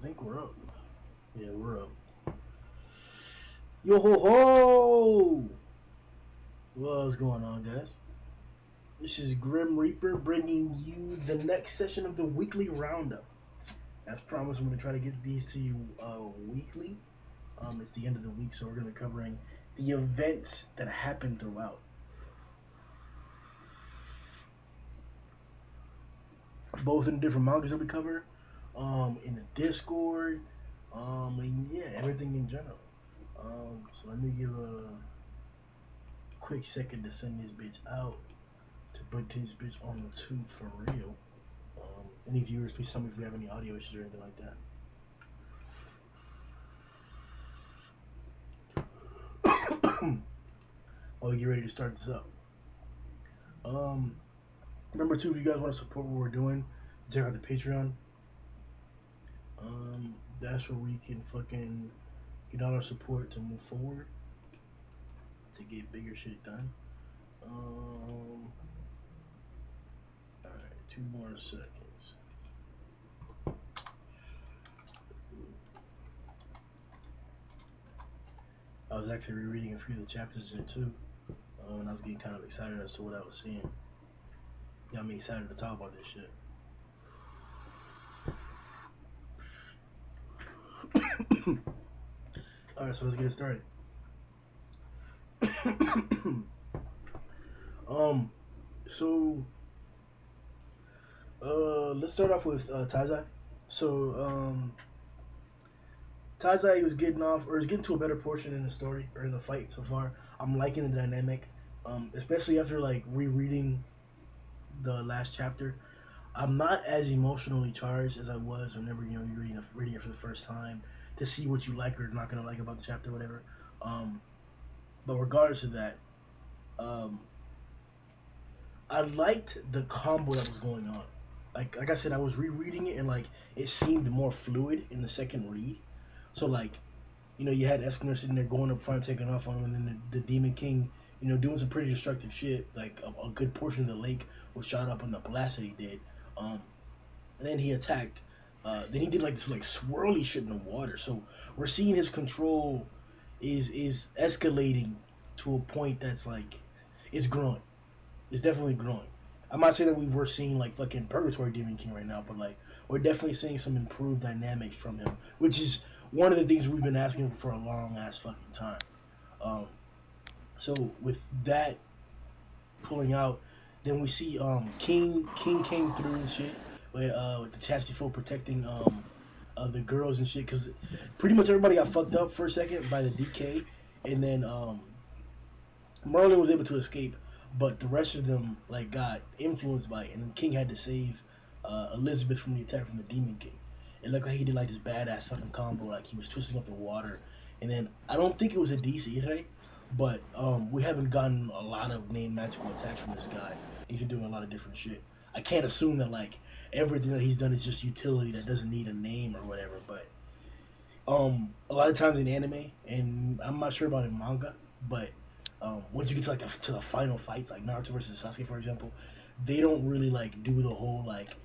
think we're up. Yeah, we're up. Yo ho ho! What's going on, guys? This is Grim Reaper bringing you the next session of the weekly roundup. As promised, I'm going to try to get these to you weekly. It's the end of the week, so we're going to be covering the events that happened throughout. Both in the different mangas that we cover, in the Discord, and yeah, everything in general. So let me give a quick second to send this bitch out to put this bitch on the tube for real. Any viewers, please tell me if you have any audio issues or anything like that. While we get ready to start this up. Remember too, if you guys want to support what we're doing, check out the Patreon. That's where we can fucking get all our support to move forward, to get bigger shit done. Alright, 2 more seconds. I was actually rereading a few of the chapters in too, and I was getting kind of excited as to what I was seeing. Got me excited to talk about this shit. Alright, so let's get it started. Let's start off with Tazai. So, Tazai was getting off, or is getting to a better portion in the story, or in the fight so far. I'm liking the dynamic, especially after, like, rereading the last chapter. I'm not as emotionally charged as I was whenever, you're reading it for the first time to see what you like or not gonna like about the chapter or whatever. But regardless of that, I liked the combo that was going on. Like I said, I was rereading it and like it seemed more fluid in the second read. So like, you had Escort sitting there going up front, taking off on him, and then the Demon King, doing some pretty destructive shit. Like a good portion of the lake was shot up on the blast that he did. And then he attacked. Then he did like this like swirly shit in the water. So we're seeing his control is escalating to a point that's like it's growing. It's definitely growing. I'm not saying that we're seeing like fucking Purgatory Demon King right now, but like we're definitely seeing some improved dynamics from him, which is one of the things we've been asking for a long ass fucking time. So with that pulling out, then we see King came through and shit with the Chastity Foe protecting the girls and shit, because pretty much everybody got fucked up for a second by the DK, and then Merlin was able to escape, but the rest of them like got influenced by it, and then King had to save Elizabeth from the attack from the Demon King. It looked like he did like this badass fucking combo, like he was twisting up the water, and then I don't think it was a DC today, but we haven't gotten a lot of named magical attacks from this guy. He's been doing a lot of different shit. I can't assume that like everything that he's done is just utility that doesn't need a name or whatever, but a lot of times in anime, and I'm not sure about in manga, but once you get to like to the final fights, like Naruto versus Sasuke, for example, they don't really like do the whole like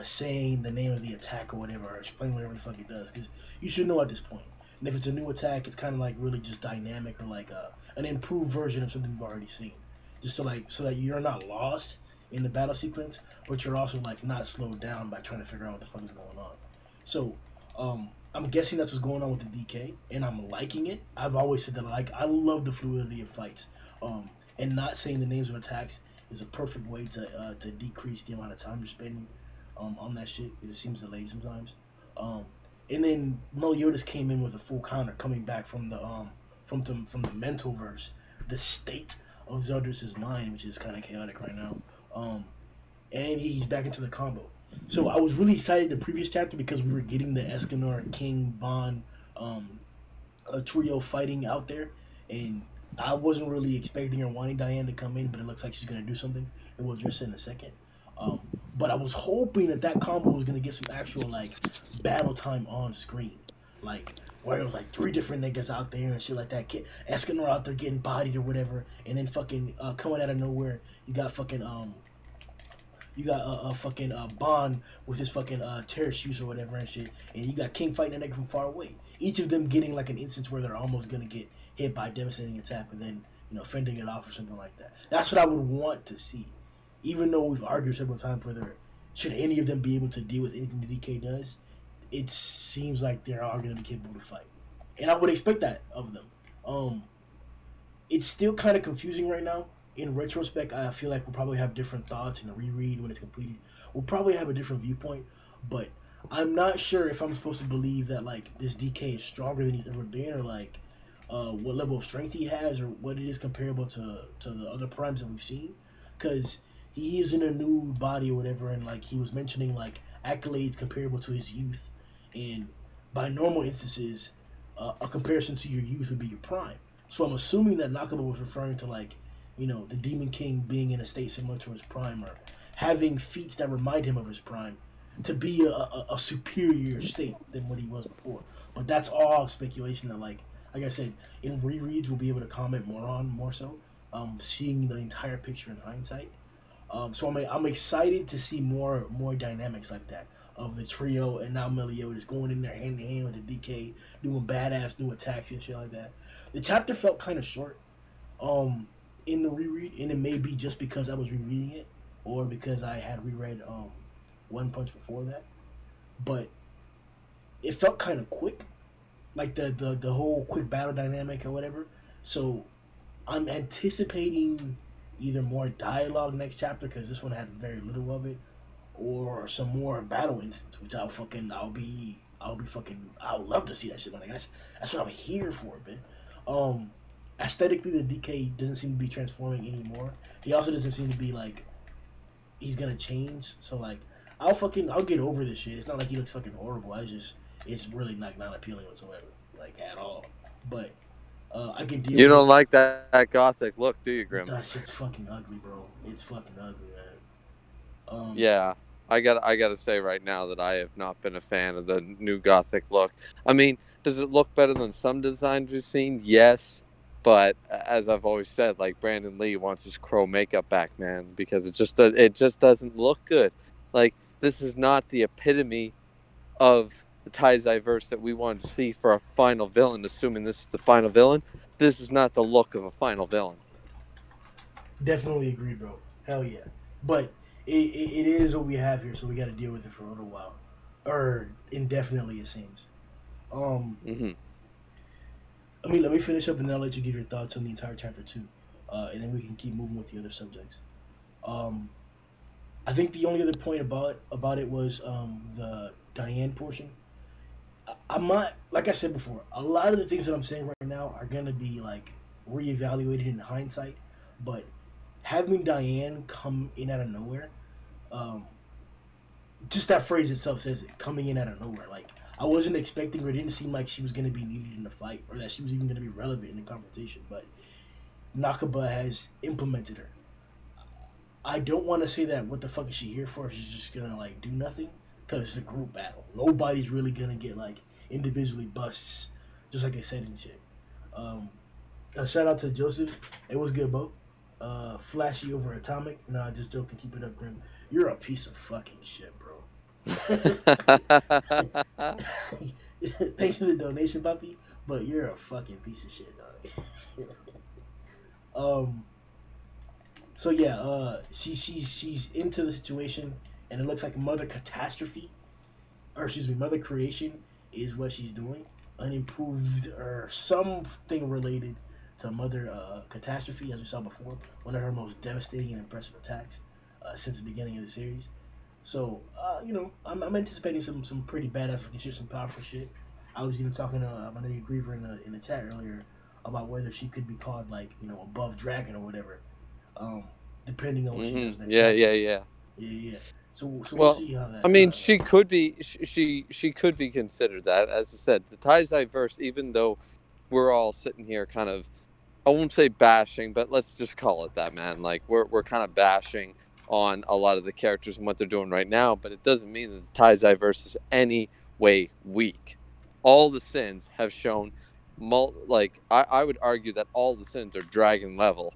saying the name of the attack or whatever, or explain whatever the fuck it does, because you should know at this point. And if it's a new attack, it's kind of like really just dynamic, or like an improved version of something you've already seen, just so that you're not lost in the battle sequence, but you're also like not slowed down by trying to figure out what the fuck is going on. So I'm guessing that's what's going on with the DK, and I'm liking it. I've always said that I love the fluidity of fights, and not saying the names of attacks is a perfect way to decrease the amount of time you're spending on that shit. It seems delayed sometimes. And then Meliodas came in with a full counter, coming back from the mental verse, the state of Zeldris' mind, which is kind of chaotic right now. And he's back into the combo. So I was really excited the previous chapter because we were getting the Escanor, King, Bond, a trio fighting out there, and I wasn't really expecting or wanting Diane to come in, but it looks like she's gonna do something, and we'll address it in a second. But I was hoping that combo was gonna get some actual like battle time on screen, like where it was like 3 different niggas out there and shit like that. Escanor out there getting bodied or whatever, and then fucking coming out of nowhere, you got fucking You got a fucking Bond with his fucking terror shoes or whatever and shit, and you got King fighting a nigga from far away. Each of them getting like an instance where they're almost gonna get hit by a devastating attack, and then fending it off or something like that. That's what I would want to see. Even though we've argued several times whether should any of them be able to deal with anything the DK does, it seems like they are going to be capable to fight, and I would expect that of them. Um, it's still kind of confusing right now. In retrospect, I feel like we'll probably have different thoughts in a reread when it's completed. We'll probably have a different viewpoint, but I'm not sure if I'm supposed to believe that like this DK is stronger than he's ever been, or like what level of strength he has, or what it is comparable to the other primes that we've seen, because he is in a new body or whatever, and like he was mentioning like accolades comparable to his youth, and by normal instances, a comparison to your youth would be your prime. So I'm assuming that Nakaba was referring to like, the Demon King being in a state similar to his prime, or having feats that remind him of his prime, to be a superior state than what he was before. But that's all speculation that like I said, in rereads we'll be able to comment more so, seeing the entire picture in hindsight. So I'm excited to see more dynamics like that of the trio, and now Meliodas going in there hand in hand with the DK, doing badass new attacks and shit like that. The chapter felt kind of short, um, in the reread, and it may be just because I was rereading it, or because I had reread One Punch before that. But it felt kind of quick, like the whole quick battle dynamic or whatever. So I'm anticipating either more dialogue next chapter because this one had very little of it, or some more battle instance, which I'll be fucking I would love to see that shit. Man. Like, that's what I'm here for, man. Um, Aesthetically, the DK doesn't seem to be transforming anymore. He also doesn't seem to be like he's gonna change. So like I'll get over this shit. It's not like he looks fucking horrible. It's really not appealing whatsoever, like at all. But I can deal You with it. don't like that gothic look, do you, Grim? That shit's fucking ugly, bro. It's fucking ugly, man. Yeah, I gotta say right now that I have not been a fan of the new gothic look. I mean, does it look better than some designs we've seen? Yes, but as I've always said, like Brandon Lee wants his crow makeup back, man, because it just doesn't look good. Like this is not the epitome of the Taizai verse that we wanted to see for our final villain. Assuming this is the final villain, this is not the look of a final villain. Definitely agree, bro. Hell yeah. But it is what we have here, so we got to deal with it for a little while, or indefinitely, it seems. Um, Hmm. let me finish up, and then I'll let you give your thoughts on the entire chapter two, and then we can keep moving with the other subjects. Um, I think the only other point about it was the Diane portion. I'm not, like I said before. A lot of the things that I'm saying right now are gonna be like reevaluated in hindsight, but having Diane come in out of nowhere, um, just that phrase itself says it, coming in out of nowhere. Like I wasn't expecting her. It didn't seem like she was gonna be needed in the fight, or that she was even gonna be relevant in the confrontation. But Nakaba has implemented her. I don't want to say that what the fuck is she here for? She's just gonna like do nothing, because it's a group battle. Nobody's really gonna get like individually busts, just like they said and shit. Um, a shout out to Joseph. It was good, bro. Flashy over atomic. Nah, just joking. Keep it up, Grim. You're a piece of fucking shit, bro. Thanks for the donation, puppy. But you're a fucking piece of shit, dog. um. So yeah, she's into the situation, and it looks like Mother Catastrophe, or excuse me, Mother Creation is what she's doing. Unimproved or something related to Mother Catastrophe, as we saw before, one of her most devastating and impressive attacks since the beginning of the series. So I'm anticipating some pretty badass looking shit, some powerful shit. I was even talking to my nigga Griever in the chat earlier about whether she could be called like above dragon or whatever, um, depending on what she Hmm. does next Yeah, chapter. yeah, yeah. Yeah, yeah. So we'll Well, see how I that. mean, she could be she could be considered that. As I said, the Taizai verse, even though we're all sitting here kind of, I won't say bashing, but let's just call it that, man. Like we're kind of bashing on a lot of the characters and what they're doing right now, but it doesn't mean that the Taizai verse is any way weak. All the sins have shown, like I would argue that all the sins are dragon level.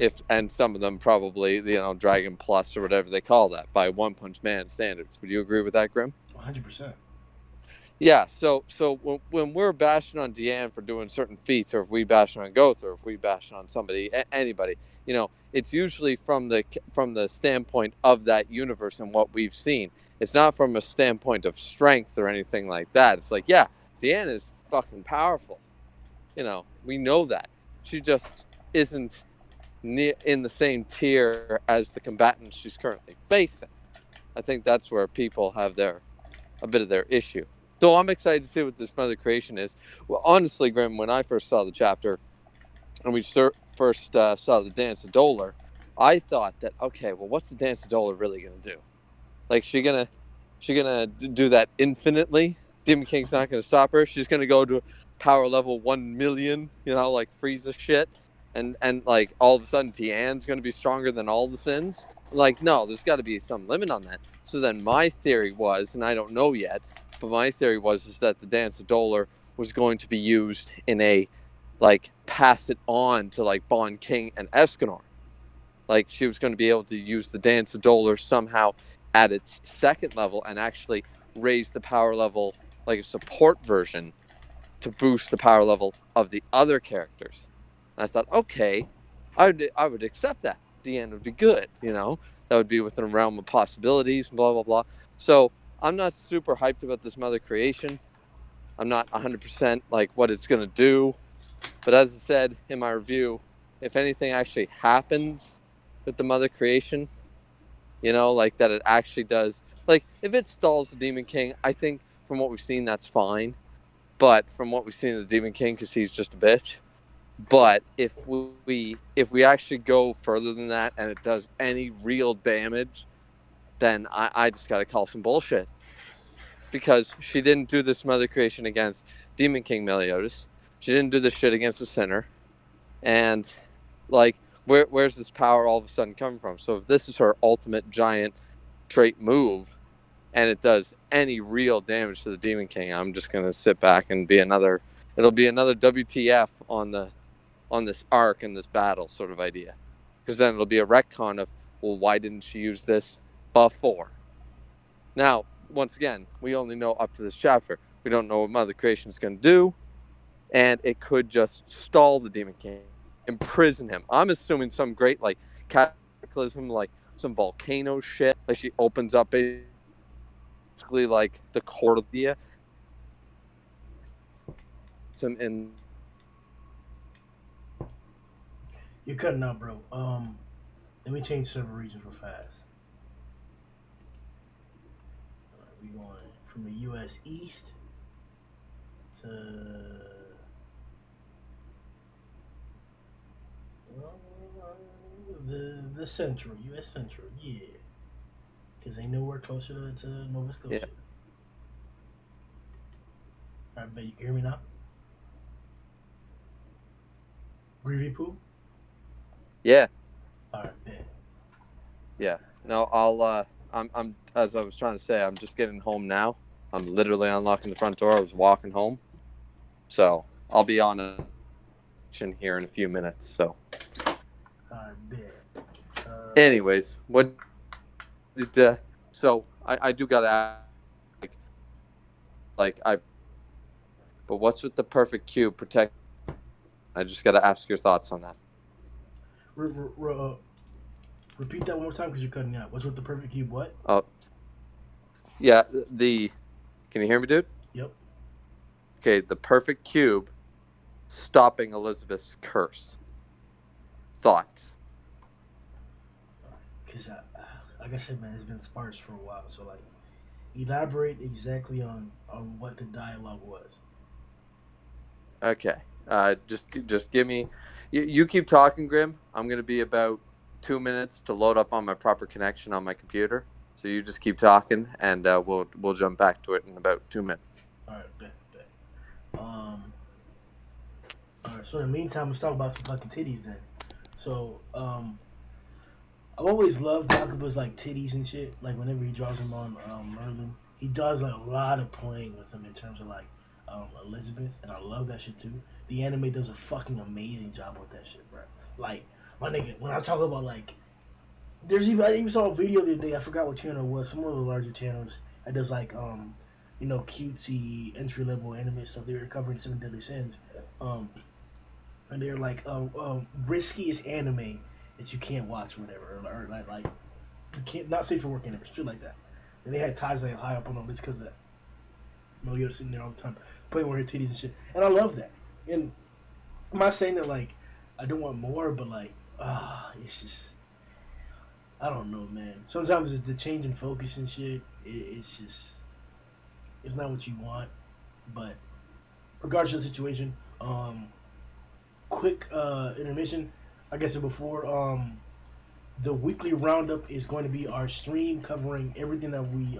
if and some of them probably Dragon Plus or whatever they call that by One Punch Man standards. Would you agree with that, Grim? 100%. Yeah, so when we're bashing on Deanne for doing certain feats, or if we bash on Goth, or if we bash on somebody, anybody, it's usually from the standpoint of that universe and what we've seen. It's not from a standpoint of strength or anything like that. It's like, yeah, Deanne is fucking powerful. We know that. She just isn't in the same tier as the combatants she's currently facing. I think that's where people have a bit of their issue. So I'm excited to see what this Mother Creation is. Well, honestly, Grim, when I first saw the chapter and we first saw the Dance of Dolor, I thought that, okay, well, what's the Dance of Dolor really gonna do? Like, she gonna do that infinitely? Demon King's not gonna stop her. She's gonna go to power level 1,000,000, like Frieza shit, and like all of a sudden Tian's gonna be stronger than all the Sins. Like, no, there's got to be some limit on that. So then my theory was, and I don't know yet, but my theory is that the Dance of Dolor was going to be used in a like pass it on to like Bon King and Escanor. Like she was going to be able to use the Dance of Dolor somehow at its second level and actually raise the power level like a support version to boost the power level of the other characters. And I thought, okay, I would accept that. The end would be good, That would be within the realm of possibilities, blah blah blah. So I'm not super hyped about this Mother Creation. I'm not 100% like what it's gonna do. But as I said in my review, if anything actually happens with the Mother Creation, like that it actually does. Like if it stalls the Demon King, I think from what we've seen, that's fine. But from what we've seen of the Demon King, because he's just a bitch. But if we actually go further than that and it does any real damage, then I just gotta call some bullshit. Because she didn't do this Mother Creation against Demon King Meliodas. She didn't do this shit against the Sinner. And like where's this power all of a sudden coming from? So if this is her ultimate giant trait move and it does any real damage to the Demon King, I'm just gonna sit back and it'll be another WTF on this arc and this battle sort of idea. Because then it'll be a retcon of, well, why didn't she use this before? Now, once again, we only know up to this chapter. We don't know what Mother Creation is going to do, and it could just stall the Demon King, imprison him. I'm assuming some great, like, cataclysm, like some volcano shit. Like, she opens up basically, like, the core of the and You're cutting out, bro. Let me change server regions real fast. We going from the U.S. East to the Central, U.S. Central, yeah, because they nowhere closer to Nova Scotia. yeah. All right, bet you can hear me now. Greedy poo. Yeah. All right, bet. Yeah. No, I'm as I was trying to say, I'm just getting home now. I'm literally unlocking the front door. I was walking home. So I'll be on a here in a few minutes. So All right, bet. anyways, what did so I do gotta ask, like I but what's with the perfect cube protect? I just gotta ask your thoughts on that. Re- re- re- uh, repeat that one more time because you're cutting out. What's with the perfect cube? What? Oh yeah, the can you hear me, dude? Yep. Okay, the perfect cube stopping Elizabeth's curse. Thoughts? Because like I said, man, it's been sparse for a while. So like, elaborate exactly on what the dialogue was. Okay. Just give me. You keep talking, Grim. I'm gonna be about 2 minutes to load up on my proper connection on my computer. So you just keep talking, and we'll jump back to it in about 2 minutes. All right, bet, bet. All right. So in the meantime, let's talk about some fucking titties then. So I've always loved Bakuba's like titties and shit. Like whenever he draws them on Merlin, he does like a lot of playing with them in terms of like Elizabeth, and I love that shit too. The anime does a fucking amazing job with that shit, bro. Like My nigga, when I talk about like, I even saw a video the other day. I forgot what channel it was. Some of the larger channels that does like cutesy entry level anime stuff. They were covering Seven Deadly Sins, um, and they're like riskiest anime that you can't watch, or whatever, or like you can't not safe for work anime, shit like that. And they had ties like high up on the list because of that. Melio's sitting there all the time playing with her titties and shit, and I love that. And I'm not saying that like I don't want more, but like it's just I don't know, man. Sometimes it's the change in focus and shit. It's just it's not what you want. But regardless of the situation, quick intermission. Like I said before, the weekly roundup is going to be our stream covering everything that we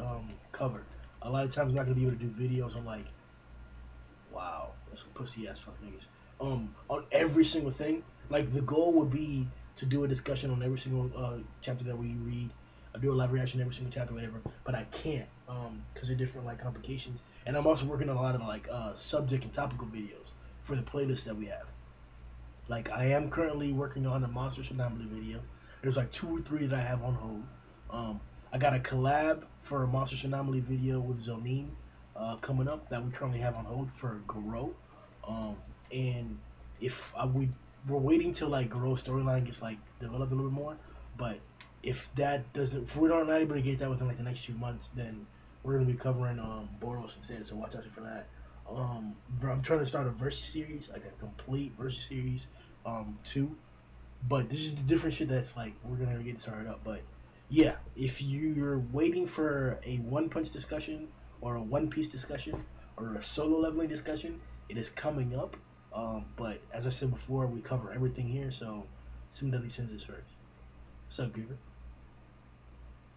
cover. A lot of times, I'm not going to be able to do videos on like, wow, those pussy ass fuck niggas. On every single thing. Like the goal would be to do a discussion on every single chapter that we read. I do a live reaction every single chapter, whatever. But I can't because of different like complications. And I'm also working on a lot of like subject and topical videos for the playlist that we have. Like I am currently working on a Monster Anomaly video. There's like 2 or 3 that I have on hold. I got a collab for a Monster Anomaly video with Zonin coming up that we currently have on hold for Garo. And if we're waiting till like Garo's storyline gets like developed a little bit more, but if that doesn't, if we're not able to get that within like the next 2 months, then we're gonna be covering Boros instead. So watch out for that. I'm trying to start a versus series, like a complete versus series, too. But this is the different shit that's like we're gonna get started up. But yeah, if you're waiting for a One Punch discussion or a One Piece discussion or a solo leveling discussion, it is coming up. But as I said before, we cover everything here. So somebody sends this first. What's up, Griever?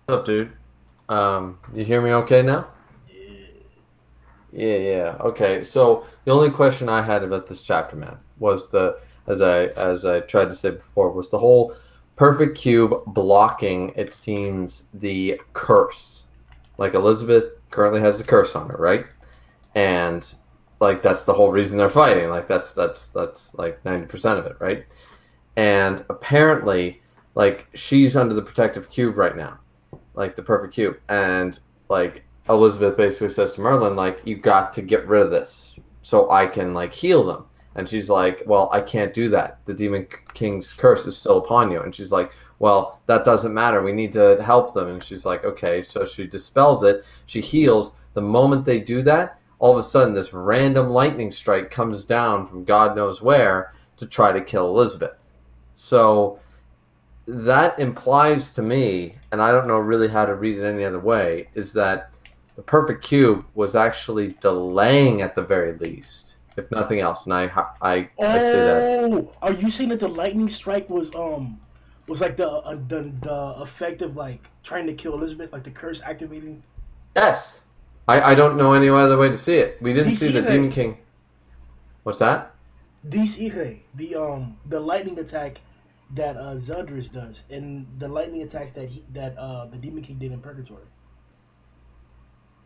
What's up, dude? You hear me okay now? Yeah. Yeah. Okay. So the only question I had about this chapter, man, was as I tried to say before, was the whole perfect cube blocking. It seems the curse, like Elizabeth currently has the curse on her, right? And like that's the whole reason they're fighting. Like that's like 90% of it, right? And apparently, like she's under the protective cube right now, like the perfect cube, and like Elizabeth basically says to Merlin, like, you got to get rid of this so I can like heal them. And she's like, well, I can't do that. The Demon King's curse is still upon you. And she's like, well, that doesn't matter. We need to help them. And she's like, okay. So she dispels it. She heals. The moment they do that, all of a sudden this random lightning strike comes down from God knows where to try to kill Elizabeth. So that implies to me, and I don't know really how to read it any other way, is that the perfect cube was actually delaying at the very least, if nothing else. And I say that. Oh, are you saying that the lightning strike was like the effect of like trying to kill Elizabeth, like the curse activating? Yes. I don't know any other way to see it. We didn't see the Dice Demon ire. King. What's that? Dice ire. The lightning attack that Zeldris does, and the lightning attacks that the Demon King did in Purgatory.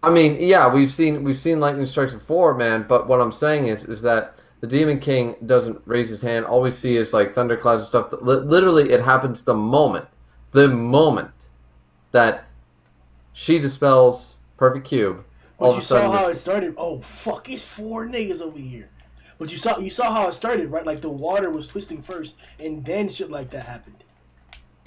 I mean, yeah, we've seen lightning strikes before, man. But what I'm saying is that the Demon King doesn't raise his hand. All we see is like thunderclouds and stuff. Literally, it happens the moment that she dispels perfect cube. All But of you a sudden, saw how this it started. Oh fuck! It's 4 niggas over here. But you saw how it started, right? Like the water was twisting first, and then shit like that happened.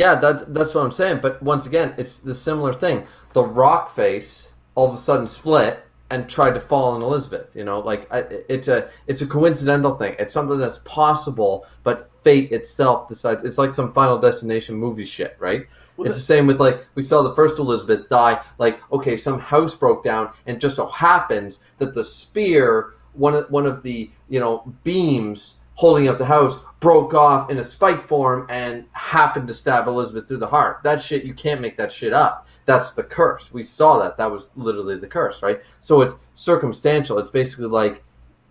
yeah, that's what I'm saying. But once again, it's the similar thing. The rock face all of a sudden split and tried to fall on Elizabeth. You know, like it's a coincidental thing. It's something that's possible, but fate itself decides. It's like some Final Destination movie shit, right? Well, It's the same with like we saw the first Elizabeth die. Like okay, some house broke down, and just so happens that the spear, one of the beams holding up the house, broke off in a spike form and happened to stab Elizabeth through the heart. That shit, you can't make that shit up. That's the curse. We saw that. That was literally the curse, right? So it's circumstantial. It's basically like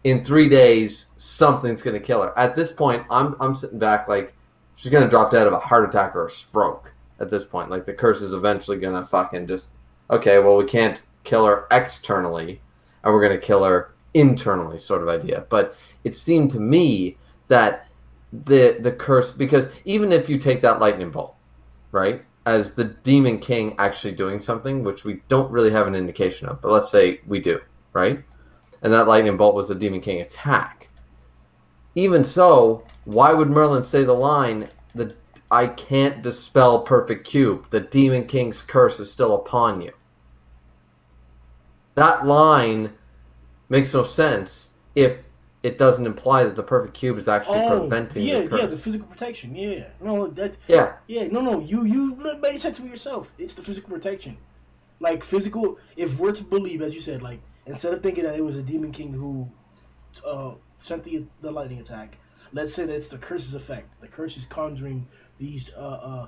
in 3 days something's gonna kill her. At this point, I'm sitting back like she's gonna drop dead of a heart attack or a stroke. At this point, like the curse is eventually gonna fucking just okay. Well, we can't kill her externally, and we're gonna kill her internally, sort of idea. But it seemed to me that the curse, because even if you take that lightning bolt, right, as the Demon King actually doing something, which we don't really have an indication of, but let's say we do, right? And that lightning bolt was the Demon King attack. Even so, why would Merlin say the line, I can't dispel perfect cube, the Demon King's curse is still upon you? That line makes no sense if it doesn't imply that the perfect cube is actually preventing the curse. Yeah, the physical protection. Yeah, no, that's Yeah. No. You made sense to yourself. It's the physical protection, like physical. If we're to believe, as you said, like instead of thinking that it was a demon king who sent the lightning attack, let's say that it's the curse's effect. The curse is conjuring these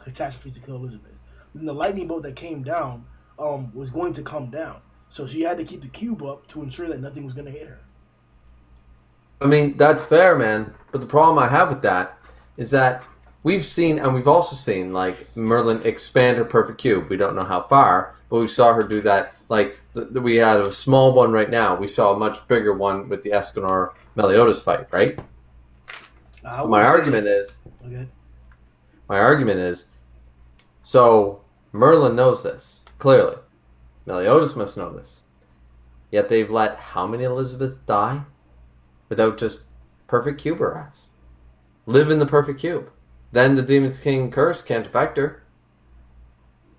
catastrophes to kill Elizabeth. Then the lightning bolt that came down was going to come down, so she had to keep the cube up to ensure that nothing was going to hit her. I mean, that's fair, man. But the problem I have with that is that we've seen, and we've also seen, like, Merlin expand her perfect cube. We don't know how far, but we saw her do that. Like, we had a small one right now. We saw a much bigger one with the Escanor Meliodas fight, right? My argument is, so Merlin knows this, clearly. Meliodas must know this. Yet they've let how many Elizabeths die without just perfect cube her ass? Live in the perfect cube. Then the Demon King curse can't affect her.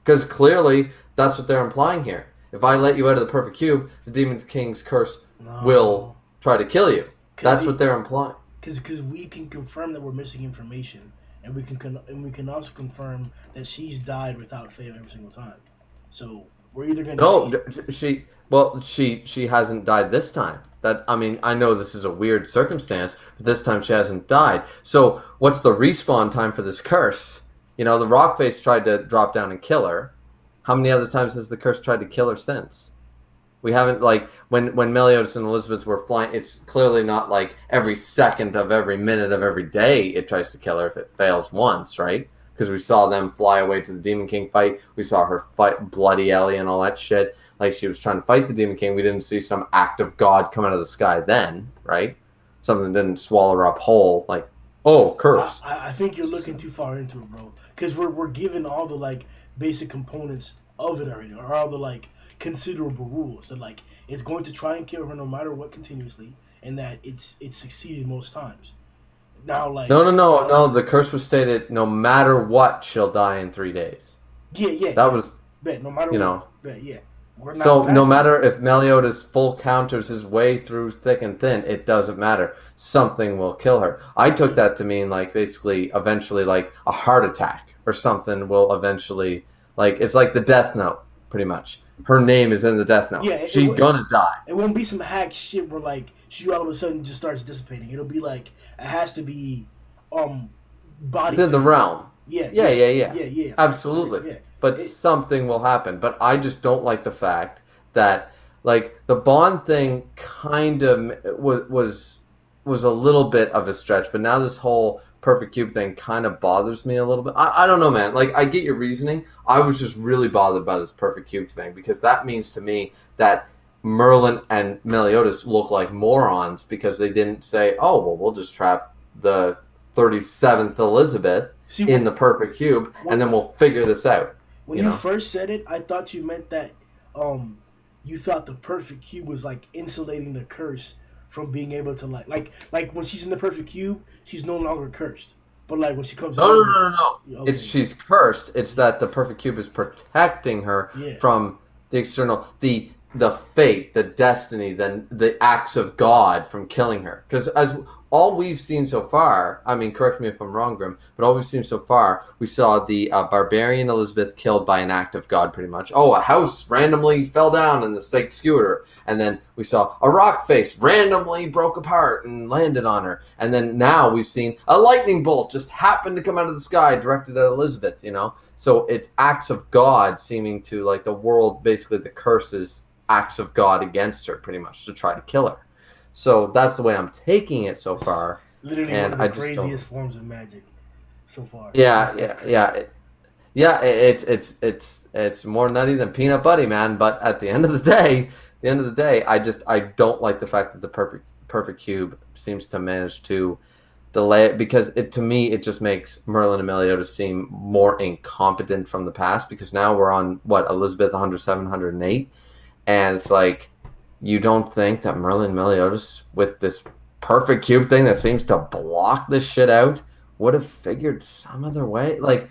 Because clearly, that's what they're implying here. If I let you out of the perfect cube, the Demon King's curse will try to kill you. That's what they're implying. Because we can confirm that we're missing information, and we can also confirm that she's died without fail every single time. So we're either going to she hasn't died this time. I know this is a weird circumstance, but this time she hasn't died. So what's the respawn time for this curse? The Rockface tried to drop down and kill her. How many other times has the curse tried to kill her since? We haven't, like, when Meliodas and Elizabeth were flying, it's clearly not like every second of every minute of every day it tries to kill her if it fails once, right? Because we saw them fly away to the Demon King fight. We saw her fight Bloody Ellie and all that shit. Like, she was trying to fight the Demon King. We didn't see some act of God come out of the sky then, right? Something didn't swallow her up whole. Like, oh, curse. I think you're looking too far into it, bro. Because we're given all the, like, basic components of it already, or all the, like, considerable rules that, like, it's going to try and kill her no matter what continuously, and that it's succeeded most times. Now, like, no. The curse was stated: no matter what, she'll die in 3 days. Yeah. That was no matter what. Yeah. So no matter if Meliodas full counters his way through thick and thin, it doesn't matter. Something will kill her. I took that to mean, like, basically, eventually, like, a heart attack or something will eventually, like, it's like the Death Note, pretty much. Her name is in the Death Note. Yeah, she's gonna die. It won't be some hack shit where, like, she all of a sudden just starts dissipating. It'll be like, it has to be body within the realm. Yeah. Absolutely. Yeah. But something will happen. But I just don't like the fact that, like, the Bond thing kind of was a little bit of a stretch. But now this whole perfect cube thing kind of bothers me a little bit. I don't know, man. Like, I get your reasoning. I was just really bothered by this perfect cube thing, because that means to me that Merlin and Meliodas look like morons because they didn't say, oh, well, we'll just trap the 37th Elizabeth in the perfect cube, and then we'll figure this out. When you first said it, I thought you meant that you thought the perfect cube was, like, insulating the curse from being able to, like when she's in the perfect cube, she's no longer cursed. But, like, when she comes out, no. Okay. She's cursed. It's that the perfect cube is protecting her from the external, the fate, the destiny, then the acts of God from killing her. Because as all we've seen so far, I mean, correct me if I'm wrong, Grim, but all we've seen so far, we saw the barbarian Elizabeth killed by an act of God, pretty much. Oh, a house randomly fell down and the stake skewered her. And then we saw a rock face randomly broke apart and landed on her. And then now we've seen a lightning bolt just happened to come out of the sky directed at Elizabeth, So it's acts of God seeming to, like, the world, basically the curses acts of God against her, pretty much, to try to kill her. So that's the way I'm taking it so far. Literally one of the craziest forms of magic so far. Yeah. It's more nutty than peanut butter, man. But at the end of the day, I don't like the fact that the perfect cube seems to manage to delay it, because to me it just makes Merlin and Meliodas seem more incompetent from the past, because now we're on Elizabeth 107, 108, and it's like, you don't think that Merlin and Meliodas, with this perfect cube thing that seems to block this shit out, would have figured some other way? Like,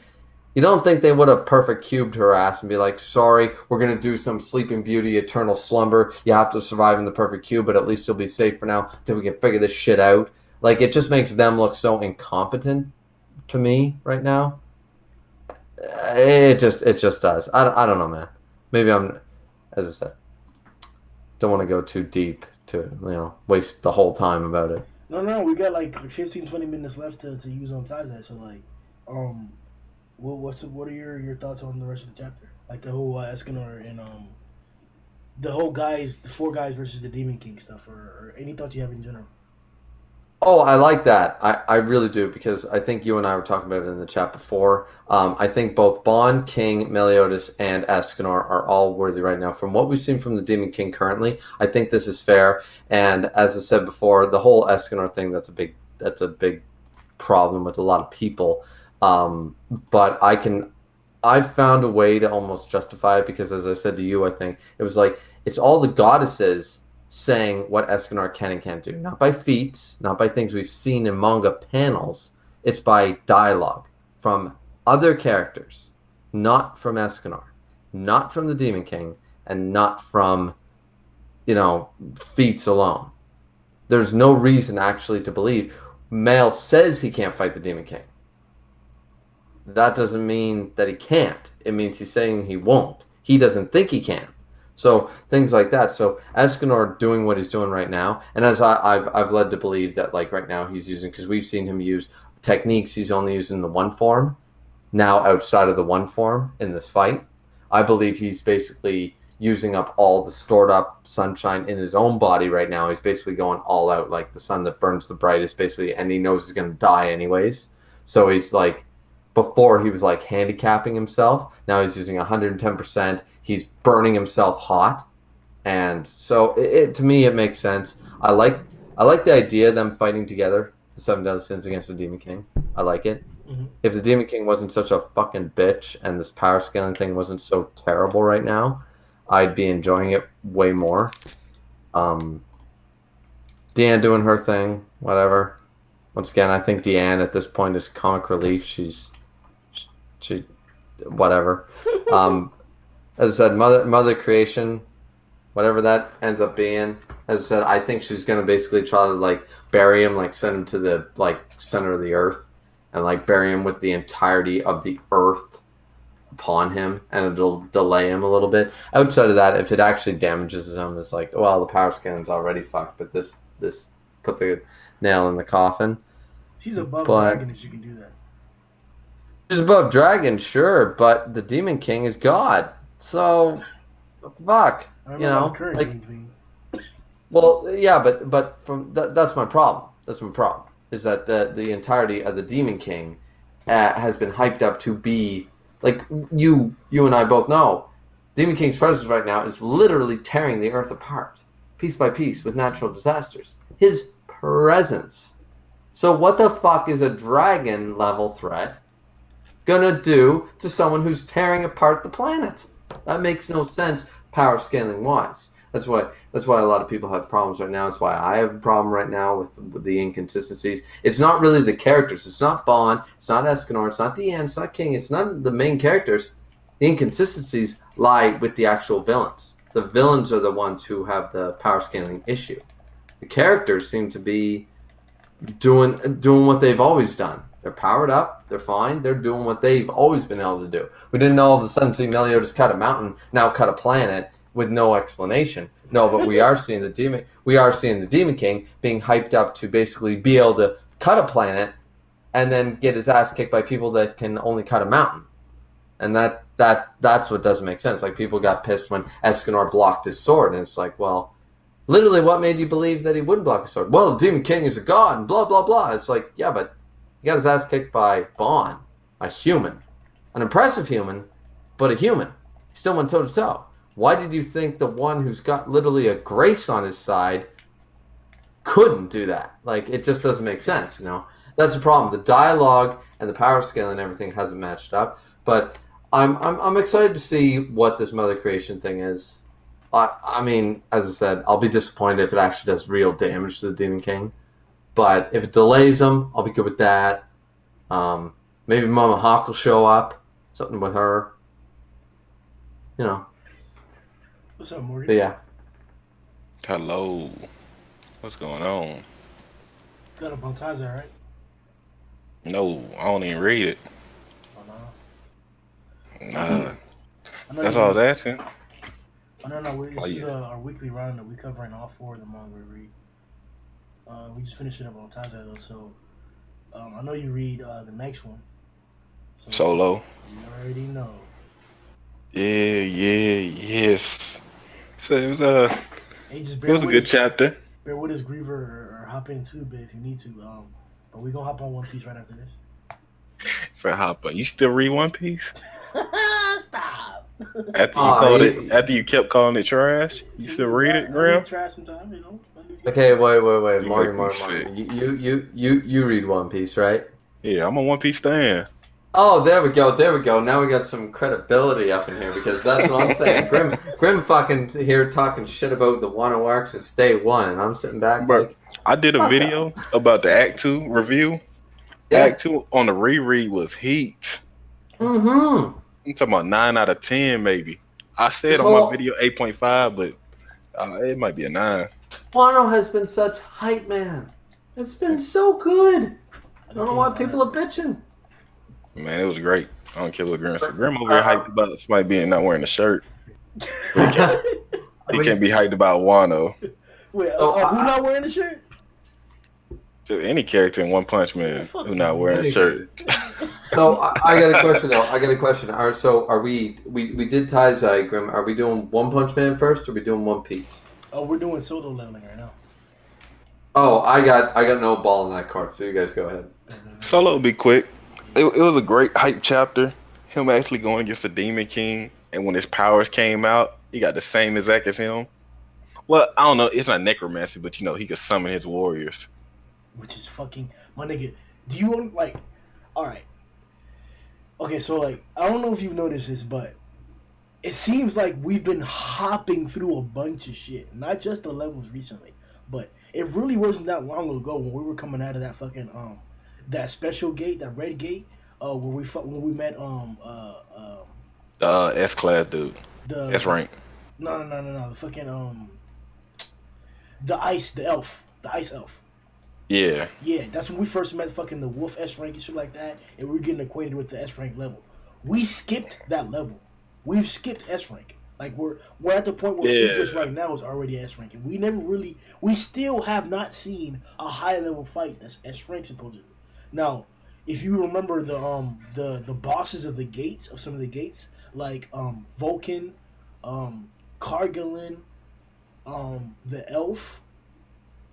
you don't think they would have perfect cubed her ass and be like, sorry, we're going to do some Sleeping Beauty, eternal slumber. You have to survive in the perfect cube, but at least you'll be safe for now until we can figure this shit out. Like, it just makes them look so incompetent to me right now. It just does. I don't know, man. Maybe I'm, as I said, don't want to go too deep to, waste the whole time about it. No, we got like 15, 20 minutes left to use on time that. So like, what are your thoughts on the rest of the chapter? Like the whole Escanor and the whole the 4 guys versus the Demon King stuff, or any thoughts you have in general? Oh, I like that. I really do, because I think you and I were talking about it in the chat before. I think both Bond, King, Meliodas, and Escanor are all worthy right now. From what we've seen from the Demon King currently, I think this is fair. And as I said before, the whole Escanor thing, that's a big problem with a lot of people. But I found a way to almost justify it, because as I said to you, I think it was like, it's all the goddesses saying what Escanor can and can't do. Not by feats, not by things we've seen in manga panels. It's by dialogue from other characters, not from Escanor, not from the Demon King, and not from, feats alone. There's no reason actually to believe. Male says he can't fight the Demon King. That doesn't mean that he can't. It means he's saying he won't. He doesn't think he can. So things like that. So Escanor doing what he's doing right now, and as I've led to believe that, like, right now he's using, because we've seen him use techniques he's only using the one form, now outside of the one form in this fight. I believe he's basically using up all the stored up sunshine in his own body right now. He's basically going all out, like the sun that burns the brightest, basically, and he knows he's going to die anyways. So he's like, before he was like handicapping himself. Now he's using 110%. He's burning himself hot. And so to me, it makes sense. I like the idea of them fighting together, the 7 deadly sins against the Demon King. I like it. Mm-hmm. If the Demon King wasn't such a fucking bitch and this power scaling thing wasn't so terrible right now, I'd be enjoying it way more. Deanne doing her thing, whatever. Once again, I think Deanne at this point is comic relief. She whatever. As I said, mother creation, whatever that ends up being. As I said, I think she's gonna basically try to like bury him, like send him to the like center of the earth, and like bury him with the entirety of the earth upon him, and it'll delay him a little bit. Outside of that, if it actually damages him, it's like, well, the power scan's already fucked, but this put the nail in the coffin. She's above dragon if she can do that. She's above dragon, sure, but the Demon King is God. So, what the fuck? Well, yeah, but from that's my problem. That's my problem. Is that the entirety of the Demon King has been hyped up to be like, you and I both know. Demon King's presence right now is literally tearing the earth apart, piece by piece, with natural disasters. His presence. So what the fuck is a dragon level threat gonna do to someone who's tearing apart the planet? That makes no sense, power scaling wise. That's why a lot of people have problems right now. It's why I have a problem right now with the inconsistencies. It's not really the characters. It's not Bond. It's not Escanor. It's not Deanne. It's not King. It's not the main characters. The inconsistencies lie with the actual villains. The villains are the ones who have the power scaling issue. The characters seem to be doing what they've always done. They're powered up. They're fine. They're doing what they've always been able to do. We didn't all of a sudden see Meliodas cut a mountain, now cut a planet with no explanation. No, but we are seeing the Demon King being hyped up to basically be able to cut a planet and then get his ass kicked by people that can only cut a mountain. And that's what doesn't make sense. Like, people got pissed when Escanor blocked his sword, and it's like, well, literally, what made you believe that he wouldn't block his sword? Well, the Demon King is a god, and blah, blah, blah. It's like, yeah, but he got his ass kicked by Bond, a human. An impressive human, but a human. He still went toe-to-toe. Why did you think the one who's got literally a grace on his side couldn't do that? Like, it just doesn't make sense, That's the problem. The dialogue and the power scale and everything hasn't matched up. But I'm excited to see what this Mother Creation thing is. I mean, as I said, I'll be disappointed if it actually does real damage to the Demon King. But if it delays him, I'll be good with that. Maybe Mama Hawk will show up. Something with her. You know. What's up, Morgan? But yeah. Hello. What's going on? Got up on Taza, right? No, I don't even read it. Oh, no. Nah. That's all I was asking. Oh, no. This is our weekly roundup. We're covering all 4 of the manga we read. We just finished it up on Taza, though, so I know you read the next one. So Solo. You already know. Yes. So it was Hey, it was a good chapter. Bear with us, Griever, or hop in too, babe, if you need to. But we gonna hop on One Piece right after this. For hop on. You still read One Piece? Stop. After you kept calling it trash, you still read it, Graham? Trash sometimes, you know. Okay, wait. Marty. You read One Piece, right? Yeah, I'm a One Piece stan. Oh, there we go. Now we got some credibility up in here because that's what I'm saying. Grim fucking here talking shit about the Wano arc since day 1, and I'm sitting back like... I did a video about the Act 2 review. Yeah. Act 2 on the reread was heat. Mm-hmm. I'm talking about 9 out of 10, maybe. I said on my video 8.5, but it might be a 9. Wano has been such hype, man. It's been so good. I don't know why people are bitching. Man, it was great. I don't care what Grim said. Grim over here hyped about somebody being not wearing a shirt. He can't be hyped about Wano. Wait, who not wearing a shirt? To any character in One Punch Man who not wearing a shirt. So I got a question though. Are we did Taizai, Grim. Are we doing One Punch Man first, or are we doing One Piece? Oh, we're doing solo leveling right now. Oh, I got no ball in that cart, so you guys go ahead. Solo will be quick. It was a great hype chapter. Him actually going against the Demon King, and when his powers came out, he got the same exact as him. Well, I don't know. It's not necromancy, but he could summon his warriors. Which is fucking... My nigga, do you want, like... Alright. Okay, so, like, I don't know if you've noticed this, but it seems like we've been hopping through a bunch of shit. Not just the levels recently, but it really wasn't that long ago when we were coming out of that fucking, that special gate, that red gate, when we met, S-class dude. The S-rank. No. The fucking, the ice elf. Yeah. Yeah, that's when we first met fucking the wolf S-rank and shit like that, and we were getting acquainted with the S-rank level. We skipped that level. We've skipped S-rank. Like, we're at the point where Idris right now is already S-rank, and we still have not seen a high-level fight that's S-rank supposedly. Now, if you remember the bosses of the gates, of some of the gates, like Vulcan, Cargillin, the elf,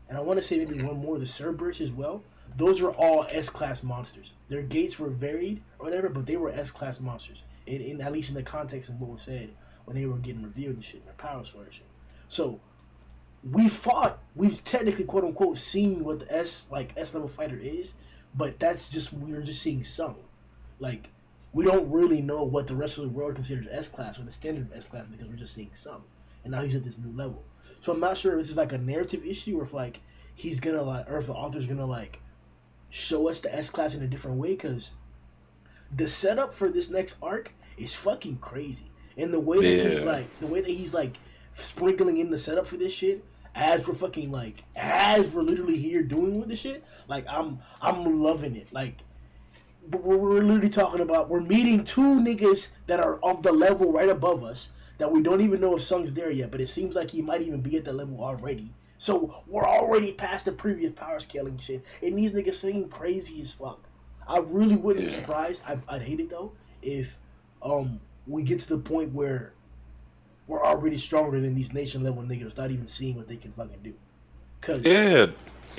and I want to say maybe one more, the Cerberus as well. Those are all S-class monsters. Their gates were varied or whatever, but they were S-class monsters. In at least in the context of what was said when they were getting revealed and shit, their powers for and shit. So we've technically quote unquote seen what the S level fighter is, but we're just seeing some. Like, we don't really know what the rest of the world considers S-class or the standard of S-class because we're just seeing some. And now he's at this new level. So I'm not sure if this is like a narrative issue or if like he's gonna like, or if the author's gonna like show us the S-class in a different way, because the setup for this next arc is fucking crazy. And the way that he's like sprinkling in the setup for this shit as we're literally here doing with this shit, like I'm loving it. Like we're literally talking about, we're meeting 2 niggas that are of the level right above us that we don't even know if Sung's there yet, but it seems like he might even be at that level already. So we're already past the previous power scaling shit, and these niggas seem crazy as fuck. I really wouldn't be surprised. I'd hate it though if we get to the point where we're already stronger than these nation level niggas without even seeing what they can fucking do.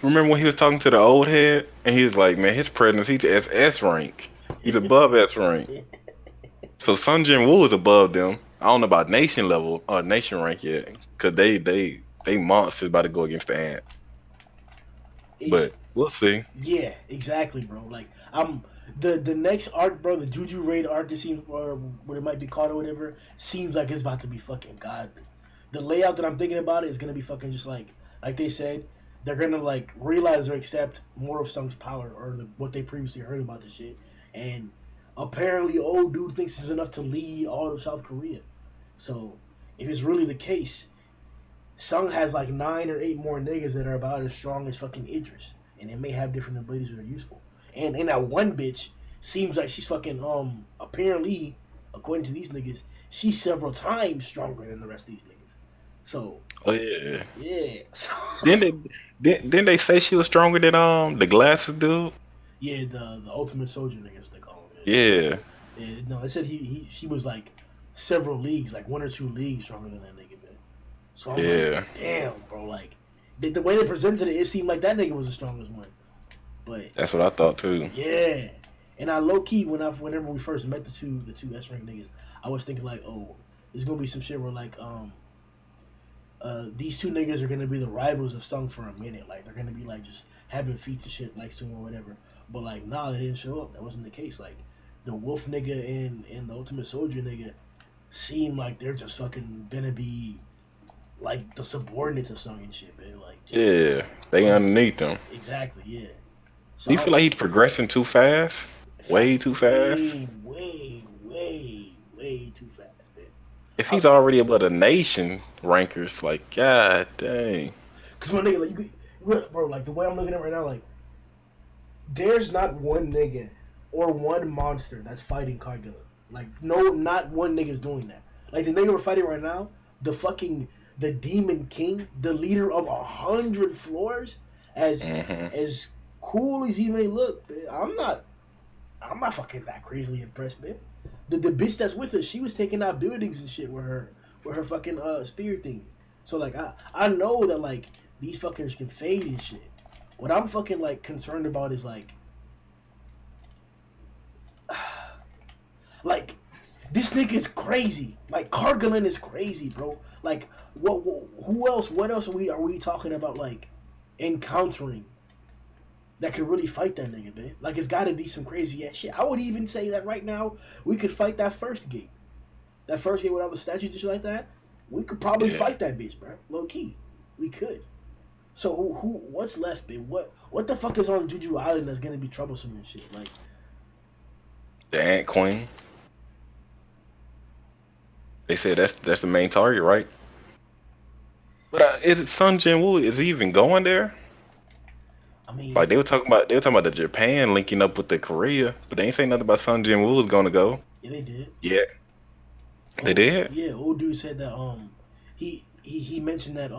Remember when he was talking to the old head and he was like, man, his presence, he's S rank. He's above S rank. So Sun Jin Woo is above them. I don't know about nation level or nation rank yet, because they monsters about to go against the Ant. We'll see. Yeah, exactly, bro. Like I'm the next arc, bro. The Juju Raid arc, it seems, or what it might be called or whatever, seems like it's about to be fucking godly. The layout that I'm thinking about it is gonna be fucking just like they said. They're gonna like realize or accept more of Sung's power or what they previously heard about the shit, and apparently, old dude thinks it's enough to lead all of South Korea. So if it's really the case, Sung has like 9 or 8 more niggas that are about as strong as fucking Idris, and they may have different abilities that are useful. And that one bitch seems like she's fucking apparently, according to these niggas, she's several times stronger than the rest of these niggas. So Oh yeah. yeah, Didn't they say she was stronger than the glasses dude? yeah, the ultimate soldier niggas they call him. Yeah. Yeah, no, they said she was like several leagues, like 1 or 2 leagues stronger than that nigga, man. So I'm like, Yeah. damn, bro, like the way they presented it, it seemed like that nigga was the strongest one. But That's what I thought too. yeah, and I low key whenever we first met the two S rank niggas, I was thinking like, oh, there's gonna be some shit where like these two niggas are gonna be the rivals of Sung for a minute, like they're gonna be like just having feats and shit next to him or whatever. But like, nah, they didn't show up. That wasn't the case. Like the Wolf nigga and the Ultimate Soldier nigga seem like they're just fucking gonna be like the subordinates of Sung and shit, man. Like just Yeah. They underneath them. exactly, yeah. Do So you feel like he's progressing too fast? Way too fast? way too fast, man. If he's already above the nation rankers, like god dang. Cause my nigga, like bro, like the way I'm looking at it right now, like there's not one nigga or one monster that's fighting Cargilla. Like no, not one nigga's doing that. Like the nigga we're fighting right now, the Demon King, the leader of 100 floors, Mm-hmm. as cool as he may look, man, I'm not fucking that crazily impressed, man. The bitch that's with us, she was taking out buildings and shit with her fucking spear thing. So like I know that like these fuckers can fade and shit. What I'm fucking like concerned about is like this nigga is crazy. Like Cargillin is crazy, bro. Like who else? What else are we talking about? Like encountering that could really fight that nigga, man. Like it's got to be some crazy ass shit. I would even say that right now we could fight that first gate. That first gate with all the statues and shit like that. We could probably Yeah. fight that bitch, bro. Low key, we could. So what's left, man? What the fuck is on Juju Island that's gonna be troublesome and shit? Like The Ant Queen. They said that's the main target, right? But is it Sun Jin Woo? Is he even going there? I mean, Like they were talking about the Japan linking up with the Korea, but they ain't say nothing about Sun Jin Woo was gonna go. yeah, they did. Yeah, they did. Yeah, old dude said that he mentioned that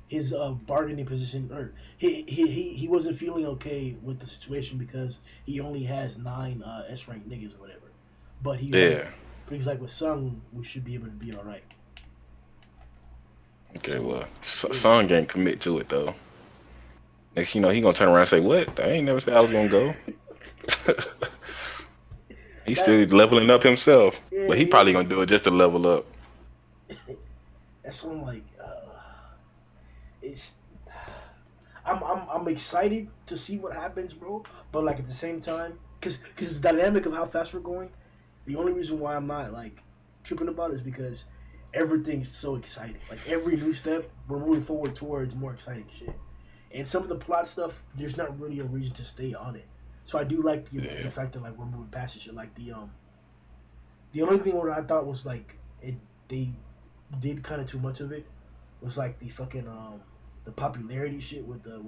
his bargaining position or he wasn't feeling okay with the situation because he only has 9 S rank niggas or whatever. But Yeah. he's like with Sung we should be able to be all right. Okay, So, well, yeah. Sun can't commit to it though. Next, you know, he gonna turn around and say, "What? I ain't never said I was gonna go." He's still leveling up himself, Yeah, but he probably gonna do it just to level up. That's what I'm like. It's I'm excited to see what happens, bro. But like at the same time, cause the dynamic of how fast we're going, the only reason why I'm not like tripping about it is because everything's so exciting. Like every new step, we're moving forward towards more exciting shit. And some of the plot stuff, there's not really a reason to stay on it. So I do like the fact that like we're moving past this shit. Like the only thing where I thought was like they did kind of too much of it was like the fucking the popularity shit with the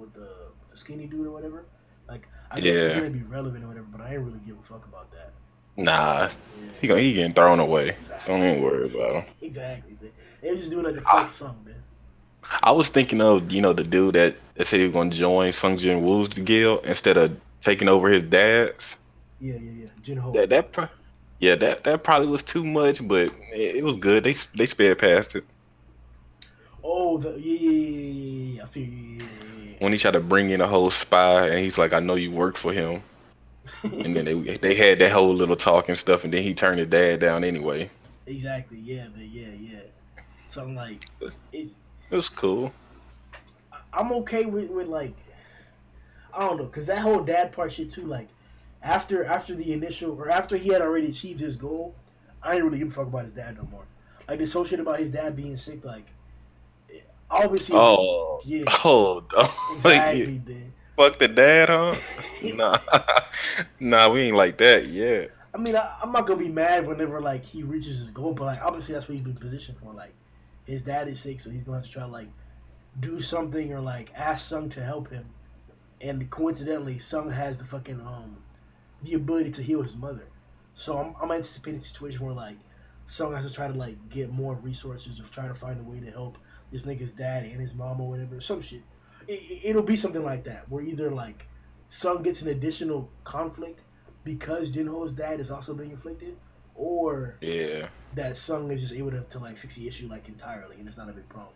skinny dude or whatever. Like I guess it's Yeah, gonna be relevant or whatever, but I ain't really give a fuck about that. nah, Yeah, he getting thrown away. facts. Don't even worry about him. Exactly. They was just doing like the flex song, man. I was thinking of the dude that said he was gonna join Sung Jin Woo's guild instead of taking over his dad's. Yeah. Jinho. That yeah, that probably was too much, but it was good. They sped past it Oh, yeah. I feel when he tried to bring in a whole spy, and he's like, "I know you work for him," and then yeah. they had that whole little talk and stuff, and then he turned his dad down anyway. Exactly. Yeah. So I'm like, it's It was cool. I'm okay with like I don't know, cause that whole dad part shit too. Like after the initial or after he had already achieved his goal, I ain't really give a fuck about his dad no more. Like this whole shit about his dad being sick, like obviously, Oh, yeah, like exactly, dude. fuck the dad, huh? Nah, nah, we ain't like that yet. I mean, I'm not gonna be mad whenever like he reaches his goal, but like obviously that's what he's been positioned for. Like his dad is sick, so he's gonna have to try to like do something or like ask Sung to help him. And coincidentally, Sung has the fucking the ability to heal his mother. So I'm anticipating a situation where like Sung has to try to like get more resources or try to find a way to help this nigga's dad and his mom or whatever. Some shit. It'll be something like that where either like Sung gets an additional conflict because Jinho's dad is also being inflicted, or Yeah, that Sung is just able to like fix the issue like entirely and it's not a big problem.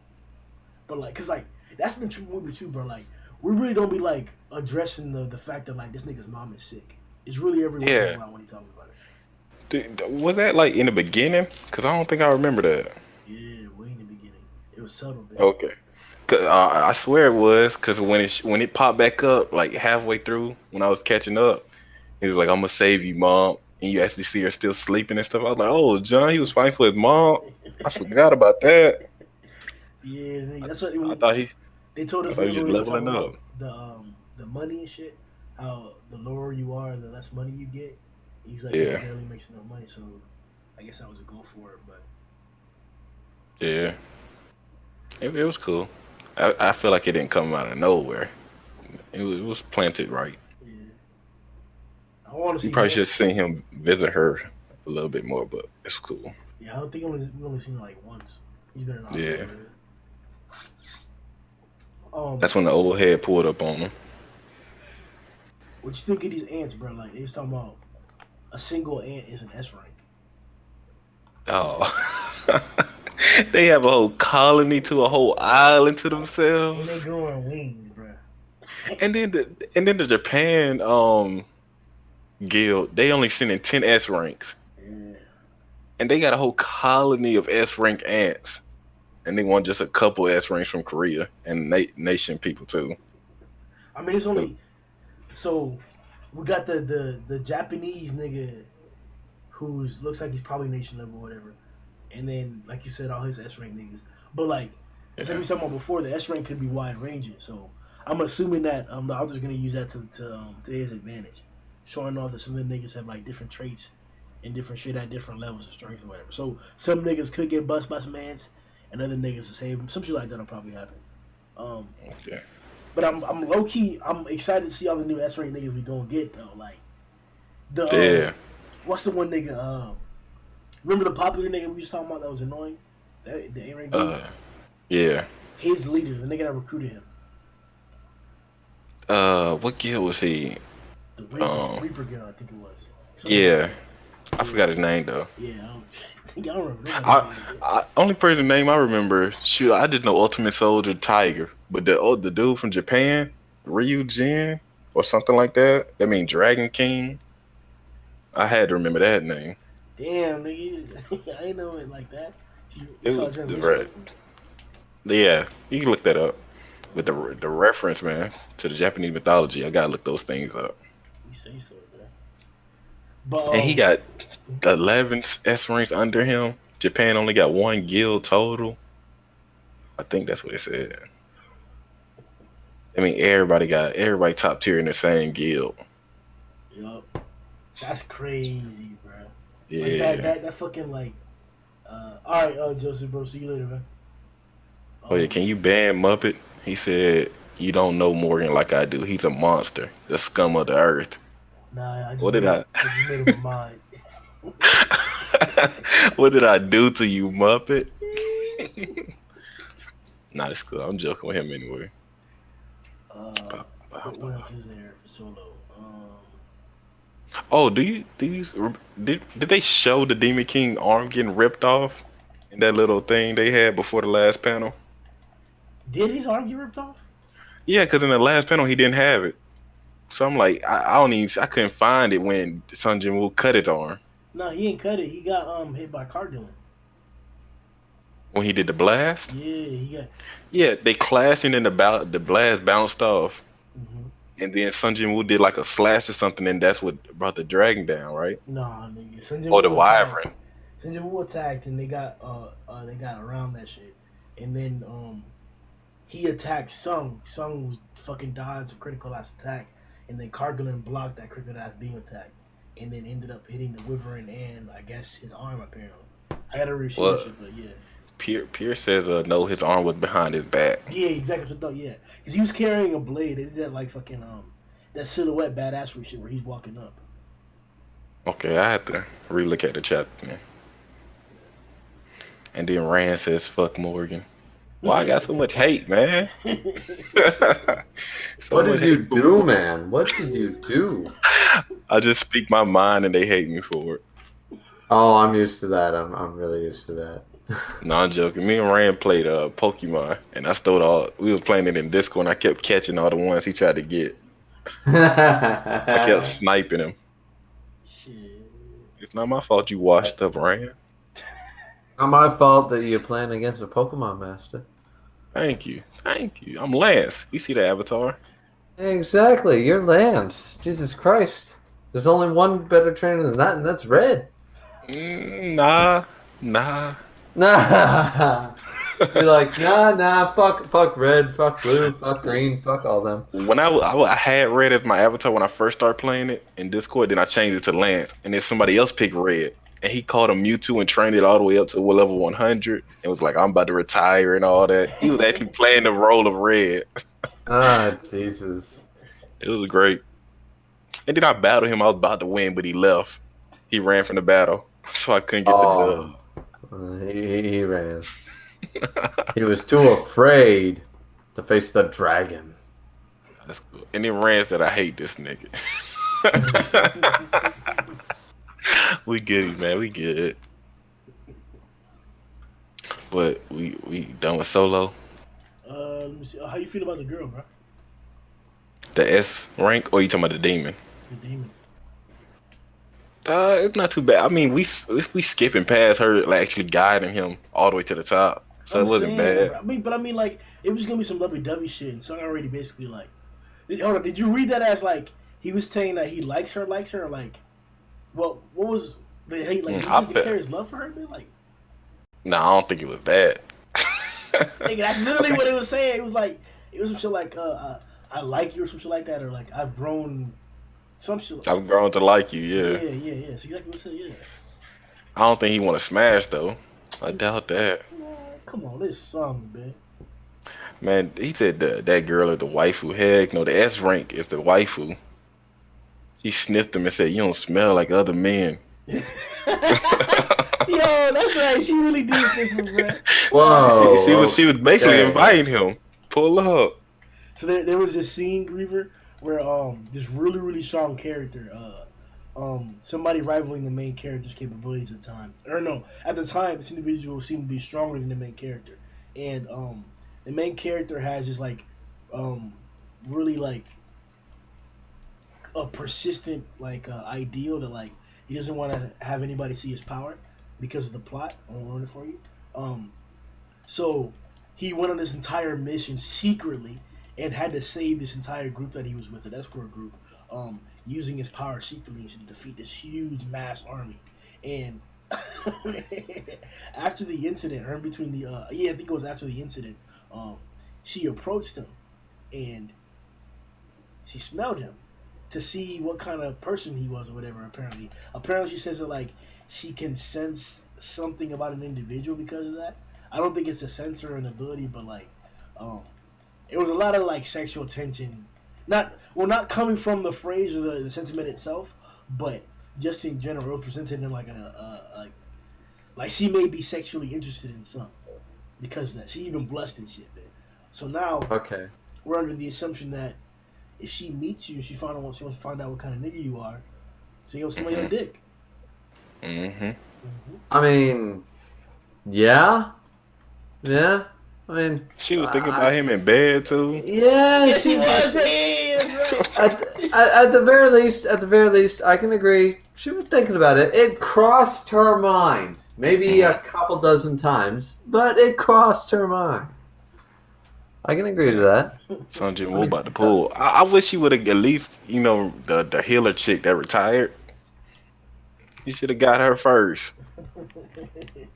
But like, cause like that's been true movie too, bro. Like we really don't be like addressing the fact that like this nigga's mom is sick. It's really every once in a yeah. while when he talks about it. Was that like in the beginning? Cause I don't think I remember that. Yeah, way in the beginning, it was subtle, bit. Okay. 'Cause, I swear it was because when it popped back up like halfway through when I was catching up, he was like, "I'm gonna save you, mom," and you actually see her still sleeping and stuff. I was like, "Oh, John, he was fighting for his mom." I forgot about that. Yeah, nigga, that's what I thought he, they told I us thought he was whenever just we were talking leveling up. about the money and shit. How the lower you are, the less money you get. He's like he Yeah, barely makes enough money, so I guess that was a goal for it. But yeah, it was cool. I feel like it didn't come out of nowhere. It was planted right. yeah, I want to You see probably more. should have seen him visit her a little bit more, but it's cool. Yeah, I don't think we only seen it like once. He's been in the hospital Yeah, already. that's when the old head pulled up on him. What you think of these ants, bro? Like they was talking about a single ant is an S rank, Oh, they have a whole colony to a whole island to and they themselves, growing wings, bro. and then the Japan guild they only sending 10 S ranks, Yeah, and they got a whole colony of S rank ants, and they want just a couple S ranks from Korea and nation people too. I mean it's only so we got the Japanese nigga who's looks like he's probably nation level or whatever, and then like you said, all his S rank niggas. But like it's like Yeah, we talking about before, the S rank could be wide ranging. So I'm assuming that the author's gonna use that to his advantage, showing off that some of the niggas have like different traits and different shit at different levels of strength or whatever. So some niggas could get bust by some ants, and other niggas to save them. Some shit like that'll probably happen. Um, yeah, but I'm low key. I'm excited to see all the new S rank niggas we gonna get though. Like the yeah. what's the one nigga? Remember the popular nigga we was talking about that was annoying? That the A rank dude. Uh, yeah. His leader, the nigga that recruited him, What guild was he? the Um, Reaper girl, I think it was. Something like yeah, that. I Yeah, forgot his name though. yeah. I don't remember nobody I, name. only person name I remember. Shoot, I did know Ultimate Soldier Tiger, but the dude from Japan, Ryu Jin or something like that. That mean Dragon King. I had to remember that name. Damn, nigga, I ain't know it like that. So you It saw was a translation or right. something? Yeah, you can look that up. But Oh, the reference, man, to the Japanese mythology, I gotta look those things up. you say so, bro. But And he got 11 S ranks under him. Japan only got one guild total. I think that's what it said. I mean, everybody top tier in the same guild. yup, that's crazy, bro. Like Yeah. that fucking like. All right, Joseph, bro. See you later, man. Oh yeah, Um, can you ban Muppet? He said you don't know Morgan like I do. He's a monster, the scum of the earth. nah, What did I? I just made up my mind. What did I do to you, Muppet? Nah, it's cool. I'm joking with him anyway. uh, what else is there for solo? Oh, did they show the Demon King arm getting ripped off in that little thing they had before the last panel? Did his arm get ripped off? Yeah, because in the last panel he didn't have it. So I'm like, I don't even, I couldn't find it when Sun Jin Woo cut his arm No, he ain't cut it. He got hit by car gun. when he did the blast. Yeah, he got. Yeah, they clashed and then the blast bounced off. Mm-hmm. And then Sun Jin Woo did like a slash or something, and that's what brought the dragon down, right? Nah, nigga. Sun Jin Or the Woo attacked. wyvern. Sun Jin Woo attacked, and they got around that shit, and then he attacked Sung. Sung was fucking dodged a critical ass attack, and then Kargalin blocked that critical ass beam attack, and then ended up hitting the Wyvern and I guess his arm apparently. I gotta read that shit, but yeah. Pierce says no, his arm was behind his back. Yeah, exactly what I thought. Yeah, because he was carrying a blade. They did that like fucking that silhouette badass shit where he's walking up. Okay, I had to relook at the chapter, man. And then Rand says, "Fuck Morgan." Why I got so much hate, man? What did you do, man? What did you do? I just speak my mind and they hate me for it. Oh, I'm used to that. I'm really used to that. No, I'm joking. Me and Rand played Pokemon, and I stole all. We were playing it in Discord, and I kept catching all the ones he tried to get. I kept sniping him. Shit. It's not my fault you washed up, Rand. Not my fault that you're playing against a Pokemon master. Thank you. I'm Lance. You see the avatar? Exactly. You're Lance. Jesus Christ. There's only one better trainer than that, and that's Red. Nah. Nah. You're like, nah, fuck Red, fuck Blue, fuck Green, fuck all them. When I had Red as my avatar when I first started playing it in Discord, then I changed it to Lance, and then somebody else picked Red, and he caught a Mewtwo and trained it all the way up to level 100, and was like, I'm about to retire and all that. He was actually playing the role of Red. Ah, Jesus. It was great. And then I battled him. I was about to win, but he left. He ran from the battle, so I couldn't get the dub. He ran. He was too afraid to face the dragon. That's cool. And then Rand said, I hate this nigga. We get it, man. We get it. But we done with Solo. Let me see. How you feel about the girl, bro? The S rank, or you talking about the demon? The demon. It's not too bad. I mean, we skipping past her, like actually guiding him all the way to the top, so it wasn't bad. Bro. I mean, like it was gonna be some lovey-dovey shit, and Sung already basically like. Hold on, did you read that as like he was saying that he likes her, or like, what was the hate like? Did he just declare his love for her, man? Like, no, I don't think it was that. Nigga, that's literally what it was saying. It was some shit like I like you or some shit like that, or like I've grown. Some shit. I've grown to like you, yeah. Yeah. So exactly what it said, yeah. I don't think he want to smash though. I doubt that. Come on, this song, man. Man, he said that girl is the waifu. Heck no, the S rank is the waifu. She sniffed him and said, "You don't smell like other men." Yo, that's right. She really did sniff him, man. Whoa. She was basically inviting him. Pull up. So there was this scene, Griever, where this really strong character, somebody rivaling the main character's capabilities at the time. Or no, at the time this individual seemed to be stronger than the main character. And the main character has this like really like a persistent like ideal that like he doesn't want to have anybody see his power because of the plot. I won't ruin it for you. So he went on this entire mission secretly and had to save this entire group that he was with, an escort group, using his power secretly to defeat this huge mass army. And after the incident, or in between the I think it was after the incident, she approached him and she smelled him to see what kind of person he was or whatever. Apparently she says that like she can sense something about an individual because of that. I don't think it's a sense or an ability, but like it was a lot of like sexual tension, not coming from the phrase or the sentiment itself, but just in general, it was presented in like like she may be sexually interested in some because of that. She even blushed and shit, man. So now we're under the assumption that if she meets you, she wants to find out what kind of nigga you are, so you'll smell your dick. I mean, yeah. I mean, she was thinking about him in bed too. Yeah, she was. At the very least, I can agree. She was thinking about it. It crossed her mind, maybe a couple dozen times, but it crossed her mind. I can agree to that. Sanjay Wu about to pull. I wish he would have at least, the healer chick that retired. He should have got her first,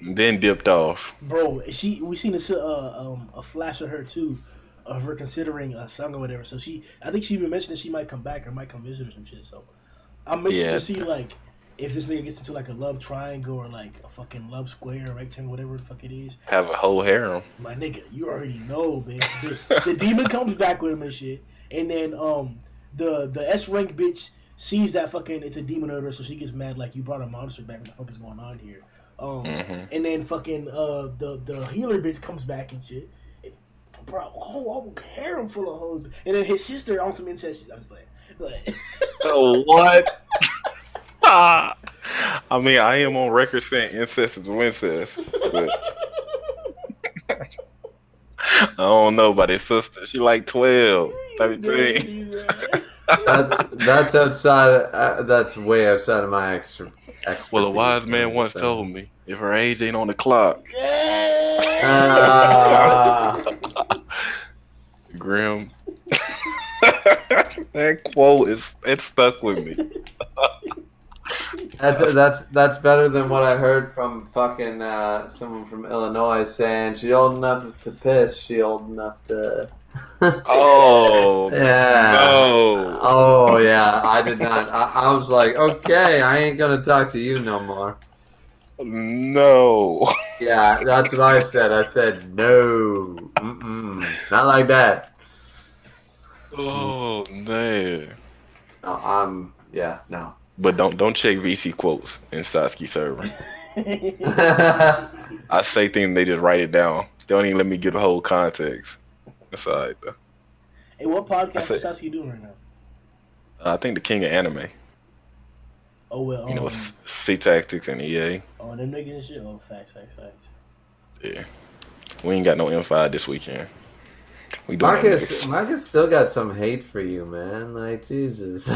and then dipped off. Bro, we seen a flash of her too, of her considering a song or whatever. So I think she even mentioned that she might come back or might come visit or some shit. So I'm interested Yeah, to see like if this nigga gets into like a love triangle or like a fucking love square or rectangle, whatever the fuck it is. have a whole harem. My nigga, you already know, man. The demon comes back with him and shit, and then the S rank bitch sees that fucking it's a demon over, so she gets mad like you brought a monster back. What the fuck is going on here? And then fucking the healer bitch comes back and shit. Bro, whole harem full of hoes, and then his sister on some incest shit. I was like. Oh, what? I mean, I am on record saying incest is incest, but I don't know about his sister. She like 12, 13. That's outside. That's way outside of my expertise. Well, a wise man once told me, if her age ain't on the clock, Grim. That quote it stuck with me. That's better than what I heard from fucking someone from Illinois saying she old enough to piss, she old enough to. Oh yeah. no! Oh yeah, I did not. I was like, okay, I ain't gonna talk to you no more. No. Yeah, that's what I said. I said no, not like that. Oh man. No, no. But don't check VC quotes in Sasuke server. I say things, they just write it down. They don't even let me get the whole context. That's all right though. Hey, what podcast is Sasuke doing right now? I think the king of anime. Oh well, C Tactics and EA. Oh, them niggas and shit. Oh, facts. Yeah, we ain't got no M5 this weekend. We doing that next. Marcus still got some hate for you, man. Like Jesus.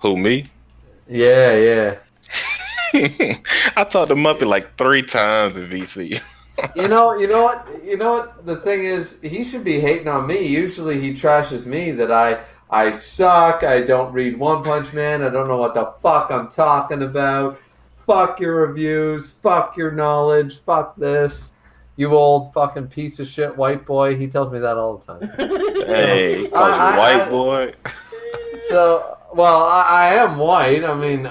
Who, me? Yeah. I talked to Muppet like 3 times in VC. You know what? The thing is, he should be hating on me. Usually, he trashes me that I suck. I don't read One Punch Man. I don't know what the fuck I'm talking about. Fuck your reviews. Fuck your knowledge. Fuck this. You old fucking piece of shit white boy. He tells me that all the time. Hey, he calls you white boy. So, well, I am white. I mean,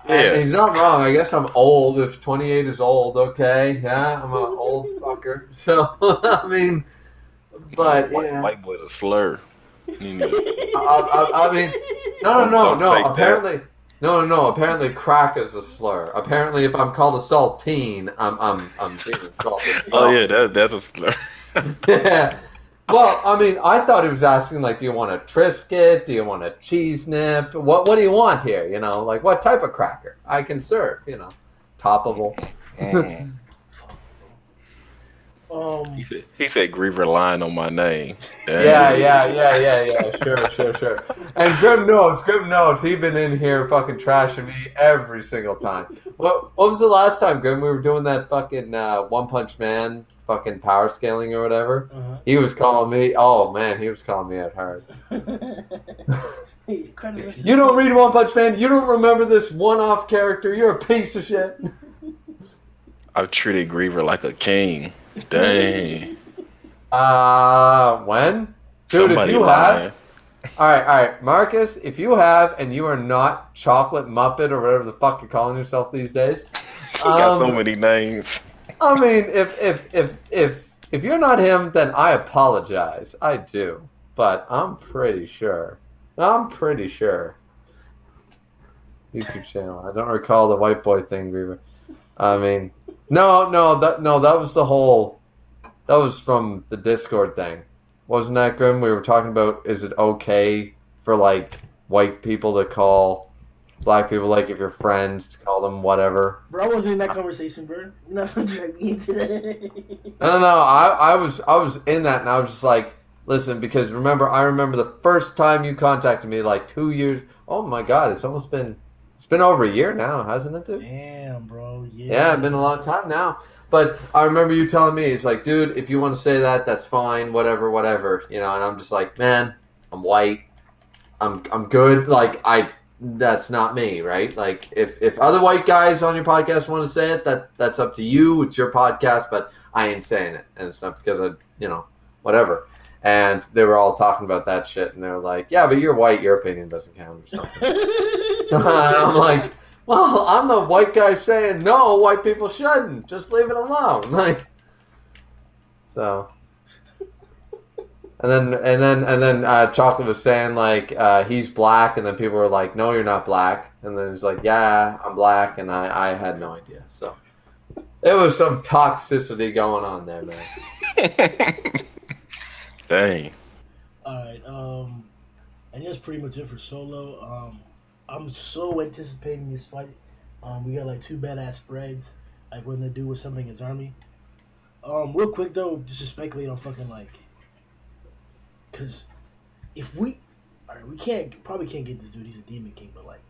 yeah. He's not wrong. I guess I'm old. If 28 is old, okay. Yeah, I'm an old fucker. So, I mean, but yeah. White boy's a slur. I mean, no. Apparently, no. Apparently, crack is a slur. Apparently, if I'm called a saltine, I'm being insulted. Oh yeah, that's a slur. Yeah. Well, I mean, I thought he was asking, like, do you want a Triscuit? Do you want a cheese nip? What do you want here? You know, like, what type of cracker? I can serve, toppable. He said Griever lying on my name. Yeah. Sure. And Grim knows. He's been in here fucking trashing me every single time. What was the last time, Grim, we were doing that fucking One Punch Man fucking power scaling or whatever? Uh-huh. He was calling me. Oh man, he was calling me out hard. You don't read One Punch Man. You don't remember this one-off character. You're a piece of shit. I've treated Griever like a king. Dang. When? Dude, Somebody if you lying. have. All right, Marcus. If you have, and you are not Chocolate Muppet or whatever the fuck you're calling yourself these days, He got so many names. I mean, if you're not him, then I apologize. I do, but I'm pretty sure. YouTube channel. I don't recall the white boy thing, Griever. I mean, no. That was that was from the Discord thing. Wasn't that, Grim? We were talking about, is it okay for like white people to call black people, like if you're friends, to call them whatever? Bro, I wasn't in that conversation, bro. You're not gonna drag me into that. No. I was in that, and I was just like, listen, because I remember the first time you contacted me, like 2 years. Oh my god, it's been over a year now, hasn't it, dude? Damn, bro. Yeah, it's been a long time now. But I remember you telling me, it's like, dude, if you want to say that, that's fine, whatever. You know, and I'm just like, man, I'm white. I'm good. Like that's not me, right? Like if other white guys on your podcast want to say it, that's up to you. It's your podcast, but I ain't saying it, and it's not because whatever. And they were all talking about that shit, and they're like, yeah, but you're white, your opinion doesn't count or something. And I'm like, well, I'm the white guy saying no, white people shouldn't. Just leave it alone. Like, so. And then Chocolate was saying like he's black, and then people were like, no, you're not black. And then he's like, yeah, I'm black, and I had no idea. So there was some toxicity going on there, man. Dang. Alright, and that's pretty much it for Solo. I'm so anticipating this fight. We got like 2 badass spreads, like when the dude was summoning his army. Real quick though, just to speculate on fucking like, cause if we, alright, we probably can't get this dude. He's a demon king, but like,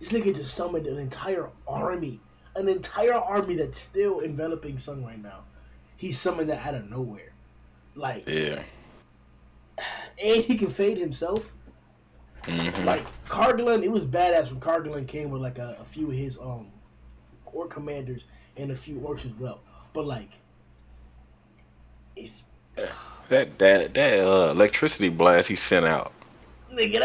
this nigga just summoned an entire army that's still enveloping Sun right now. He summoned that out of nowhere, like, Yeah. and he can fade himself. Mm-hmm. Like Kargalin, it was badass when Kargalin came with like a few of his orc commanders and a few orcs as well. But like, if That electricity blast he sent out. nigga,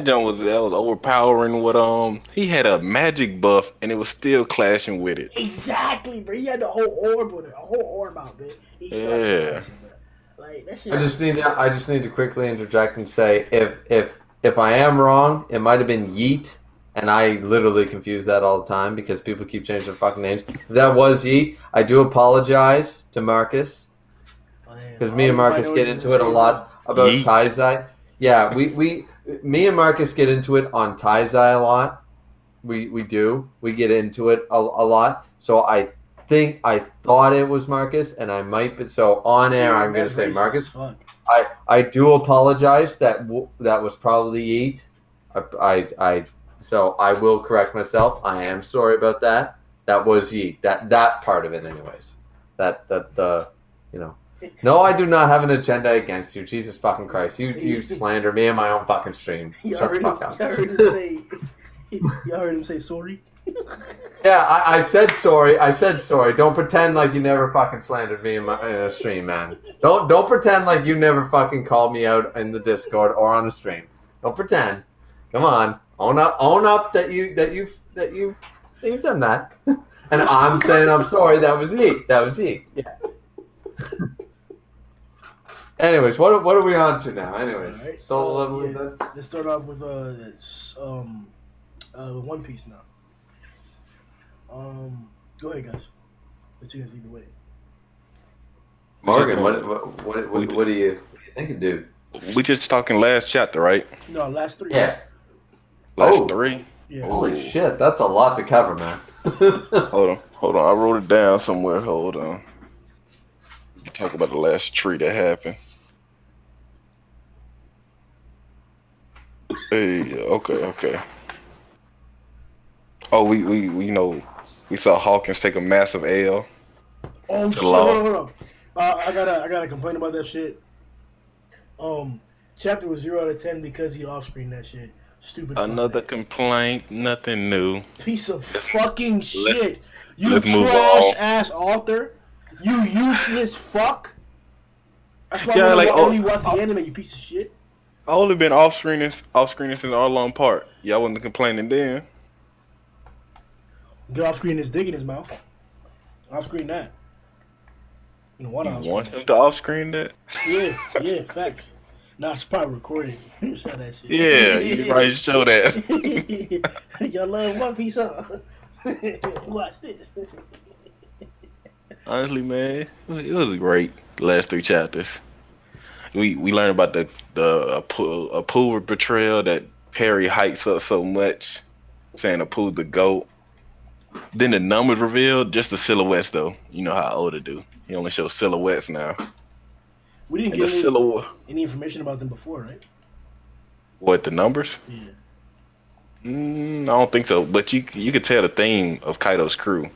That was overpowering. He had a magic buff and it was still clashing with it. exactly, bro. He had the whole orb with it, a whole orb out, man. Yeah. Like that shit. I just need to quickly interject and say if I am wrong, it might have been Yeet, and I literally confuse that all the time because people keep changing their fucking names. If that was Yeet, I do apologize to Marcus because me and Marcus get into it a lot about Yeet. Taizai. Yeah, me and Marcus get into it on Taizai a lot. We do. We get into it a lot. So I thought it was Marcus, and I might be. So on air, I'm going to say Marcus. I do apologize. That was probably Yeet. So I will correct myself. I am sorry about that. That was Yeet. That part of it, anyways. No, I do not have an agenda against you. Jesus fucking Christ. You slander me in my own fucking stream. Shut the fuck up. Y'all heard him say sorry? Yeah, I said sorry. Don't pretend like you never fucking slandered me in a stream, man. Don't pretend like you never fucking called me out in the Discord or on the stream. Don't pretend. Come on. Own up that you've done that. And I'm saying I'm sorry. That was Yeet. Yeah. Anyways, what are we on to now? Anyways, right. Solo leveling. Yeah. Let's start off with One Piece now. Go ahead, guys. Let you guys lead the way. Morgan, what do you thinking, dude? We just talking last chapter, right? No, last 3. Yeah. Last 3? Yeah. Holy shit, that's a lot to cover, man. Hold on. I wrote it down somewhere. Hold on. We can talk about the last tree that happened. Hey, okay. Oh, we saw Hawkins take a massive L. Oh shit! Hold on. I gotta complain about that shit. Chapter was 0 out of 10 because he off screen that shit. Stupid. Another complaint, nothing new. Piece of fucking shit. You trash ass author. You useless fuck. That's why I only watch the anime. You piece of shit. I only been off screening since All Along Part. Y'all wasn't complaining then. Get off screen his dick in his mouth. Off screen that. You want him to off screen that? Yeah, facts. Nah, it's probably recorded. Saw that shit. Yeah, you probably show that. Y'all love One Piece, huh? Watch this. Honestly, man, it was great. The last 3 chapters. We learned about the Apu betrayal that Perry hypes up so much, saying Apu's the GOAT. Then the numbers revealed, just the silhouettes though. You know how Oda do. He only shows silhouettes now. We didn't get any information about them before, right? What, the numbers? Yeah. I don't think so. But you could tell the theme of Kaido's crew.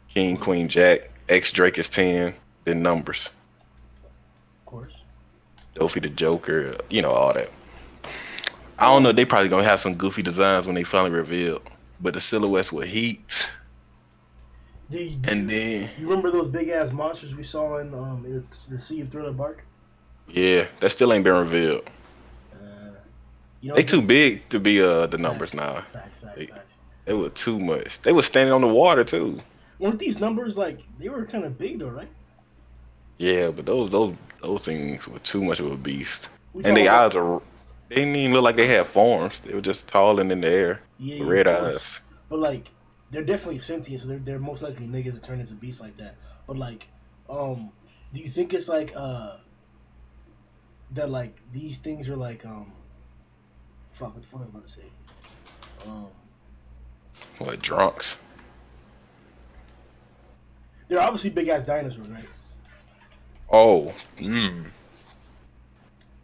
King, Queen, Jack. X Drake is 10. Then numbers. Of course. Dofi the Joker. All that. I don't know. They probably gonna have some goofy designs when they finally revealed. But the silhouettes were heat. You remember those big ass monsters we saw in the Sea of Thriller Bark? Yeah, that still ain't been revealed. They too big to be the numbers now. Facts. They were too much. They were standing on the water too. Weren't these numbers like they were kind of big though, right? Yeah, but those things were too much of a beast. We And their talking eyes are. They didn't even look like they had forms. They were just tall and in the air. Yeah, Red of course. eyes. But like, they're definitely sentient, so they're most likely niggas that turn into beasts like that. But like, do you think it's like that like these things are like fuck, what the fuck I was about to say? What, drunks? They're obviously big ass dinosaurs, right? Oh,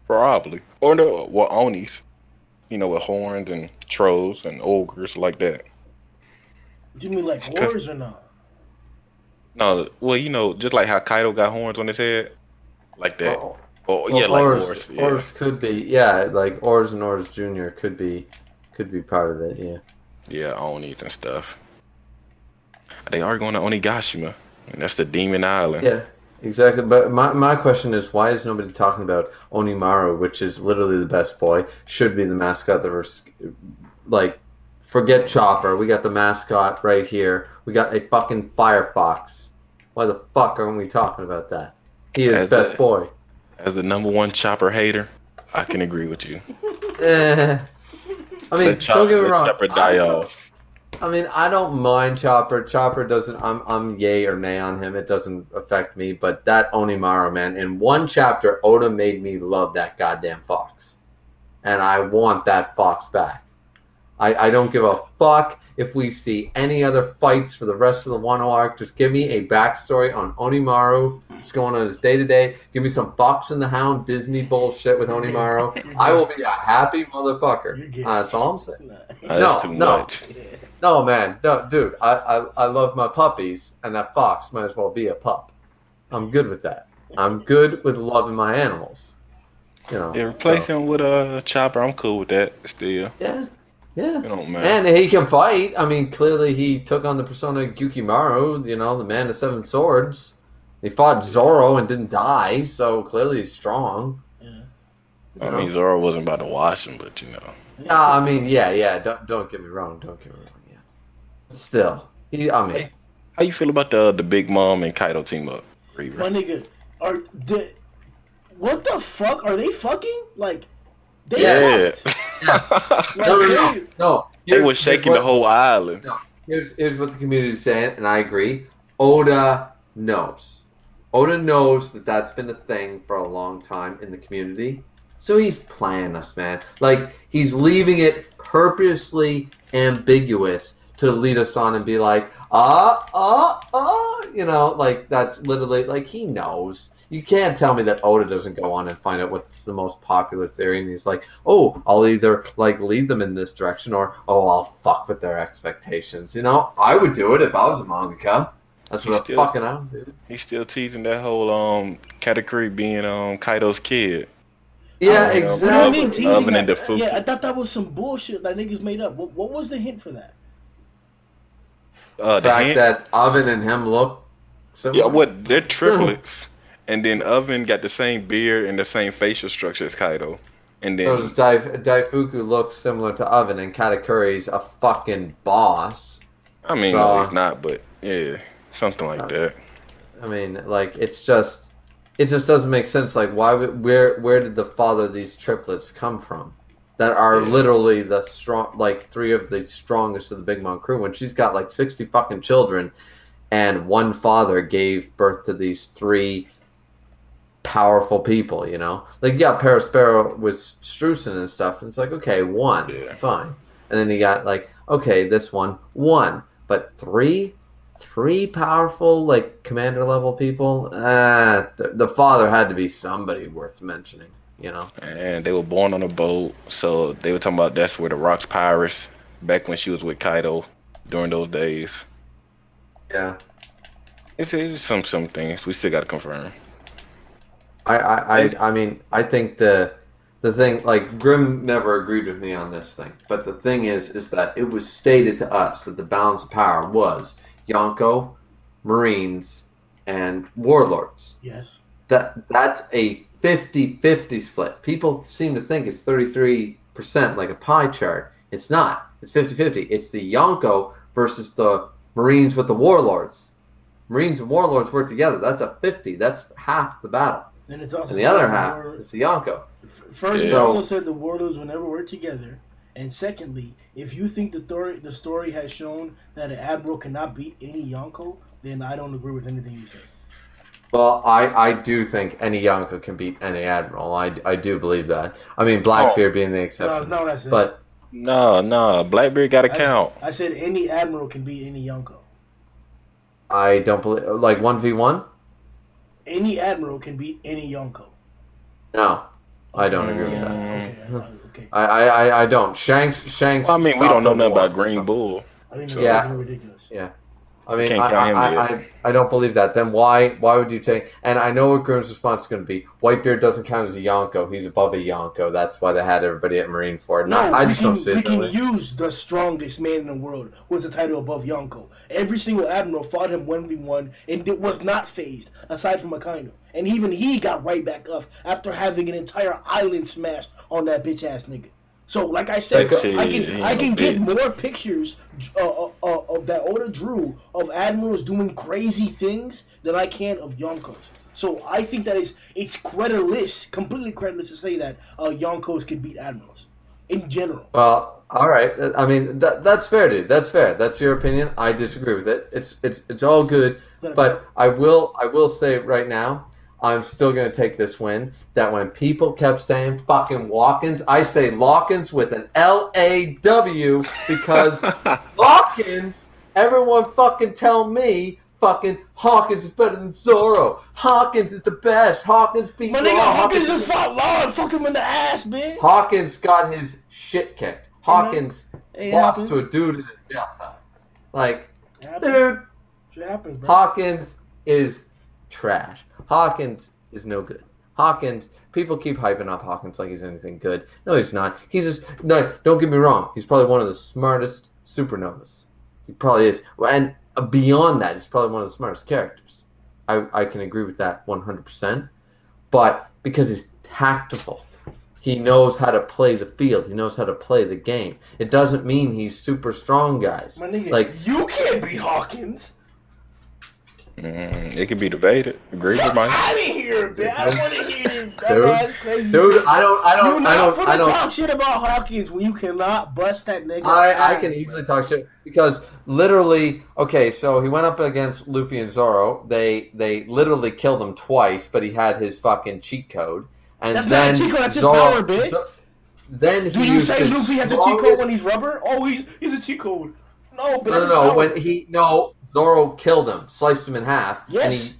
probably. Or no, well, Onis. With horns and trolls and ogres like that. Do you mean like horrors or not? No, well, just like how Kaido got horns on his head, like that. Like Ors. Yeah. Ors could be, yeah, like Ors and Ors Junior could be part of it, yeah. Yeah, Onis and stuff. They are going to Onigashima, and that's the Demon Island. Yeah, exactly. But my question is, why is nobody talking about Onimaru, which is literally the best boy, should be the mascot that we're, like, forget Chopper. We got the mascot right here. We got a fucking Firefox. Why the fuck aren't we talking about that? He is best boy. As the #1 Chopper hater, I can agree with you. I mean, don't get me wrong. Chopper die off. I mean, I don't mind Chopper. Chopper doesn't. I'm yay or nay on him. It doesn't affect me. But that Onimaru, man, in one chapter, Oda made me love that goddamn fox, and I want that fox back. I don't give a fuck if we see any other fights for the rest of the Wano arc. Just give me a backstory on Onimaru. Just going on his day-to-day. Give me some Fox and the Hound Disney bullshit with Onimaru. I will be a happy motherfucker. That's all I'm saying. That's too much. No, man. No, dude, I love my puppies, and that fox might as well be a pup. I'm good with that. I'm good with loving my animals. Yeah, replace him with a Chopper. I'm cool with that still. Yeah. Yeah, man. And he can fight. I mean, clearly he took on the persona Gyukimaru, the man of 7 swords. He fought Zoro and didn't die, so clearly he's strong. Yeah. I mean, Zoro wasn't about to wash him, but I mean, yeah. Don't get me wrong. Yeah. Still, Hey, how you feel about the Big Mom and Kaido team up? Reaver? My nigga, what the fuck are they fucking like? They fucked. No. They were shaking the whole island. No. Here's what the community is saying, and I agree. Oda knows. Oda knows that that's been a thing for a long time in the community. So he's playing us, man. Like, he's leaving it purposely ambiguous to lead us on and be like, like, that's literally, like, he knows. You can't tell me that Oda doesn't go on and find out what's the most popular theory, and he's like, oh, I'll either, like, lead them in this direction, or, oh, I'll fuck with their expectations. I would do it if I was a mangaka. That's what I fucking am, dude. He's still teasing that whole Katakuri being Kaido's kid. Yeah, exactly. What do you mean teasing that? Yeah, I thought that was some bullshit that niggas made up. What was the hint for that? The fact that Oven and him look similar. Yeah, they're triplets. And then Oven got the same beard and the same facial structure as Kaido. And then Daifuku looks similar to Oven, and Katakuri's a fucking boss. I mean, no, he's not, but yeah, something like that. I mean, like, it just doesn't make sense. Like, where did the father of these triplets come from? That are literally the strong, like, 3 of the strongest of the Big Mom crew. When she's got like 60 fucking children, and one father gave birth to these 3 powerful people, like, you got Perispero with Streusen and stuff, and it's like, okay, 1, fine, and then you got like, okay, this one, but 3 powerful, like, commander level people. The father had to be somebody worth mentioning, And they were born on a boat, so they were talking about that's where the Rocks Pirates, back when she was with Kaido during those days. Yeah. It's just some things we still got to confirm. I mean, I think the thing, like, Grimm never agreed with me on this thing, but the thing is that it was stated to us that the balance of power was Yonko, Marines, and Warlords. Yes. That's a 50-50 split. People seem to think it's 33% like a pie chart. It's not. It's 50-50. It's the Yonko versus the Marines with the Warlords. Marines and Warlords work together. That's a 50. That's half the battle. And it's also And the other half is the Yonko. First, he also said the Warlords will never work together. And secondly, if you think the story has shown that an admiral cannot beat any Yonko, then I don't agree with anything you said. Well, I do think any Yonko can beat any admiral. I do believe that. I mean, Blackbeard being the exception. No, that's not what I said. But no, Blackbeard got to count. I said any admiral can beat any Yonko. I don't believe, like 1v1. Any admiral can beat any Yonko. No, I don't agree with that. Okay. I don't. Shanks. Well, I mean, we don't know nothing about Green Bull. I think that's fucking ridiculous. Yeah. I mean, I don't believe that. Then why would you take? And I know what Grimm's response is going to be. Whitebeard doesn't count as a Yonko. He's above a Yonko. That's why they had everybody at Marine for it. I just don't see it. We can use the strongest man in the world with the title above Yonko. Every single admiral fought him 1v1 and it was not phased, aside from Akainu. And even he got right back up after having an entire island smashed on that bitch ass nigga. So, like I said, I can get more pictures of that Oda drew of admirals doing crazy things than I can of Yonkos. So I think that it's creditless, completely creditless to say that Yonkos can beat admirals in general. Well, all right. I mean, that's fair, dude. That's fair. That's your opinion. I disagree with it. It's all good. But I will say right now, I'm still going to take this win. That when people kept saying fucking Walkins, I say Lawkins with an L-A-W because Lawkins, everyone fucking tell me fucking Hawkins is better than Zoro. Hawkins is the best. Hawkins beat My nigga, Hawkins just fought Law and fucked him in the ass, man. Hawkins got his shit kicked. Hawkins lost to a dude in his jail cell. Like, dude, shit happens, bro. Hawkins is trash. Hawkins is no good. Hawkins, people keep hyping up Hawkins like he's anything good. No, he's not. He's just, no, don't get me wrong. He's probably one of the smartest supernovas. He probably is. And beyond that, he's probably one of the smartest characters. I can agree with that 100%. But because he's tactful, he knows how to play the field. He knows how to play the game. It doesn't mean he's super strong, guys. My nigga, like, you can't beat Hawkins. It can be debated. Agree with Mike. Out of here, man! I don't want to hear this dumbass crazy. Dude, I don't. Talk shit about Hawkins when you cannot bust that nigga. I can easily talk shit because literally, okay, so he went up against Luffy and Zoro. They literally killed him twice, but he had his fucking cheat code. And that's then not a cheat code. That's Zoro, his power, bitch. Then do you say Luffy has a cheat code when he's rubber? Oh, he's a cheat code. No, but no. Zoro killed him, sliced him in half, and he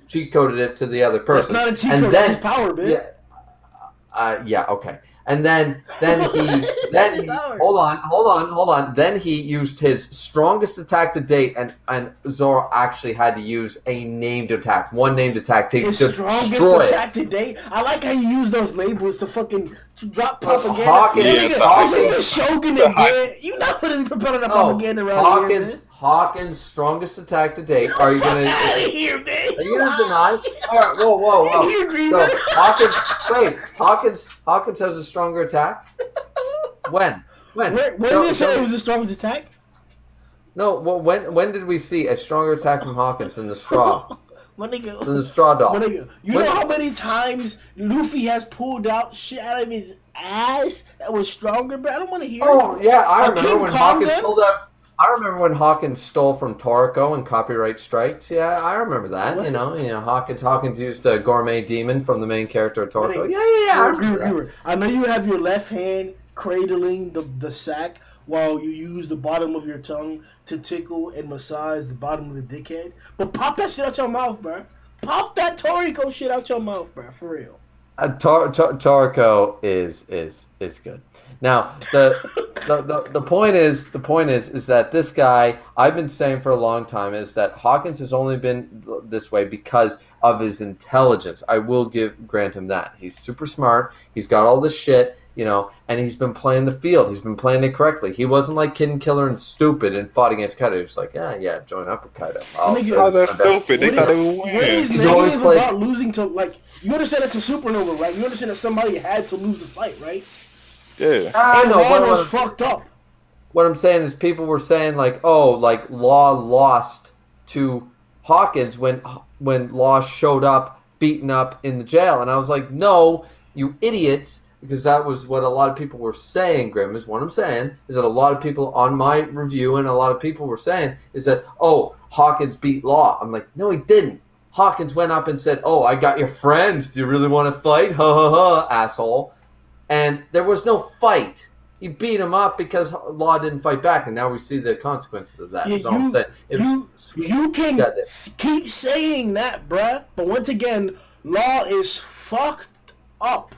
cheat coded it to the other person. That's not a cheat code. That's his power, bitch. Yeah, okay. And then he hold on. Then he used his strongest attack to date, and Zoro actually had to use a named attack, one named attack to his destroy strongest attack to date. I like how you use those labels to fucking drop propaganda. Hawkins, this is the Shogun, man. You're not putting propaganda around here, man. Hawkins' strongest attack to date. Are you gonna? Out of here, man! Are you gonna deny? All right, whoa. You agree, so man? Hawkins has a stronger attack. When? When did they say it was the strongest attack? No. Well, when did we see a stronger attack from Hawkins than the straw? My nigga. Than the straw dog. My nigga. You know how many times Luffy has pulled out shit out of his ass that was stronger, but I don't want to hear. Oh yeah, I remember when Hawkins pulled out. I remember when Hawkins stole from Toriko and copyright strikes. Yeah, I remember that. What? You know, Hawkins used a gourmet demon from the main character of Toriko. Yeah. I remember that. I know you have your left hand cradling the sack while you use the bottom of your tongue to tickle and massage the bottom of the dickhead. But pop that shit out your mouth, bro. Pop that Toriko shit out your mouth, bro. For real. Toriko is good. Now the point is that this guy, I've been saying for a long time, is that Hawkins has only been this way because of his intelligence. I will grant him that. He's super smart. He's got all this shit, and he's been playing the field. He's been playing it correctly. He wasn't like Kid Killer and stupid and fought against Kaido. He was like, yeah, join up with Kaido. How's that stupid? They thought they would win. What is negative about losing to, like, you understand it's a supernova, right? You understand that somebody had to lose the fight, right? Yeah. I know. Law was fucked up. What I'm saying is people were saying, like, oh, like, Law lost to Hawkins when Law showed up beaten up in the jail. And I was like, no, you idiots. Because that was what a lot of people were saying, Grim, is what I'm saying, is that a lot of people on my review and a lot of people were saying is that, oh, Hawkins beat Law. I'm like, no, he didn't. Hawkins went up and said, oh, I got your friends. Do you really want to fight? Ha, ha, ha, asshole. And there was no fight. He beat him up because Law didn't fight back, and now we see the consequences of that. Yeah, That's all I'm saying. You can keep saying that, bruh, but once again, Law is fucked up.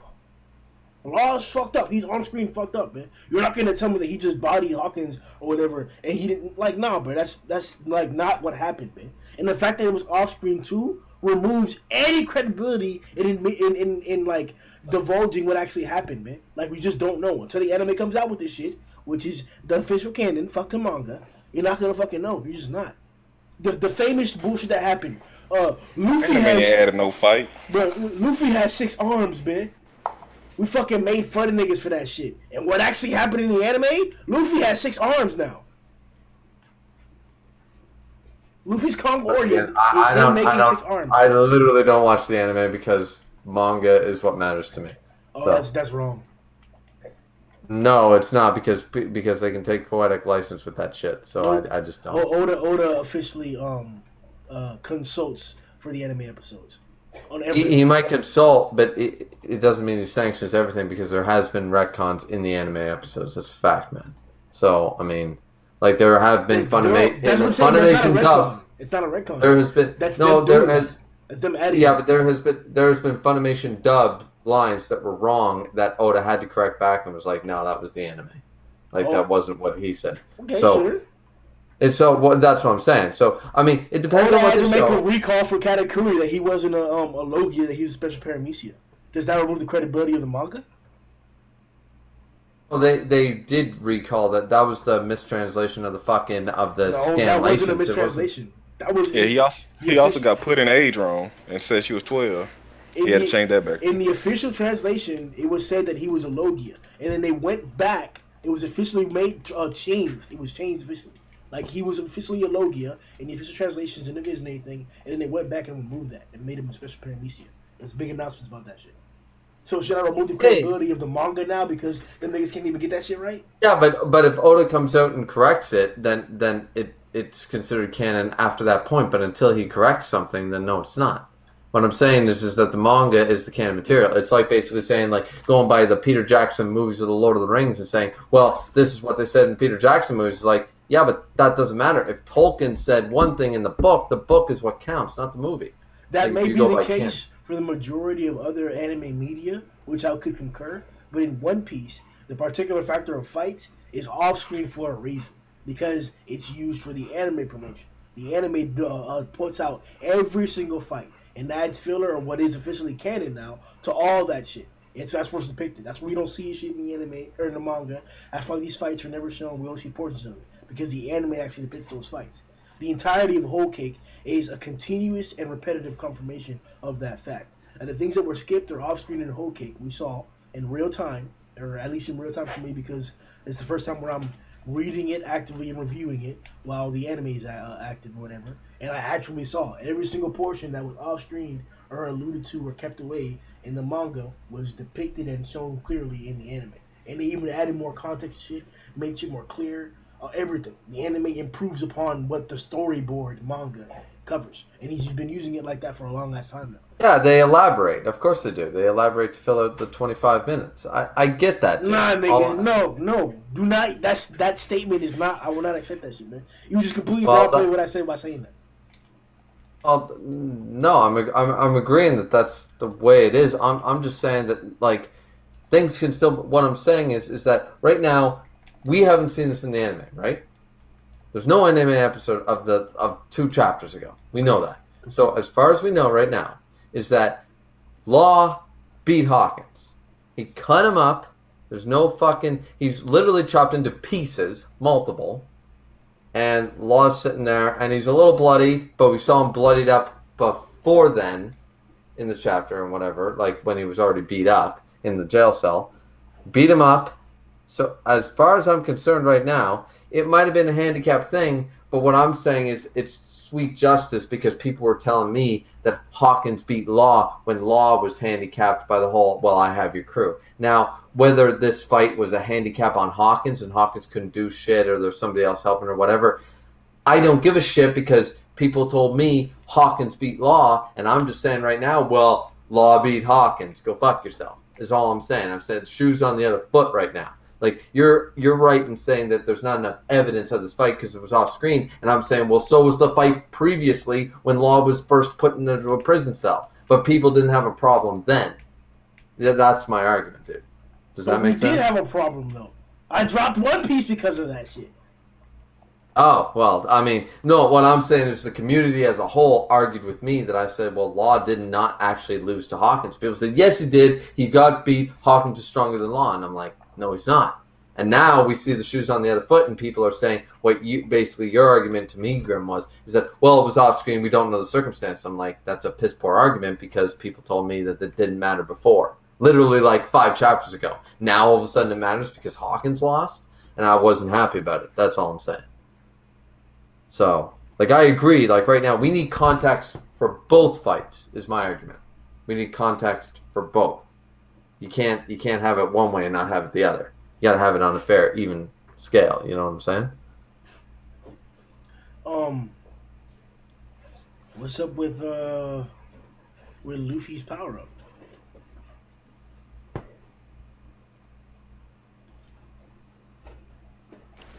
Law is fucked up. He's on screen fucked up, man. You're not gonna tell me that he just bodied Hawkins or whatever, and he didn't, like, nah, bro. That's like not what happened, man. And the fact that it was off screen too removes any credibility in like divulging what actually happened, man. Like, we just don't know until the anime comes out with this shit, which is the official canon. Fuck the manga. You're not gonna fucking know. You're just not. The famous bullshit that happened. Luffy had no fight. Bro, Luffy has 6 arms, man. We fucking made fun of niggas for that shit. And what actually happened in the anime? Luffy has 6 arms now. Luffy's Kong organ is still making 6 arms. I literally don't watch the anime because manga is what matters to me. Oh, so. That's wrong. No, it's not because they can take poetic license with that shit. So no. I just don't. Oda officially consults for the anime episodes. He might consult, but it doesn't mean he sanctions everything because there has been retcons in the anime episodes. That's a fact, man. So, I mean, like, there have been Funimation dub. It's not a retcon. There has been that's them adding. Yeah, but there has been Funimation dub lines that were wrong that Oda had to correct back and was like, no, that was the anime. Like, that wasn't what he said. Okay, sure. And so that's what I'm saying. So, I mean, it depends on what they make a recall for Katakuri that he wasn't a Logia, that he was a special paramecia. Does that remove the credibility of the manga? Well, they did recall that was the mistranslation of the scan license. That wasn't a mistranslation. That was he also got put in age wrong and said she was 12. He had to change that back. In the official translation, it was said that he was a Logia, and then they went back. It was officially changed. It was changed officially. Like, he was officially a Logia in the official translations and the vision and everything, and then they went back and removed that and made him a special paramecia. There's big announcements about that shit. So should I remove the credibility of the manga now because them niggas can't even get that shit right? Yeah, but if Oda comes out and corrects it, then it's considered canon after that point. But until he corrects something, then no, it's not. What I'm saying is that the manga is the canon material. It's like basically saying, like, going by the Peter Jackson movies of the Lord of the Rings and saying, well, this is what they said in Peter Jackson movies. It's like, yeah, but that doesn't matter. If Tolkien said one thing in the book is what counts, not the movie. That may be the case for the majority of other anime media, which I could concur. But in One Piece, the particular factor of fights is off-screen for a reason. Because it's used for the anime promotion. The anime puts out every single fight and adds filler, or what is officially canon now, to all that shit. That's where it's depicted. That's where you don't see shit in the anime or in the manga. That's why these fights are never shown. We only see portions of it because the anime actually depicts those fights. The entirety of the whole cake is a continuous and repetitive confirmation of that fact. And the things that were skipped or off screen in the whole cake, we saw in real time, or at least in real time for me, because it's the first time where I'm reading it actively and reviewing it while the anime is active or whatever. And I actually saw every single portion that was off screen or alluded to or kept away in the manga was depicted and shown clearly in the anime. And they even added more context and shit, made shit more clear, everything. The anime improves upon what the storyboard manga covers. And he's been using it like that for a long ass time now. Yeah, they elaborate. Of course they do. They elaborate to fill out the 25 minutes. I get that, dude. Nah, nigga, no. Do not, that statement is not, I will not accept that shit, man. You just completely downplay what I said by saying that. Oh no, I'm agreeing that that's the way it is. I'm just saying that like things can still. What I'm saying is that right now we haven't seen this in the anime, right? There's no anime episode of 2 chapters ago. We know that. So as far as we know right now, is that Law beat Hawkins. He cut him up. There's no fucking. He's literally chopped into pieces, multiple. And Law's sitting there, and he's a little bloody, but we saw him bloodied up before then in the chapter and whatever, like when he was already beat up in the jail cell. Beat him up. So as far as I'm concerned right now, it might have been a handicap thing, but what I'm saying is it's sweet justice because people were telling me that Hawkins beat Law when Law was handicapped by the whole, well, I have your crew. Now, whether this fight was a handicap on Hawkins and Hawkins couldn't do shit or there's somebody else helping or whatever, I don't give a shit because people told me Hawkins beat Law, and I'm just saying right now, well, Law beat Hawkins. Go fuck yourself, is all I'm saying. I've said shoes on the other foot right now. Like you're right in saying that there's not enough evidence of this fight because it was off screen, and I'm saying, well, so was the fight previously when Law was first put into a prison cell, but people didn't have a problem then. Yeah, that's my argument, dude. Does that make sense? We did have a problem though. I dropped One Piece because of that shit. Oh, well, I mean, no, what I'm saying is the community as a whole argued with me that I said, well, Law did not actually lose to Hawkins. People said, yes, he did. He got beat. Hawkins is stronger than Law. And I'm like, no, he's not. And now we see the shoes on the other foot, and people are saying what you basically your argument to me, Grim, is that, well, it was off screen. We don't know the circumstance. I'm like, that's a piss poor argument because people told me that it didn't matter before. Literally like 5 chapters ago. Now all of a sudden it matters because Hawkins lost, and I wasn't happy about it. That's all I'm saying. So, like, I agree. Like, right now, we need context for both fights, is my argument. We need context for both. You can't have it one way and not have it the other. You got to have it on a fair, even scale. You know what I'm saying? What's up with Luffy's power up?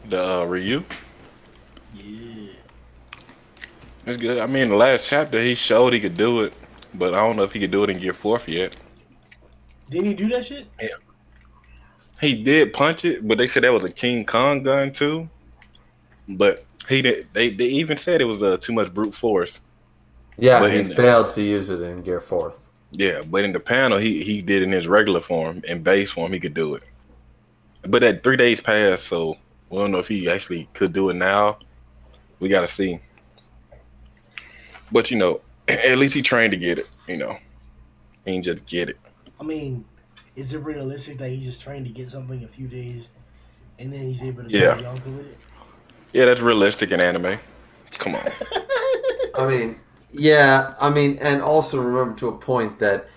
The Ryu. Yeah. It's good. I mean, the last chapter he showed he could do it, but I don't know if he could do it in Gear 4th yet. Didn't he do that shit? Yeah. He did punch it, but they said that was a King Kong gun too. But he did. They even said it was too much brute force. Yeah, but he failed to use it in Gear 4th. Yeah, but in the panel, he did in his regular form, in base form, he could do it. But that 3 days passed, so we don't know if he actually could do it now. We got to see. But, at least he trained to get it, He ain't just get it. I mean, is it realistic that he's just trying to get something in a few days and then he's able to go Yonka with it? Yeah, that's realistic in anime. Come on. I mean, yeah, and also remember to a point that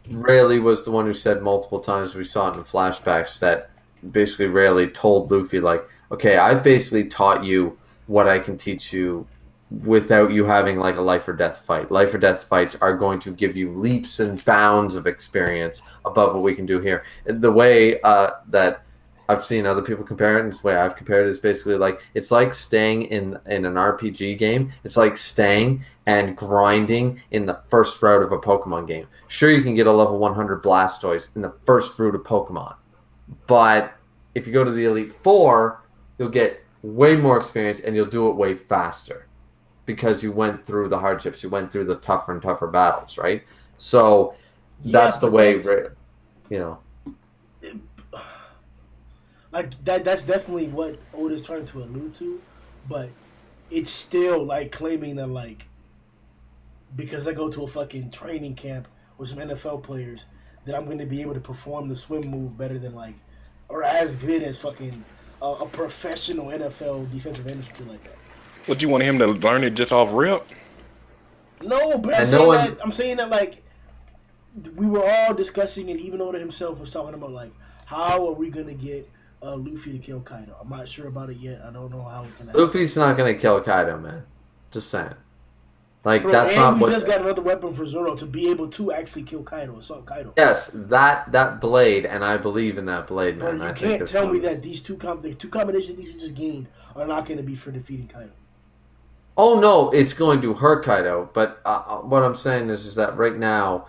Rayleigh was the one who said multiple times, we saw it in flashbacks, that basically Rayleigh told Luffy, like, okay, I've basically taught you what I can teach you without you having like a life or death fight. Life or death fights are going to give you leaps and bounds of experience above what we can do here. The way that I've seen other people compare it, and the way I've compared it is basically like, it's like staying in an RPG game. It's like staying and grinding in the first route of a Pokemon game. Sure, you can get a level 100 Blastoise in the first route of Pokemon, but if you go to the Elite Four, you'll get way more experience and you'll do it way faster because you went through the hardships, you went through the tougher and tougher battles, right? So that's the way, Like that's definitely what Oda's trying to allude to, but it's still like claiming that, like, because I go to a fucking training camp with some NFL players, that I'm going to be able to perform the swim move better than, like, or as good as fucking a professional NFL defensive end or something like that. What, you want him to learn it just off rip? No, but I'm saying that like we were all discussing, and even Oda himself was talking about, like, how are we going to get Luffy to kill Kaido? I'm not sure about it yet. I don't know how it's going to happen. Luffy's not going to kill Kaido, man. Just saying. Like, bro, that's not what... we just got another weapon for Zoro to be able to actually kill Kaido, assault Kaido. Yes, that blade, and I believe in that blade, man. Bro, you can't tell me that these two combinations these just gained are not going to be for defeating Kaido. Oh no, it's going to hurt Kaido. But what I'm saying is that right now,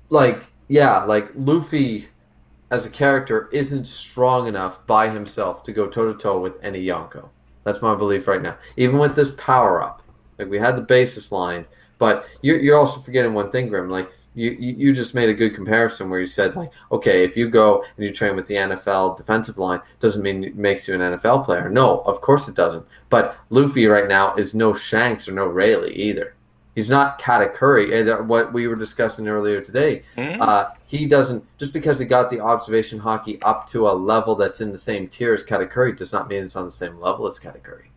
like like Luffy as a character isn't strong enough by himself to go toe to toe with any Yonko. That's my belief right now. Even with this power up, like we had the basis line, but you're also forgetting one thing, Grim. Like you just made a good comparison where you said like, okay, if you go and you train with the NFL defensive line, doesn't mean it makes you an NFL player. No, of course it doesn't. But Luffy right now is no Shanks or no Rayleigh either. He's not Katakuri. What we were discussing earlier today. He doesn't, just because he got the observation hockey up to a level that's in the same tier as Katakuri does not mean it's on the same level as Katakuri.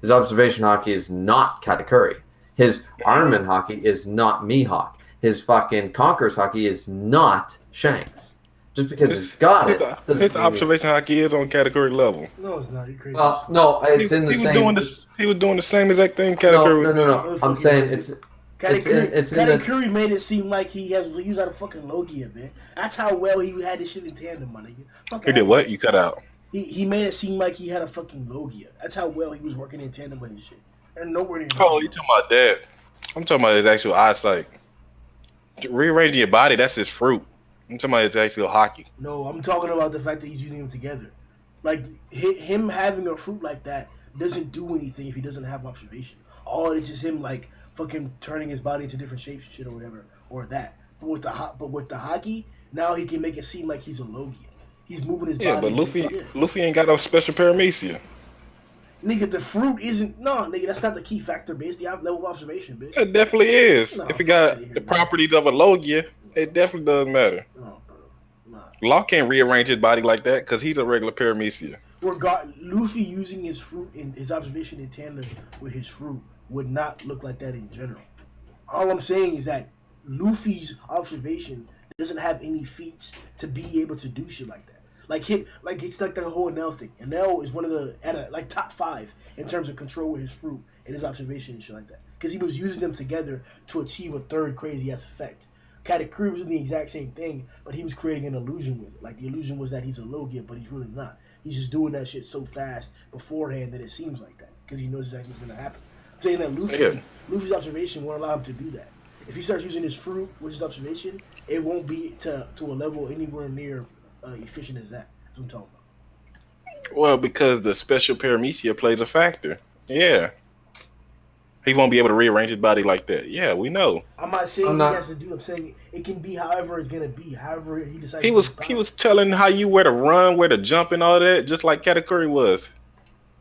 His observation hockey is not Katakuri. His armament hockey is not Mihawk. His fucking Conqueror's hockey is not Shanks. Just because he's got it. His observation hockey is on category level. No, it's not. You're crazy. Well, no, it's in the same. He was doing the same exact thing. Category. No. I'm saying it's. Katakuri made it seem like he was out of fucking Logia, man. That's how well he had this shit in tandem, my nigga. He did what? You cut out. He made it seem like he had a fucking Logia. That's how well he was working in tandem with his shit. There's nowhere near. Oh, you talking about that? I'm talking about his actual eyesight. Rearranging your body, that's his fruit. I'm talking about his actual hockey. No, I'm talking about the fact that he's using them together. Like, him having a fruit like that doesn't do anything if he doesn't have observation. All it is him, like, fucking turning his body into different shapes and shit or whatever, or that. But with the hockey, now he can make it seem like he's a Logia. He's moving his body. Yeah, but Luffy ain't got no special paramecia. Nigga, the fruit isn't. No, nigga, that's not the key factor, bitch. The level of observation, bitch. It definitely is. No, if it got the properties of a Logia, it definitely does matter. No, bro. Nah. Law can't rearrange his body like that because he's a regular paramecia. Luffy using his fruit and his observation in tandem with his fruit would not look like that in general. All I'm saying is that Luffy's observation doesn't have any feats to be able to do shit like that. Like him, like it's like the whole Enel thing. Enel is one of the like top 5 in terms of control with his fruit and his observation and shit like that. Because he was using them together to achieve a third crazy ass effect. Katakuri was doing the exact same thing, but he was creating an illusion with it. Like the illusion was that he's a Logia, but he's really not. He's just doing that shit so fast beforehand that it seems like that because he knows exactly what's gonna happen. I'm saying that Luffy's observation won't allow him to do that. If he starts using his fruit with his observation, it won't be to a level anywhere near efficient as that. That's what I'm talking about. Well, because the special paramecia plays a factor. Yeah. He won't be able to rearrange his body like that. Yeah, we know. I'm not saying he has to do. I'm saying it can be however it's gonna be. However he decides. He was telling how you where to run, where to jump, and all that, just like Katakuri was,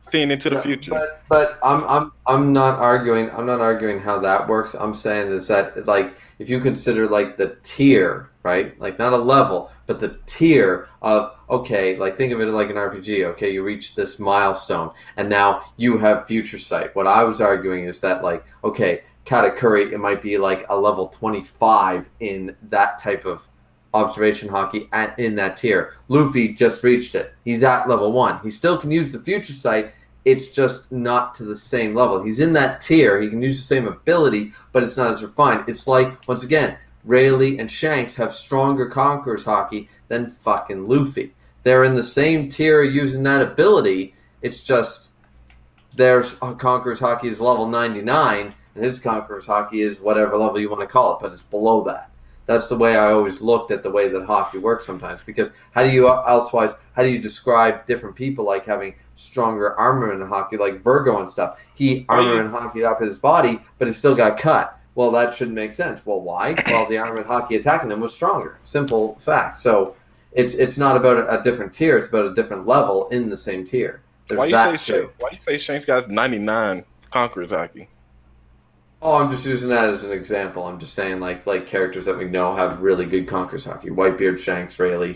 seeing into the future. But I'm not arguing. I'm not arguing how that works. I'm saying is that like if you consider like the tier, right? Like not a level, but the tier of okay, like think of it like an RPG. Okay, you reach this milestone, and now you have future sight. What I was arguing is that like okay, Katakuri, it might be like a level 25 in that type of observation hockey in that tier. Luffy just reached it. He's at level 1. He still can use the future sight. It's just not to the same level. He's in that tier. He can use the same ability, but it's not as refined. It's like, once again, Rayleigh and Shanks have stronger Conqueror's hockey than fucking Luffy. They're in the same tier using that ability. It's just their Conqueror's hockey is level 99, and his Conqueror's hockey is whatever level you want to call it, but it's below that. That's the way I always looked at the way that hockey works sometimes. Because how do you describe different people like having stronger armament in hockey, like Virgo and stuff? He armament hockeyed up his body, but he still got cut. Well, that shouldn't make sense. Well, why? Well, the armament hockey attacking him was stronger. Simple fact. So it's not about a different tier. It's about a different level in the same tier. There's why that too. Why you say Shanks got 99 Conqueror's hockey? Oh, I'm just using that as an example. I'm just saying, like characters that we know have really good Conqueror's hockey. Whitebeard, Shanks, Rayleigh.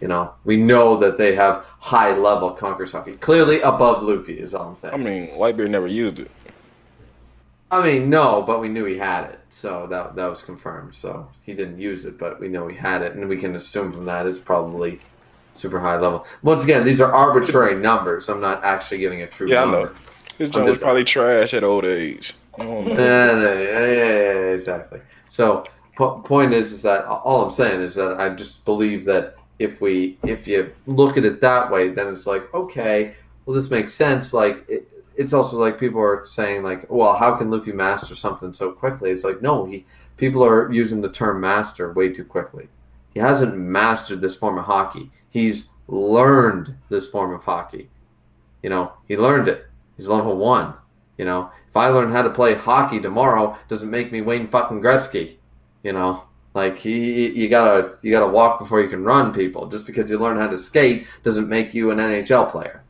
You know, we know that they have high-level Conqueror's hockey. Clearly above Luffy is all I'm saying. I mean, Whitebeard never used it. I mean, no, but we knew he had it. So that was confirmed. So he didn't use it, but we know he had it. And we can assume from that it's probably super high level. Once again, these are arbitrary numbers. I'm not actually giving a true number. I know. His joint was probably trash at old age. Yeah, exactly. So point is that all I'm saying is that I just believe that if you look at it that way, then it's like, okay, well, this makes sense. Like it's also like people are saying like, well, how can Luffy master something so quickly? It's like, no, people are using the term master way too quickly. He hasn't mastered this form of hockey. He's learned this form of hockey. You know, he learned it. He's level 1. You know, if I learn how to play hockey tomorrow, doesn't make me Wayne fucking Gretzky. You know, like you gotta walk before you can run, people. Just because you learn how to skate doesn't make you an NHL player.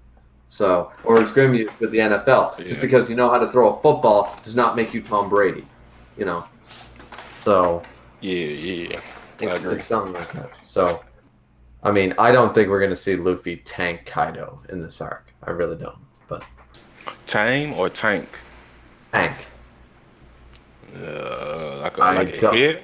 So, or as Grim used with the NFL, just because you know how to throw a football does not make you Tom Brady. You know, so Yeah. it's something like that. So, I mean, I don't think we're gonna see Luffy tank Kaido in this arc. I really don't. But Tame or tank? tank. Like a hit?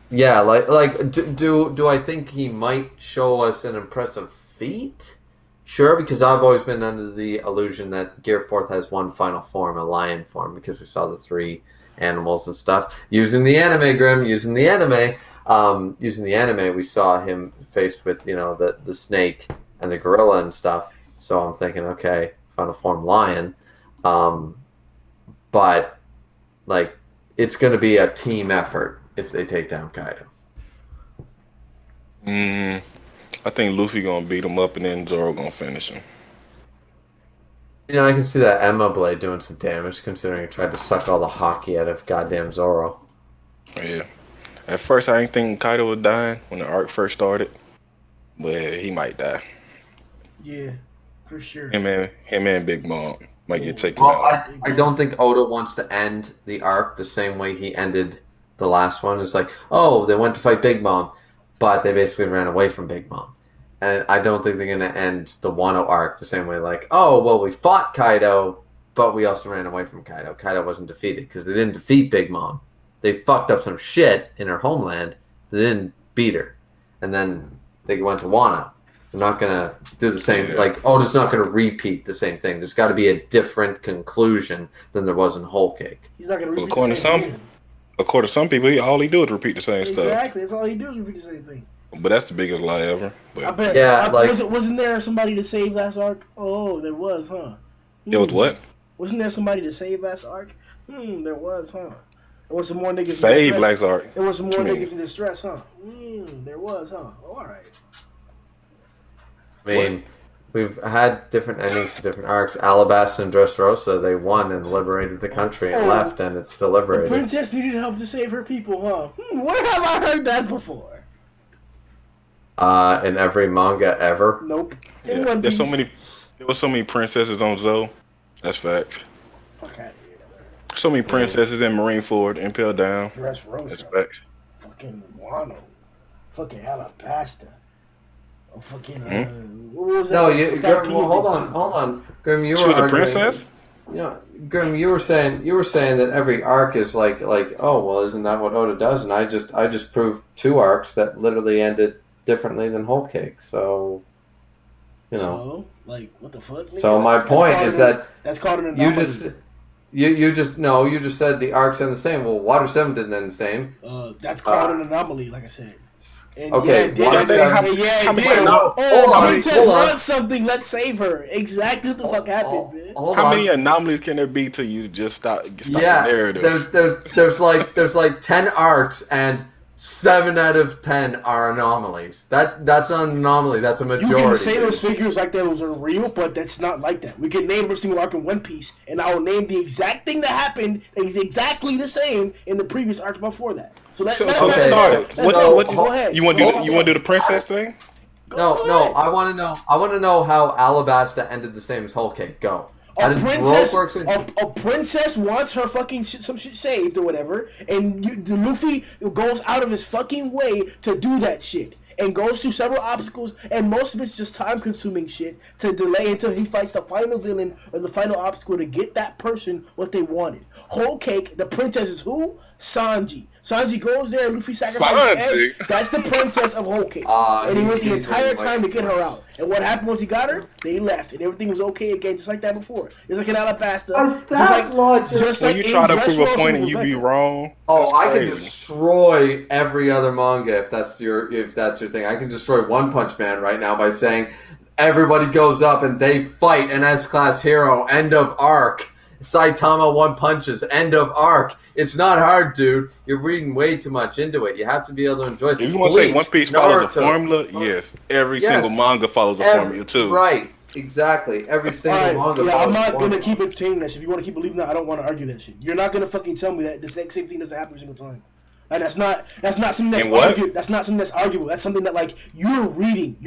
Yeah, like do I think he might show us an impressive feat? Sure, because I've always been under the illusion that Gear 4th has one final form, a lion form, because we saw the 3 animals and stuff. Using the anime, Grim, using the anime, we saw him faced with, you know, the snake and the gorilla and stuff. So I'm thinking, okay, final form lion. But, like, it's going to be a team effort if they take down Kaido. I think Luffy gonna beat him up and then Zoro gonna finish him. You know, I can see that Emma Blade doing some damage considering he tried to suck all the hockey out of goddamn Zoro. Yeah. At first, I didn't think Kaido was dying when the arc first started, but he might die. Yeah, for sure. Him and Big Mom might get taken Well, out. I don't think Oda wants to end the arc the same way he ended the last one. It's like, oh, they went to fight Big Mom, but they basically ran away from Big Mom. And I don't think they're going to end the Wano arc the same way, like, oh, well, we fought Kaido, but we also ran away from Kaido. Kaido wasn't defeated because they didn't defeat Big Mom. They fucked up some shit in her homeland, but they didn't beat her. And then they went to Wano. They're not going to do the same, like, Oda's not going to repeat the same thing. There's got to be a different conclusion than there was in Whole Cake. He's not going to repeat According the same to thing. According to some people, all he do is repeat the same stuff. Exactly, that's all he do is repeat the same thing. But that's the biggest lie ever. But I bet. Yeah, wasn't there somebody to save last arc? Oh, there was, huh? It was what? Wasn't there somebody to save last arc? There was, huh? There was some more niggas. Save last arc. There was some more niggas in distress, huh? There was, huh? Oh, all right. I mean, we've had different endings to different arcs. Alabasta and Dressrosa, they won and liberated the country and left, and it's still liberated. The princess needed help to save her people, huh? Where have I heard that before? In every manga ever. Nope. Yeah. There was so many princesses on Zoe. That's fact. Fuck out of here. So many princesses in Marineford impaled down. Dressrosa. That's fact. Fucking Wano. Fucking Alabasta. Oh, fucking. What was that? No, Grim, hold on. Grim, you were a princess? Grim, you were saying that every arc is like, oh well, isn't that what Oda does? And I just proved 2 arcs that literally ended differently than Whole Cake. So, you know. So, like, what the fuck? Nigga? So my point is that that's called an anomaly. You just said the arcs end the same. Well, Water 7 didn't end the same. That's called an anomaly, like I said. And okay, Princess wants something. Let's save her. Exactly what the fuck happened, man. How many anomalies can there be till you just stop the narrative? There's like 10 arcs and 7 out of 10 are anomalies. That's not an anomaly. That's a majority. You can say those figures like those are real, but that's not like that. We can name every single arc in One Piece, and I will name the exact thing that happened is exactly the same in the previous arc before that. So let's go ahead. You want to do the princess thing? No. I want to know how Alabasta ended the same as Whole Cake. Go. A princess wants her fucking some shit saved or whatever, and the Luffy goes out of his fucking way to do that shit, and goes through several obstacles, and most of it's just time-consuming shit to delay until he fights the final villain or the final obstacle to get that person what they wanted. Whole Cake, the princess is who? Sanji. Sanji goes there, and Luffy sacrifices him. That's the princess of Whole Cake. And he went the entire time to get her out. And what happened once he got her? They left, and everything was okay again, just like that before. It's like an Alabasta. Just like you try to prove a point and you be wrong. Oh, I can destroy every other manga if that's your thing. I can destroy One Punch Man right now by saying everybody goes up and they fight an S-class hero. End of arc. Saitama one punches. End of arc. It's not hard, dude. You're reading way too much into it. You have to be able to enjoy it. If you want to say One Piece follows a formula, yes. Every single manga follows a formula too. Right. Exactly. Every single manga. Yeah, I'm not gonna keep entertaining that shit. If you want to keep believing that, I don't want to argue that shit. You're not gonna fucking tell me that the exact same thing doesn't happen every single time. And that's not something that's arguable. That's not something that's arguable. That's something that like you're reading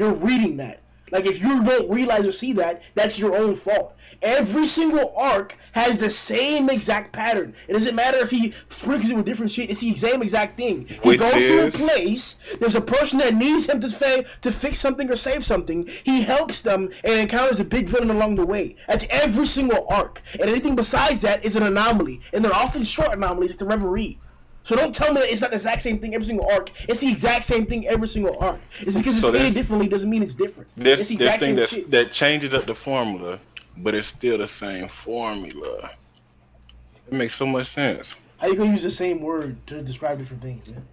that. Like if you don't realize or see that, that's your own fault. Every single arc has the same exact pattern. It doesn't matter if he sprinkles it with different shit. It's the same exact thing. He goes to a place. There's a person that needs him to fix something or save something. He helps them and encounters a big villain along the way. That's every single arc. And anything besides that is an anomaly. And they're often short anomalies, like the Reverie. So don't tell me that it's not the exact same thing every single arc. It's the exact same thing every single arc. It's because it's painted differently doesn't mean it's different. It's the exact same shit. That changes up the formula, but it's still the same formula. It makes so much sense. How you gonna use the same word to describe different things, man?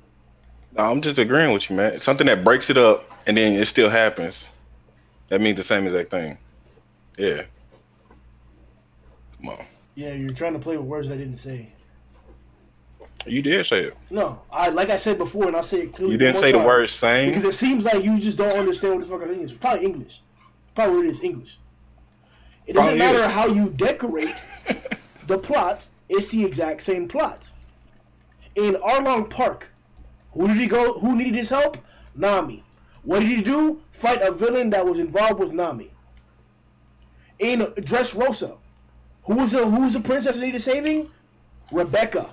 No, I'm just agreeing with you, man. Something that breaks it up and then it still happens. That means the same exact thing. Yeah. Come on. Yeah, you're trying to play with words that I didn't say. You did say it. No, like I said before, and I'll say it clearly. You didn't say the word "same" because it seems like you just don't understand what the fuck I think is. It's probably English. Probably what it is, English. It doesn't matter how you decorate the plot. It's the exact same plot. In Arlong Park, who did he go? Who needed his help? Nami. What did he do? Fight a villain that was involved with Nami. In Dressrosa, who was the princess that needed saving? Rebecca.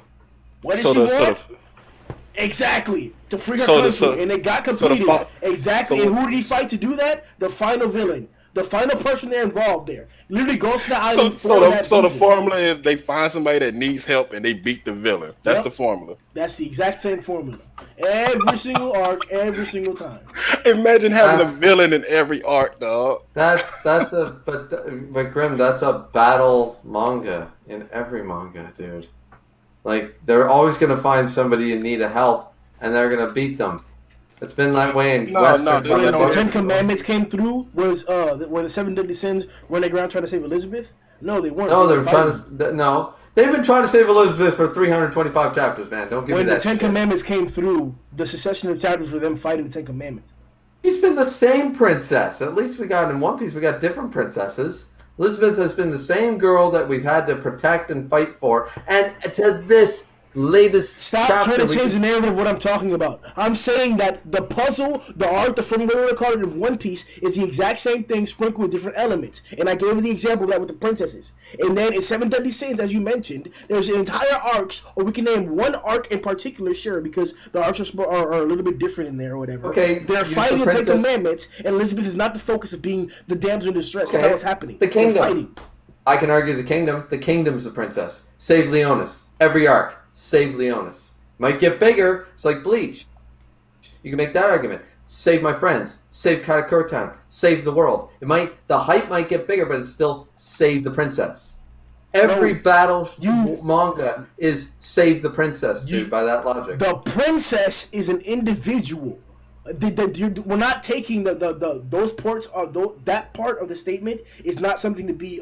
What did she want? Exactly. To free her country. And it got completed. Exactly. And who did he fight to do that? The final villain. The final person there involved there. Literally goes to the island So the formula is they find somebody that needs help and they beat the villain. That's the formula. That's the exact same formula. Every single arc, every single time. Imagine having a villain in every arc, dog. But Grim, that's a battle manga in every manga, dude. Like, they're always going to find somebody in need of help, and they're going to beat them. It's been that way in Western. When the Ten Commandments came through, were the 7 Deadly Sins running around trying to save Elizabeth? No, they weren't. No, they've been trying to save Elizabeth for 325 chapters, man. Don't give me that. When the Ten Commandments came through, the succession of chapters were them fighting the Ten Commandments. He's been the same princess. At least we got in One Piece, we got different princesses. Elizabeth has been the same girl that we've had to protect and fight for, and to this latest Stop trying to change the narrative of what I'm talking about. I'm saying that the puzzle, the art, the formula card of One Piece is the exact same thing sprinkled with different elements. And I gave you the example of that with the princesses. And then in 7 Deadly Sins, as you mentioned, there's entire arcs, or we can name one arc in particular, sure, because the arcs are a little bit different in there or whatever. Okay, they're fighting the Ten Commandments, and Elizabeth is not the focus of being the damsel in distress. That's not what's happening. The kingdom. They're fighting. I can argue the kingdom. The kingdom's the princess. Save Leonis. Every arc. Save Leonis. Might get bigger. It's like Bleach. You can make that argument. Save my friends. Save Katakura Town. Save the world. The hype might get bigger, but it's still save the princess. Every battle manga is save the princess, dude, by that logic. The princess is an individual. We're not taking those parts of that part of the statement is not something to be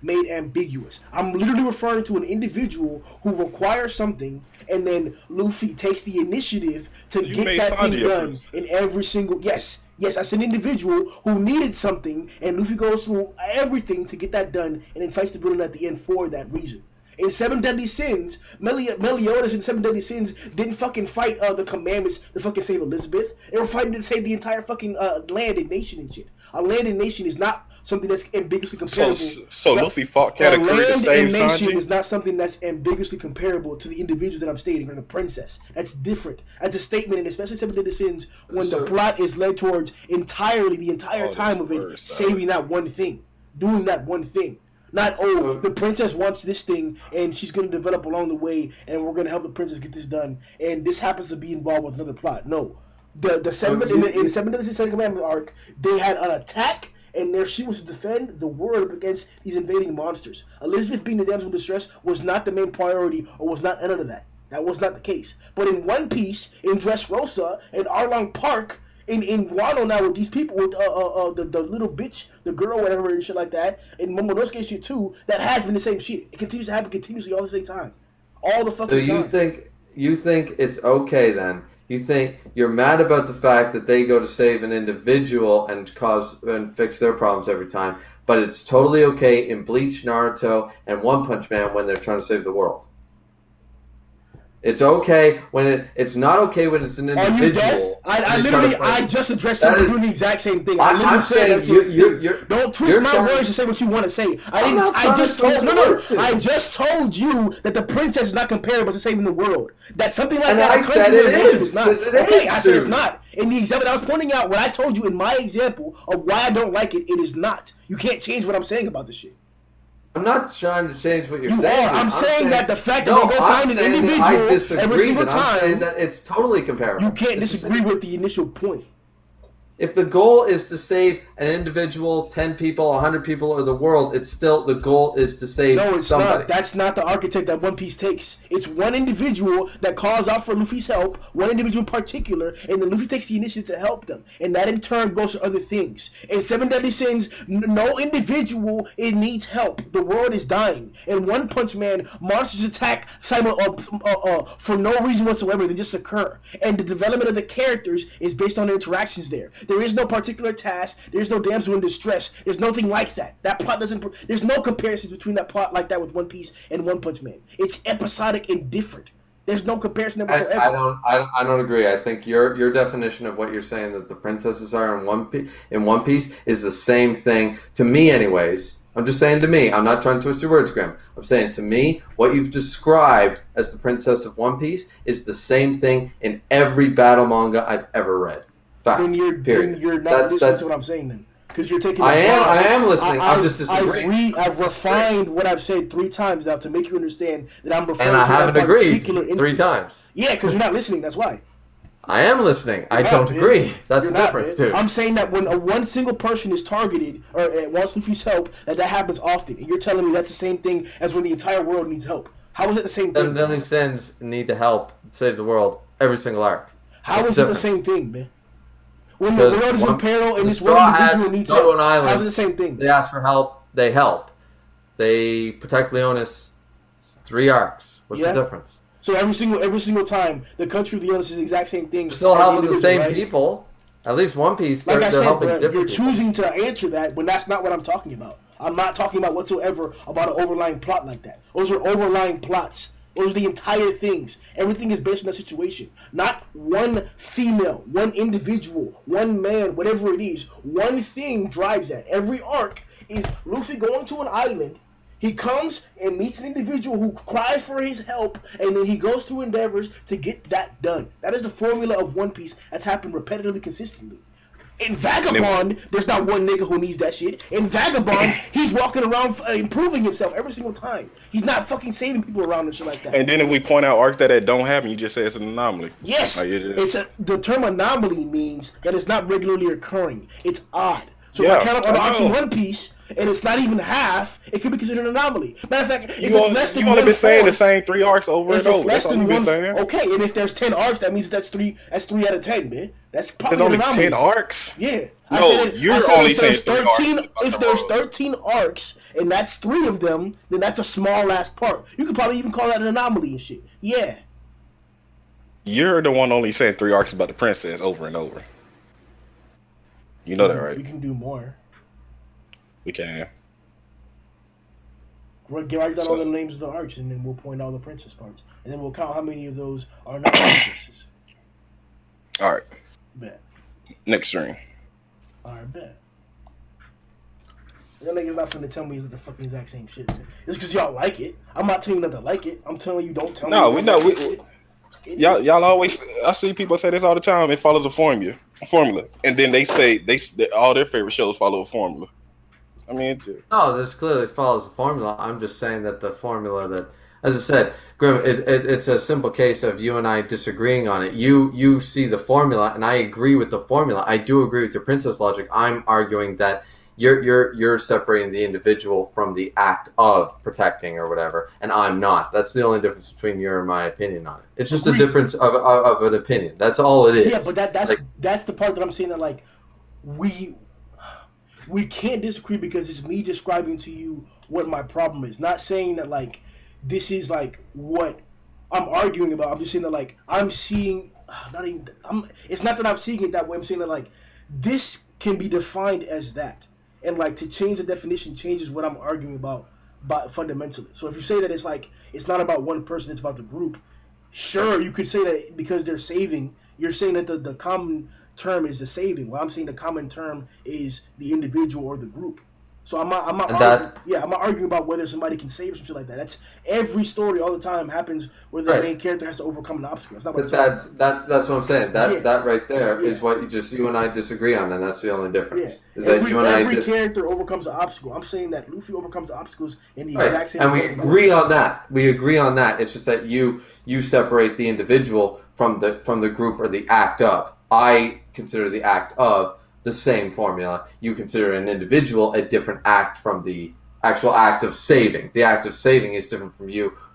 made ambiguous. I'm literally referring to an individual who requires something, and then Luffy takes the initiative to get that thing done in every single Yes, that's an individual who needed something, and Luffy goes through everything to get that done, and then fights the villain at the end for that reason. In 7 Deadly Sins, Meliodas in 7 Deadly Sins didn't fucking fight the commandments to fucking save Elizabeth. They were fighting to save the entire fucking land and nation and shit. A land and nation is not something that's ambiguously comparable. So Luffy fought Katakuri to save Sanji? Land and nation is not something that's ambiguously comparable to the individuals that I'm stating, or the princess. That's different. That's a statement, and especially 7 Deadly Sins, when the plot is led towards the entire time of it, saving that one thing. Doing that one thing. Not, the princess wants this thing, and she's going to develop along the way, and we're going to help the princess get this done, and this happens to be involved with another plot. No. In 7 Deadly Sins Ten Commandments arc, they had an attack, and there she was to defend the world against these invading monsters. Elizabeth being the damsel in distress was not the main priority, or was not none of that. That was not the case. But in One Piece, in Dressrosa, in Arlong Park, in Wano now with these people with the little bitch, the girl, whatever and shit like that, and Momonosuke shit too. That has been the same shit. It continues to happen continuously all the same time, all the fucking time. So you think it's okay then? You think you're mad about the fact that they go to save an individual and fix their problems every time, but it's totally okay in Bleach, Naruto, and One Punch Man when they're trying to save the world. It's okay when it's not okay when it's an individual. Are you deaf? I just addressed them doing the exact same thing. I literally said don't twist my words to say what you want to say. I just told you that the princess is not comparable to saving the world. That something like that. I said it is. Okay, I said it's not. In the example that I was pointing out, what I told you in my example of why I don't like it, it is not. You can't change what I'm saying about this shit. I'm not trying to change what you're saying. I'm saying that the fact that they go find an individual every single time. I'm saying that it's totally comparable. You can't disagree with the initial point. If the goal is to save an individual, 10 people, 100 people, or the world, it's still the goal is to save somebody. No, it's not. That's not the architect that One Piece takes. It's one individual that calls out for Luffy's help, one individual in particular, and then Luffy takes the initiative to help them. And that in turn goes to other things. In Seven Deadly Sins, no individual needs help. The world is dying. In One Punch Man, monsters attack for no reason whatsoever. They just occur. And the development of the characters is based on their interactions there. There is no particular task. There's no damsel in distress. There's nothing like that. That plot doesn't. There's no comparisons between that plot like that with One Piece and One Punch Man. It's episodic and different. There's no comparison whatsoever. I don't agree. I think your definition of what you're saying that the princesses are in One Piece is the same thing to me, anyways. I'm just saying to me. I'm not trying to twist your words, Graham. I'm saying to me, what you've described as the princess of One Piece is the same thing in every battle manga I've ever read. Fact. Then you're not listening to what I'm saying then. Because you're taking I am listening. I'm just disagreeing. I've refined what I've said 3 times now to make you understand that I'm referring to that particular instance. 3 times. Yeah, because you're not listening. That's why. I am listening. I don't agree. That's the difference, too. I'm saying that when one single person is targeted or wants Luffy's help, that happens often. And you're telling me that's the same thing as when the entire world needs help. How is it the same thing? Deadly Sins need to help save the world every single arc. How is it the same thing, man? When the world is in peril and this one individual needs help, how's it the same thing? They ask for help, they help. They protect Leonis. 3 arcs. What's the difference? So every single time, the country of Leonis is the exact same thing. They're still helping the same people. At least One Piece, they're helping different people. You're choosing to answer that when that's not what I'm talking about. I'm not talking about whatsoever about an overlying plot like that. Those are overlying plots. Those are the entire things. Everything is based on that situation. Not one female, one individual, one man, whatever it is. One thing drives that. Every arc is Luffy going to an island. He comes and meets an individual who cries for his help, and then he goes through endeavors to get that done. That is the formula of One Piece that's happened repetitively, consistently. In Vagabond, there's not one nigga who needs that shit. In Vagabond, he's walking around improving himself every single time. He's not fucking saving people around and shit like that. And then if we point out arcs that don't happen, you just say it's an anomaly. Yes, the term anomaly means that it's not regularly occurring. It's odd. So if I count up all the arcs in One Piece, and it's not even half, it could be considered an anomaly. Matter of fact, if it's less than 1/4, you only been saying the same 3 arcs over and over. That's all you've been saying. Okay, and if there's 10 arcs, that means that's 3 out of 10, man. That's probably there's an anomaly. Only 10 arcs? Yeah. You're only saying 13. If there's 13 arcs, and that's 3 of them, then that's a small last part. You could probably even call that an anomaly and shit. Yeah. You're the one only saying 3 arcs about the princess over and over. You know that, right? We can do more. We can. We'll write down all the names of the arcs, and then we'll point out the princess parts, and then we'll count how many of those are not princesses. All right. Bet. Next stream. All right, bet. Y'all niggas not finna tell me it's the fucking exact same shit, man. It's because y'all like it. I'm not telling you not to like it. I'm telling you don't tell me. No, we know. Y'all always. I see people say this all the time. It follows a formula, and then they say all their favorite shows follow a formula. I mean, no, this clearly follows the formula. I'm just saying that the formula that, as I said, Grim, it's a simple case of you and I disagreeing on it. You see the formula, and I agree with the formula. I do agree with your princess logic. I'm arguing that you're separating the individual from the act of protecting or whatever, and I'm not. That's the only difference between your and my opinion on it. It's just a difference of an opinion. That's all it is. Yeah, but that's the part that I'm saying that like we can't disagree because it's me describing to you what my problem is. Not saying that like this is like what I'm arguing about. I'm just saying that like I'm seeing it's not that I'm seeing it that way. I'm saying that like this can be defined as that. And like to change the definition changes what I'm arguing about fundamentally. So if you say that it's like it's not about one person, it's about the group, sure, you could say that because they're saving, you're saying that the common term is the saving. Well, I'm saying the common term is the individual or the group. So I'm not arguing about whether somebody can save or something like that. That's every story all the time happens where the main character has to overcome an obstacle. That's not what that's what I'm saying. That right there is what you and I disagree on, and that's the only difference. Yeah. Every character overcomes an obstacle. I'm saying that Luffy overcomes obstacles in the exact same way. And we agree on that. It's just that you separate the individual from the group or the act of. I consider the act of the same formula. You consider an individual a different act from the actual act of saving. The act of saving is different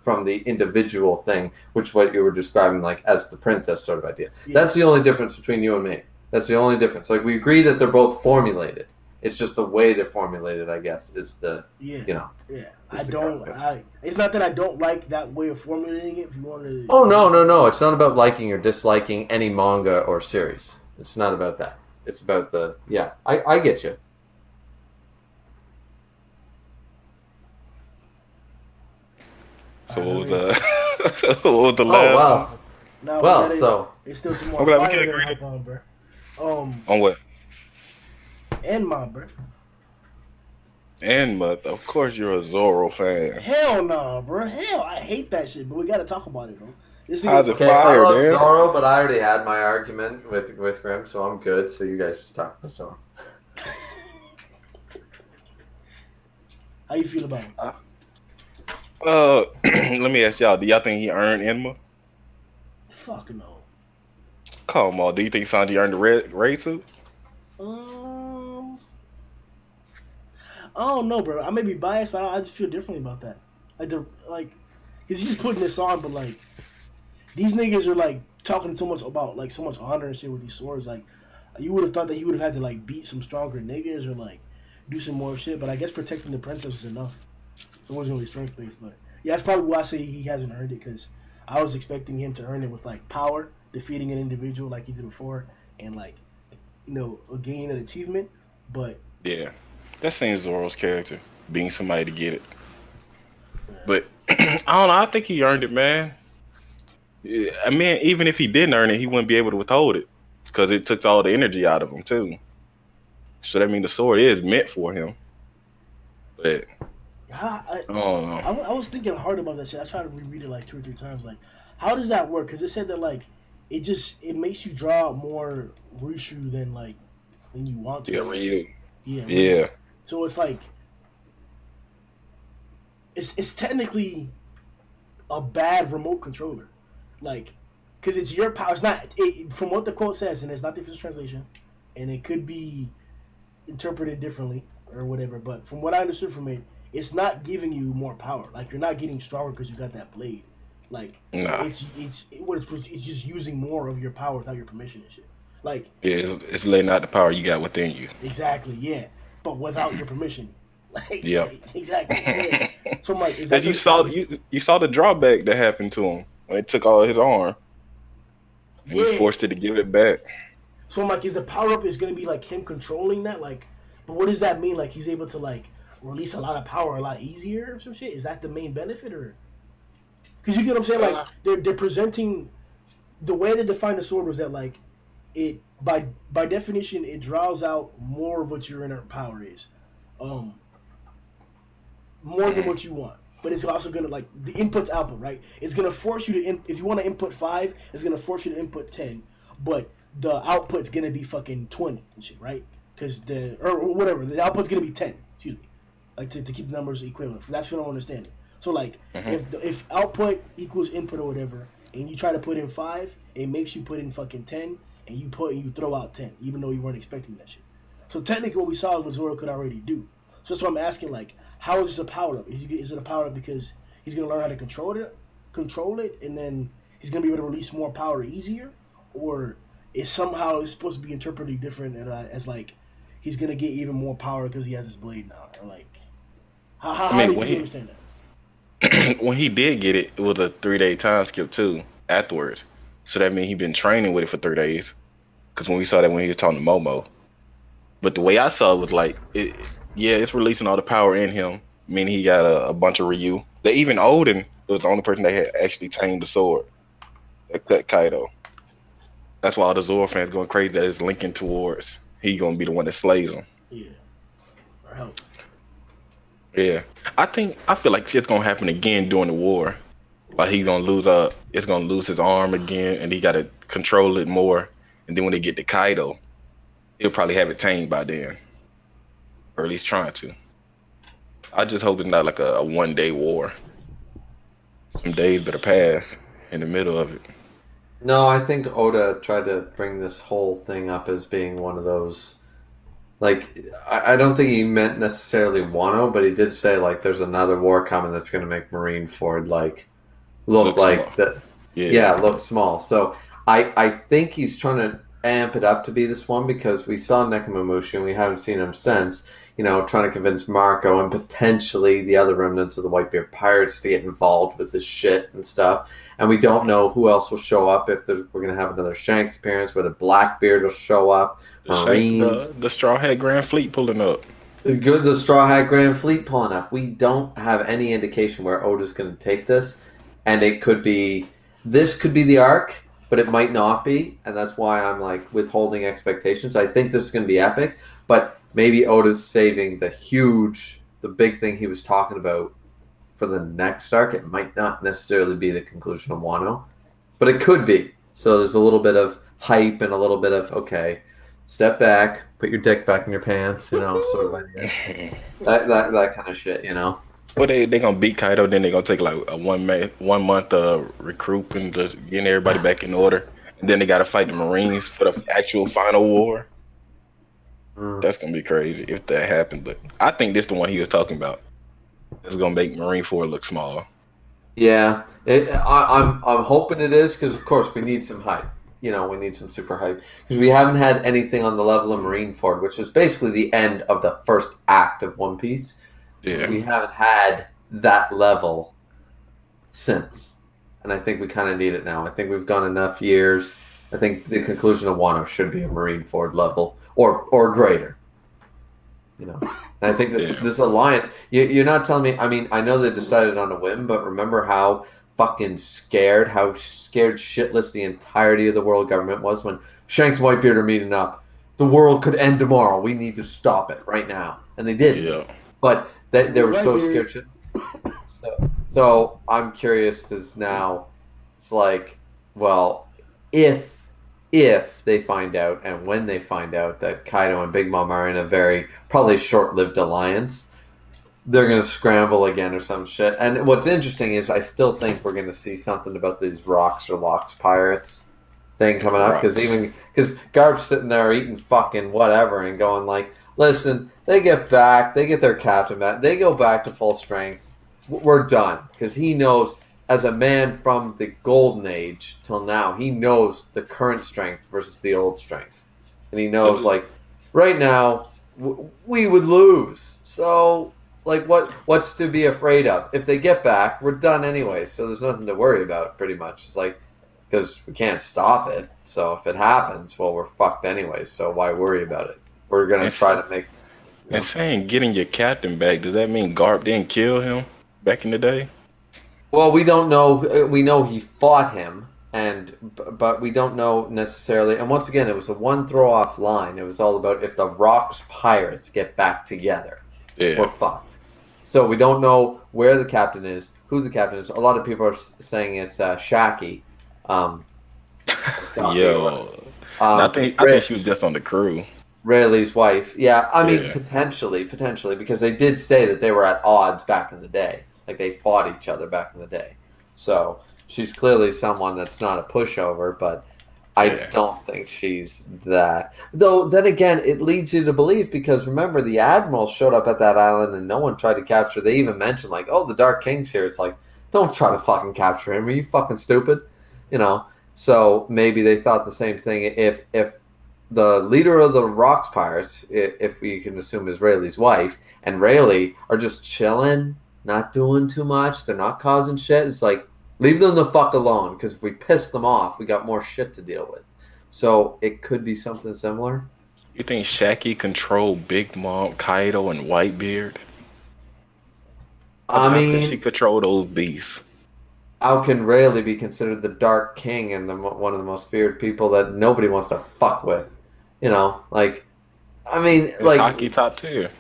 from the individual thing, which is what you were describing like as the princess sort of idea. Yeah. That's the only difference between you and me. That's the only difference. Like we agree that they're both formulated. It's just the way they're formulated, I guess, is the Yeah. It's not that I don't like that way of formulating it. If you want to. Oh no! It's not about liking or disliking any manga or series. It's not about that. It's about I get you. So what was the last? Oh wow. There's still some more fire to hop on, bro. On what? Enma, bro. Enma, of course you're a Zoro fan. Hell no, bro. Hell, I hate that shit. But we gotta talk about it, bro. I love Zoro, but I already had my argument with Grim, so I'm good. So you guys just talk about Zoro. How you feel about him? Let me ask y'all. Do y'all think he earned Enma? Fuck no. Come on. Do you think Sanji earned the raid suit? I don't know, bro. I may be biased, but I just feel differently about that. Because he's just putting this on, but like these niggas are like talking so much about like so much honor and shit with these swords. Like you would have thought that he would have had to like beat some stronger niggas or like do some more shit. But I guess protecting the princess was enough. It wasn't really strength based, but yeah, that's probably why I say he hasn't earned it because I was expecting him to earn it with like power, defeating an individual like he did before, and like gaining an achievement. But yeah, that seems Zoro's character being somebody to get it. But I don't know. I think he earned it, man. I mean, even if he didn't earn it, he wouldn't be able to withhold it because it took all the energy out of him too. So that means the sword is meant for him. But I was thinking hard about that shit. I tried to reread it like 2 or 3 times. Like, how does that work? Because it said that like it makes you draw out more Rushu than like when you want to. Yeah, read it. Yeah. So it's like it's technically a bad remote controller, like because it's your power. It's not from what the quote says, and it's not the official translation, and it could be interpreted differently or whatever. But from what I understood from it, it's not giving you more power. Like you're not getting stronger because you got that blade. Like it's just using more of your power without your permission and shit. Like it's letting out the power you got within you. Exactly, yeah, but without your permission. Like, yeah, exactly. Yeah. So I'm like, as you saw the drawback that happened to him when it took all his arm, and he forced it to give it back. So I'm like, is the power up is gonna be like him controlling that? Like, but what does that mean? Like he's able to like release a lot of power a lot easier or some shit? Is that the main benefit or? Because you get what I'm saying? Like they're presenting the way they define the sword was that like it by definition it draws out more of what your inner power is, more than what you want. But it's also gonna like the inputs output, right? It's gonna force you to if you want to input 5, it's gonna force you to input 10, but the output's gonna be fucking 20 and shit, right? Because or whatever the output's gonna be 10. Excuse me, like to keep the numbers equivalent. That's what I'm understanding. So like if output equals input or whatever, and you try to put in 5, it makes you put in fucking 10, and you throw out 10, even though you weren't expecting that shit. So technically, what we saw is what Zoro could already do. So that's why I'm asking, like, how is this a power up? Is it a power up because he's gonna learn how to control it, and then he's gonna be able to release more power easier, or is somehow it's supposed to be interpreted different as like he's gonna get even more power because he has his blade now, or like I how mean, did when you understand that? when he did get it, it was a 3 day time skip too afterwards. So that means he been training with it for 3 days. Because when we saw that when he was talking to Momo, but the way I saw it was like, yeah, it's releasing all the power in him. Meaning he got a bunch of Ryu. They even Odin was the only person that had actually tamed the sword that cut Kaido. That's why all the Zoro fans going crazy that it's linking towards he gonna be the one that slays him. Yeah, or help. Yeah, I feel like shit's gonna happen again during the war. Like he's gonna lose it's gonna lose his arm again, and he gotta control it more. And then when they get to Kaido, he'll probably have it tamed by then, or at least trying to. I just hope it's not like a 1 day war. Some days better pass in the middle of it. No, I think Oda tried to bring this whole thing up as being one of those. Like, I don't think he meant necessarily Wano, but he did say, like, there's another war coming that's going to make Marineford, like, look Small. like that. Yeah. Yeah, look small. So I think he's trying to amp it up to be this one because we saw Nekomamushi and we haven't seen him since. You know, trying to convince Marco and potentially the other remnants of the Whitebeard Pirates to get involved with this shit and stuff. And we don't know who else will show up if we're going to have another Shanks appearance, whether Blackbeard will show up, Marines. The Straw Hat Grand Fleet pulling up. Good, the Straw Hat Grand Fleet pulling up. We don't have any indication where Oda's going to take this, and it could be this could be the arc, but it might not be, and that's why I'm like withholding expectations. I think this is going to be epic, but maybe Oda's saving the big thing he was talking about for the next arc. It might not necessarily be the conclusion of Wano, but it could be. So there's a little bit of hype and a little bit of okay. Step back, put your dick back in your pants, you know, sort of idea. That kind of shit, you know. Well, they gonna beat Kaido, then they gonna take like a 1 month recruitment, just getting everybody back in order, and then they gotta fight the Marines for the actual final war. That's gonna be crazy if that happens. But I think this is the one he was talking about. It's gonna make Marineford look small. Yeah, I'm hoping it is because of course we need some hype. You know, we need some super hype because we haven't had anything on the level of Marineford, which is basically the end of the first act of One Piece. Yeah. We haven't had that level since, and I think we kind of need it now. I think we've gone enough years. I think the conclusion of Wano should be a Marineford level or greater. You know, and I think this alliance. You're not telling me. I mean, I know they decided on a whim, but remember how scared shitless the entirety of the world government was when Shanks and Whitebeard are meeting up. The world could end tomorrow. We need to stop it right now, and they did. Yeah. But they were so scared. So I'm curious because now it's like, well, if they find out and when they find out that Kaido and Big Mom are in a very probably short-lived alliance, they're going to scramble again or some shit. And what's interesting is I still think we're going to see something about these Rocks or Locks pirates thing coming up because Garp's sitting there eating fucking whatever and going like, listen, they get back, they get their captain back, they go back to full strength. We're done because he knows. As a man from the golden age till now, he knows the current strength versus the old strength. And he knows, like, right now, we would lose. So, like, what's to be afraid of? If they get back, we're done anyway. So there's nothing to worry about, pretty much. It's like, because we can't stop it. So if it happens, well, we're fucked anyway. So why worry about it? We're going to try to make... And saying getting your captain back, does that mean Garp didn't kill him back in the day? Well, we don't know. We know he fought him, but we don't know necessarily. And once again, it was a one throw-off line. It was all about if the Rocks pirates get back together, we're fucked. So we don't know where the captain is, who the captain is. A lot of people are saying it's Shaki. Yo, I think she was just on the crew. Rayleigh's wife. Yeah, I mean potentially, because they did say that they were at odds back in the day. Like they fought each other back in the day. So she's clearly someone that's not a pushover, but I don't think she's that. Though, then again, it leads you to believe because remember, the Admiral showed up at that island and no one tried to capture. They even mentioned, like, oh, the Dark King's here. It's like, don't try to fucking capture him. Are you fucking stupid? You know? So maybe they thought the same thing. If the leader of the Rocks Pirates, if we can assume is Rayleigh's wife, and Rayleigh are just chilling, not doing too much, they're not causing shit, it's like, leave them the fuck alone, because if we piss them off, we got more shit to deal with. So it could be something similar. You think Shaggy controlled Big Mom, Kaido, and Whitebeard? I How could she mean, control those beasts? how can Rayleigh be considered the Dark King and one of the most feared people that nobody wants to fuck with? You know, like, I mean, It's like, hockey top tier.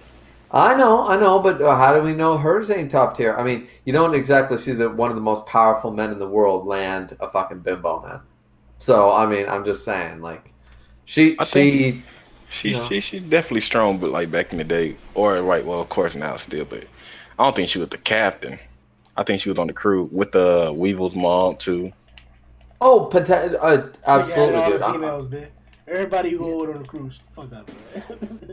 I know, but how do we know hers ain't top tier? I mean, you don't exactly see that one of the most powerful men in the world land a fucking bimbo, man. So, I mean, I'm just saying, like, I think she, you know. she's definitely strong, but like back in the day, or right, well, of course now still, but I don't think she was the captain. I think she was on the crew with the Weevil's mom too. Oh, Nigga added absolutely, all the dude. females, man. Everybody who old on the cruise. Fuck up, man.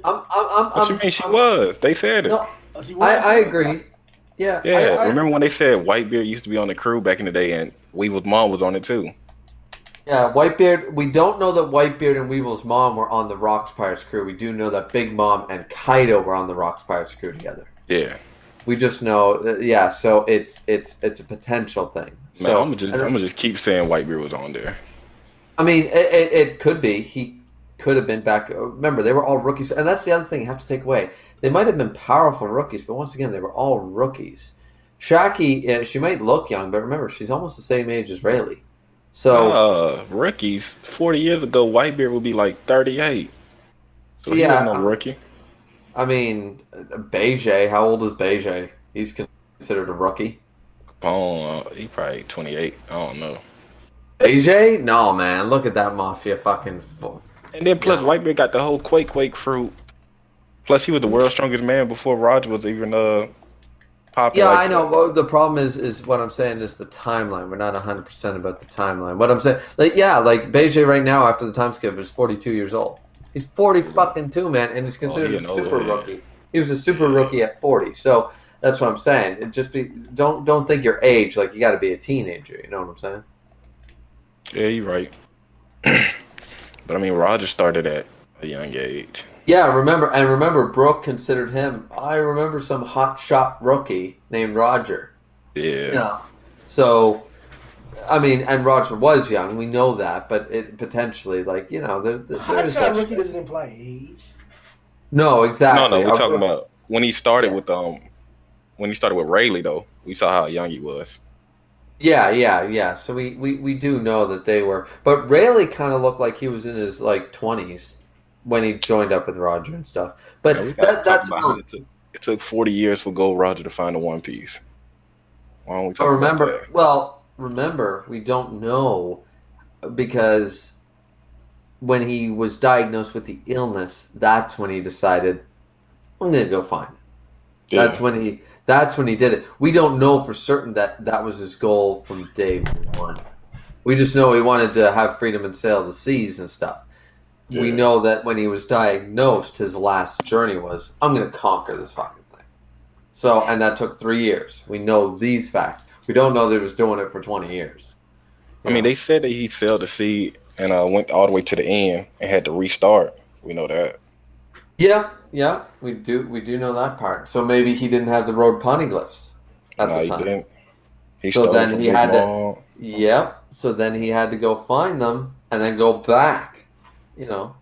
What you mean she was? They said it. No, Oh, she was? I agree. Yeah, Yeah, remember when they said Whitebeard used to be on the crew back in the day, and Weevil's mom was on it too. yeah, Whitebeard. We don't know that Whitebeard and Weevil's mom were on the Rocks Pirates crew. We do know that Big Mom and Kaido were on the Rocks Pirates crew together. Yeah, We just know, yeah. So it's a potential thing. man, So I'm gonna just keep saying Whitebeard was on there. I mean, it could be. He could have been back. Remember, they were all rookies, and that's the other thing you have to take away. They might have been powerful rookies, but once again, they were all rookies. Shaki, she might look young, but remember, she's almost the same age as Rayleigh. So Rookies 40 years ago, Whitebeard would be like 38, so he was no yeah, rookie. I mean, Beige. How old is Beige? He's considered a rookie. Capone, he probably 28. I don't know. Beige? No, man. Look at that mafia fucking. And then plus Yeah. Whitebeard got the whole Quake fruit. Plus he was the world's strongest man before Roger was even popping Yeah, like I know. that. Well, the problem is what I'm saying is the timeline. We're not 100% about the timeline. What I'm saying, like, yeah, like Beige right now after the time skip is 42 years old. He's 40 fucking two, man, and he's considered he a an super old head. rookie. He was a super rookie at 40. So that's what I'm saying. It just be don't think your age like you got to be a teenager. You know what I'm saying? Yeah, you're right. But I mean, Roger started at a young age. Yeah, remember Brooke considered him. I remember some hot shot rookie named Roger. Yeah. Yeah. So I mean, and Roger was young. We know that, but it potentially, like, you know, there's Hot that shot rookie shit. doesn't imply age. No, exactly. No, we're talking about when he started Yeah. with Rayleigh though. We saw how young he was. Yeah. So we do know that they were, but Rayleigh kind of looked like he was in his like 20s when he joined up with Roger and stuff. Man, we But gotta talk that's about how it took 40 years for Gold Roger to find the One Piece. Why don't we talk about that? remember we don't know because when he was diagnosed with the illness, that's when he decided I'm gonna go find it. Yeah. That's when he did it. We don't know for certain that that was his goal from day one. We just know he wanted to have freedom and sail the seas and stuff. Yeah. We know that when he was diagnosed, his last journey was I'm gonna conquer this fucking thing. So, and that took 3 years. We know these facts. We don't know that he was doing it for 20 years. I mean, they said that he sailed the sea and went all the way to the end and had to restart. We know that. Yeah, we do know that part. So maybe he didn't have the road poneglyphs at No, the he time. didn't. He So stole then from he Big had to. Mom. Yep. So then he had to go find them and then go back. You know,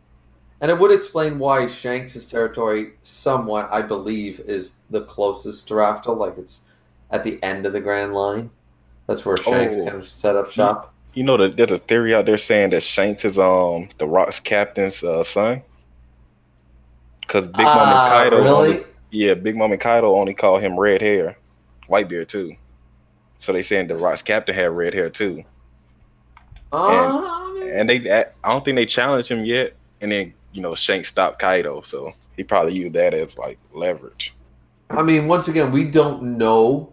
and it would explain why Shanks' territory, somewhat, I believe, is the closest to Raftel. Like it's at the end of the Grand Line. That's where Shanks Oh, kind of set up shop. you know that there's a theory out there saying that Shanks is the Rock's captain's son. Because Really? Big Mom and Kaido only call him red hair, Whitebeard too. So they saying the Rock's captain had red hair too, and I don't think they challenged him yet. And then Shanks stopped Kaido, so he probably used that as like leverage. I mean, once again, we don't know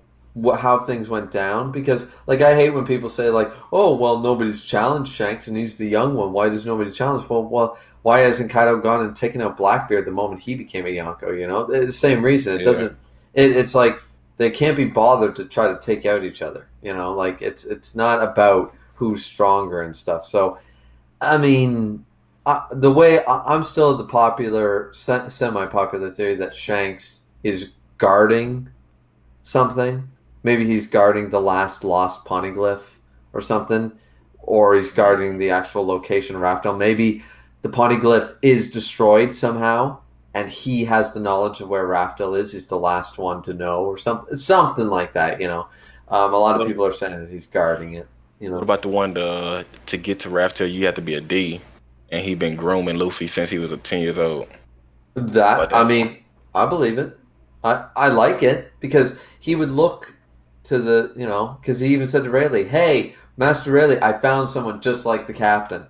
how things went down, because like I hate when people say like, oh well, nobody's challenged Shanks and he's the young one. Why does nobody challenge? Well, why hasn't Kaido gone and taken out Blackbeard the moment he became a Yonko? You know, it's the same reason. It doesn't. It's like they can't be bothered to try to take out each other. You know, like it's not about who's stronger and stuff. So I mean, the way I'm still of the popular, semi-popular theory that Shanks is guarding something. Maybe he's guarding the last lost poneglyph or something, or he's guarding the actual location of Raftel. Maybe the poneglyph is destroyed somehow, and he has the knowledge of where Raftel is. He's the last one to know, or something like that. You know, a lot of people are saying that he's guarding it. You know, What about the one to get to Raftel? You have to be a D, and he been grooming Luffy since he was 10 years old. I mean, I believe it. I like it because he would look to the, you know, because he even said to Rayleigh, "Hey, Master Rayleigh, I found someone just like the captain."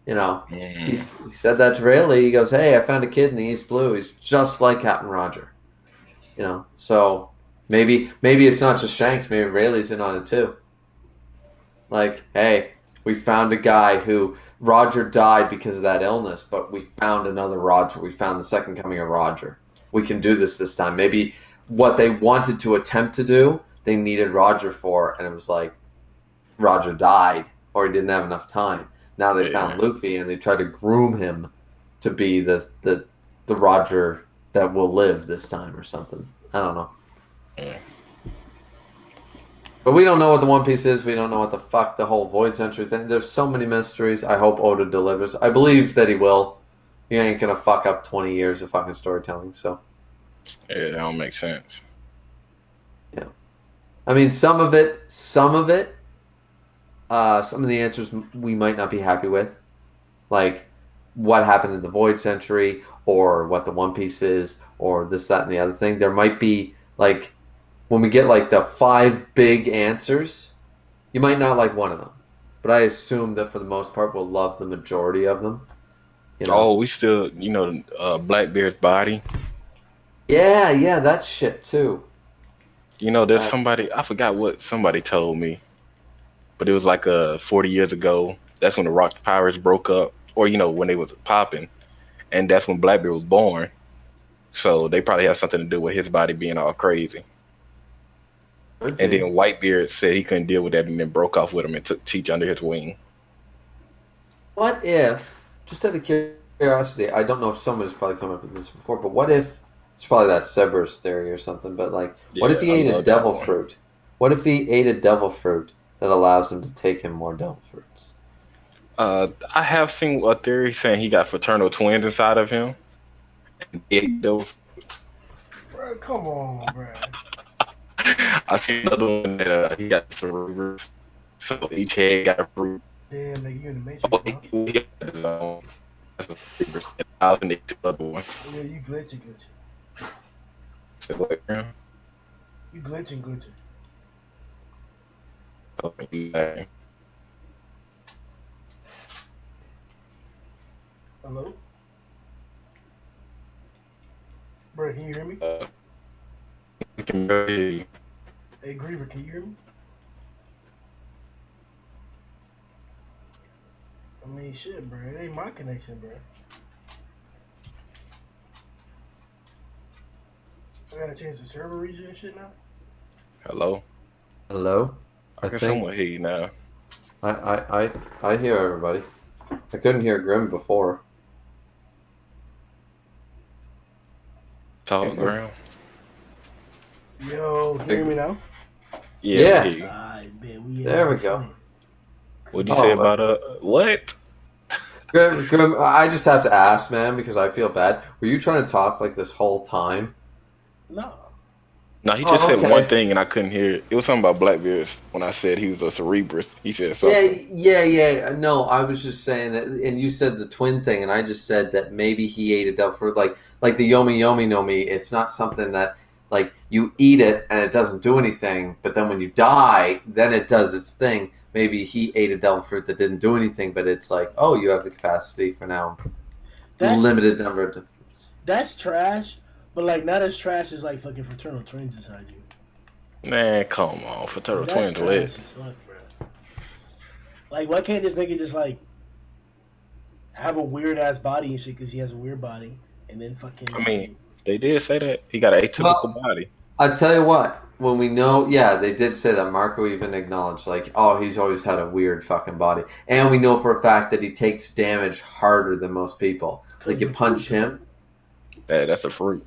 You know, he said that to Rayleigh. He goes, "Hey, I found a kid in the East Blue. He's just like Captain Roger." You know, so maybe it's not just Shanks. Maybe Rayleigh's in on it too. Like, hey, we found a guy who Roger died because of that illness, but we found another Roger. We found the second coming of Roger. We can do this time. Maybe what they wanted to attempt to do, they needed Roger for, and it was like Roger died or he didn't have enough time. Now they found Luffy and they tried to groom him to be the Roger that will live this time or something. I don't know. Yeah. But we don't know what the One Piece is. We don't know what the fuck the whole Void Century thing. There's so many mysteries. I hope Oda delivers. I believe that he will. He ain't gonna fuck up 20 years of fucking storytelling. So Yeah, that don't make sense. yeah, I mean some of it, some of the answers we might not be happy with, like what happened in the Void Century, or what the One Piece is, or this, that, and the other thing. There might be like when we get like the 5 big answers, you might not like one of them, but I assume that for the most part we'll love the majority of them. You know? Oh, we still, Blackbeard's body. Yeah, that's shit too. There's somebody, I forgot what somebody told me, but it was like 40 years ago. That's when the Rock Pirates broke up, or when they was popping, and that's when Blackbeard was born. So they probably have something to do with his body being all crazy. And then Whitebeard said he couldn't deal with that and then broke off with him and took Teach under his wing. What if, just out of curiosity, I don't know if somebody's probably come up with this before, but what if, it's probably that Cerberus theory or something, but like, what if he ate a devil fruit? What if he ate a devil fruit that allows him to take him more devil fruits? I have seen a theory saying he got fraternal twins inside of him. Bro, come on, bro. I see another one that he got Cerebrus, so each head got a fruit. Damn, nigga, you in the Matrix, bro. He got his own. That's a Cerebrus. I think the other ones. Yeah, you glitching. So, what, you glitching. Okay. Hello? Bro, can you hear me? I can barely hear you. Hey, Griever, can you hear me? I mean, shit, bro. It ain't my connection, bro. I gotta change the server region and shit now? Hello? I can somewhat hear you now. I hear everybody. I couldn't hear Grim before. Talk, Graham. Yo, can you hear me now? Yeah. I bet we there we go. What'd you say about what? Grim, I just have to ask, man, because I feel bad. Were you trying to talk like this whole time? No, he just said one thing and I couldn't hear it. It was something about Blackbeard when I said he was a Cerebrus. He said something. Yeah. No, I was just saying that, and you said the twin thing, and I just said that maybe he ate a devil fruit, like the Yomi no Mi. It's not something that like you eat it and it doesn't do anything, but then when you die, then it does its thing. Maybe he ate a devil fruit that didn't do anything, but it's like, oh, you have the capacity for now. Limited number of fruits. That's trash. But, like, not as trash as, like, fucking fraternal twins inside you. Man, come on. For Turtle That's Twins lit. trash as fuck, bro. Like, why can't this nigga just like have a weird ass body and shit? Because he has a weird body, and then fucking I mean, they did say that. He got an atypical Well, body. I tell you what, when we know, yeah, they did say that. Marco even acknowledged, like, oh, he's always had a weird fucking body, and we know for a fact that he takes damage harder than most people. Like, because you of the fruit punch though. him, That's a fruit.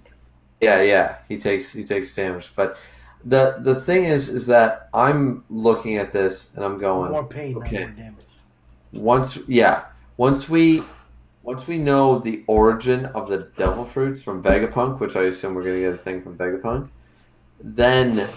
yeah, he takes damage. But the thing is that I'm looking at this and I'm going, More pain, not more okay, damage. once, yeah, once we once we know the origin of the devil fruits from Vegapunk, which I assume we're gonna get a thing from Vegapunk, then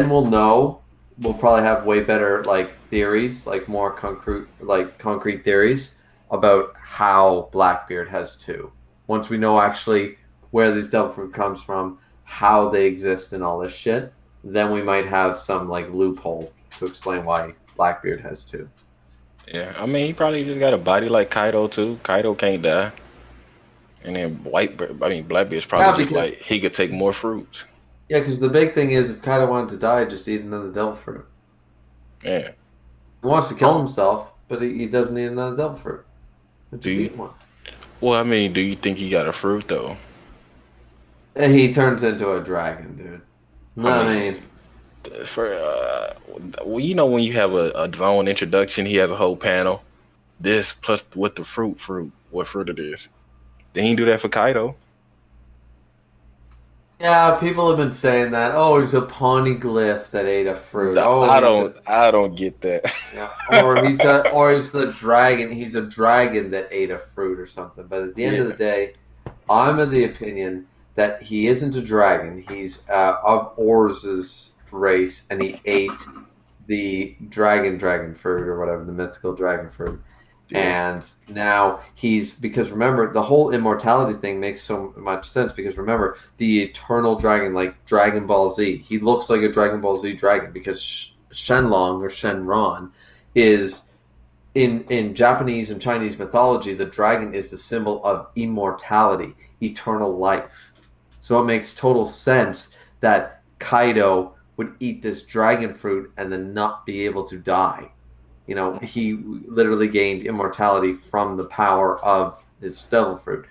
we'll know. We'll probably have way better like theories, like more concrete theories about how Blackbeard has two. Once we know actually where this devil fruit comes from, how they exist, and all this shit, then we might have some like loophole to explain why Blackbeard has two. Yeah, I mean, he probably just got a body like Kaido too. Kaido can't die, and then Blackbeard's probably Yeah, just because like he could take more fruits. because the big thing is if Kaido wanted to die, just eat another devil fruit. Yeah. He wants to kill himself, but he doesn't need another devil fruit. He'll Do just you? eat one. Well, I mean, do you think he got a fruit though? And he turns into a dragon, dude. I No, I mean, mean, for well, you know, when you have a zone introduction, he has a whole panel. This plus with the fruit, what fruit it is. Then he do that for Kaido. yeah, people have been saying that. Oh, he's a poneglyph that ate a fruit. Oh, I he's don't, a I don't get that. yeah, or he's the dragon. He's a dragon that ate a fruit or something. But at the end of the Yeah, day, I'm of the opinion that he isn't a dragon. He's of Orz's race, and he ate the dragon fruit or whatever, the mythical dragon fruit. yeah, And now he's because remember the whole immortality thing makes so much sense because remember the eternal dragon like Dragon Ball Z, he looks like a Dragon Ball Z dragon because Shenlong or Shenron is in Japanese and Chinese mythology, the dragon is the symbol of immortality, eternal life. So it makes total sense that Kaido would eat this dragon fruit and then not be able to die. You know, he literally gained immortality from the power of his devil fruit.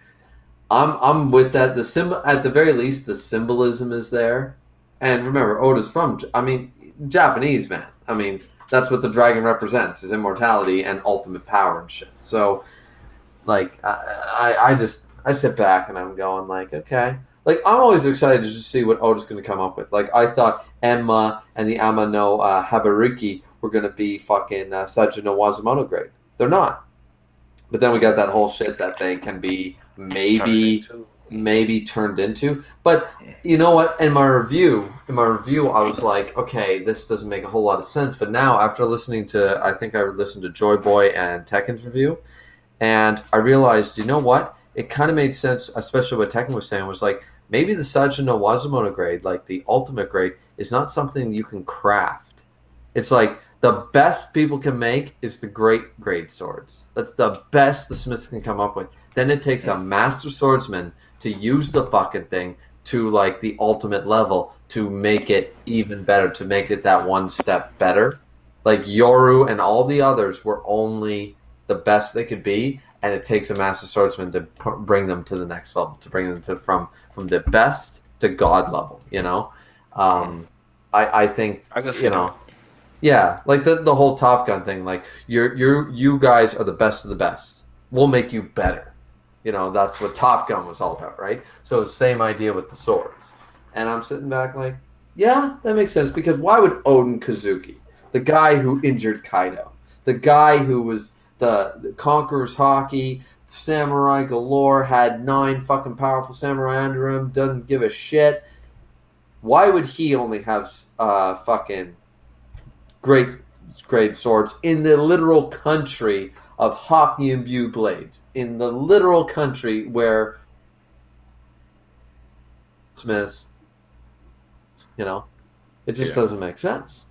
I'm with that. The symbol, at the very least, the symbolism is there. And remember, Oda's from, I mean, Japanese man. I mean, that's what the dragon represents: is immortality and ultimate power and shit. So, like, I sit back and I'm going like, okay. Like, I'm always excited to just see what Oda's going to come up with. Like, I thought Emma and the Ama no Habariki were going to be fucking Sajin no Wazumono grade. They're not. But then we got that whole shit that they can be turn it maybe into. maybe turned into. But you know what? In my review, I was like, okay, this doesn't make a whole lot of sense. But now, after listening to, I think I listened to Joy Boy and Tekken's review, and I realized, you know what? It kind of made sense, especially what Tekken was saying, was like maybe the Sajin no Wazumono grade, like the ultimate grade, is not something you can craft. It's like the best people can make is the great grade swords. That's the best the Smiths can come up with. Then it takes a master swordsman to use the fucking thing to like the ultimate level to make it even better, to make it that one step better. Like Yoru and all the others were only the best they could be, and it takes a master swordsman to bring them to the next level, to bring them to from the best to god level. I think I can see that. yeah, like the whole Top Gun thing. Like you guys are the best of the best. We'll make you better. That's what Top Gun was all about, right? So same idea with the swords. And I'm sitting back like, yeah, that makes sense because why would Odin Kazuki, the guy who injured Kaido, the guy who was the Conqueror's Hockey, samurai galore, had 9 fucking powerful samurai under him, doesn't give a shit. Why would he only have fucking great swords in the literal country of hockey and Imbued blades, in the literal country where Smiths, it just Yeah, doesn't make sense.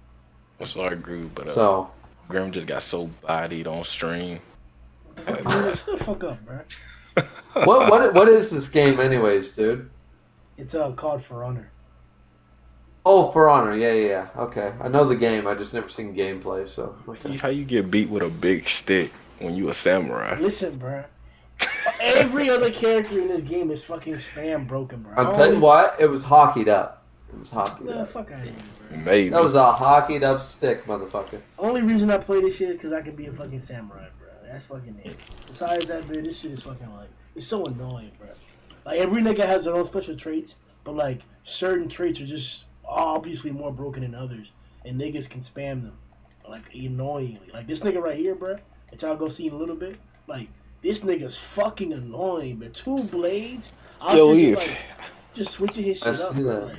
I'm sorry, Groove, but So, Grim just got so bodied on stream. What the fuck, man? Shut the fuck up, bro. what is this game, anyways, dude? It's called For Honor. Oh, For Honor. Yeah. Okay. I know the game. I just never seen gameplay, so okay. How you get beat with a big stick when you a samurai? Listen, bro. Every other character in this game is fucking spam broken, bro. I I'll don't tell you even. what, it was hockeyed up. It was hockeyed Nah, up. fuck out of here, bro. That Maybe. was a hockeyed up stick, motherfucker. Only reason I play this shit is because I can be a fucking samurai, bro. That's fucking it. Besides that, bro, this shit is fucking like it's so annoying, bro. Like every nigga has their own special traits, but like certain traits are just obviously more broken than others, and niggas can spam them like annoyingly. Like this nigga right here, bro. That y'all go see in a little bit. Like this nigga's fucking annoying, but 2 blades out Yo, there he just is. like just switching his I shit up, see bro. that. Like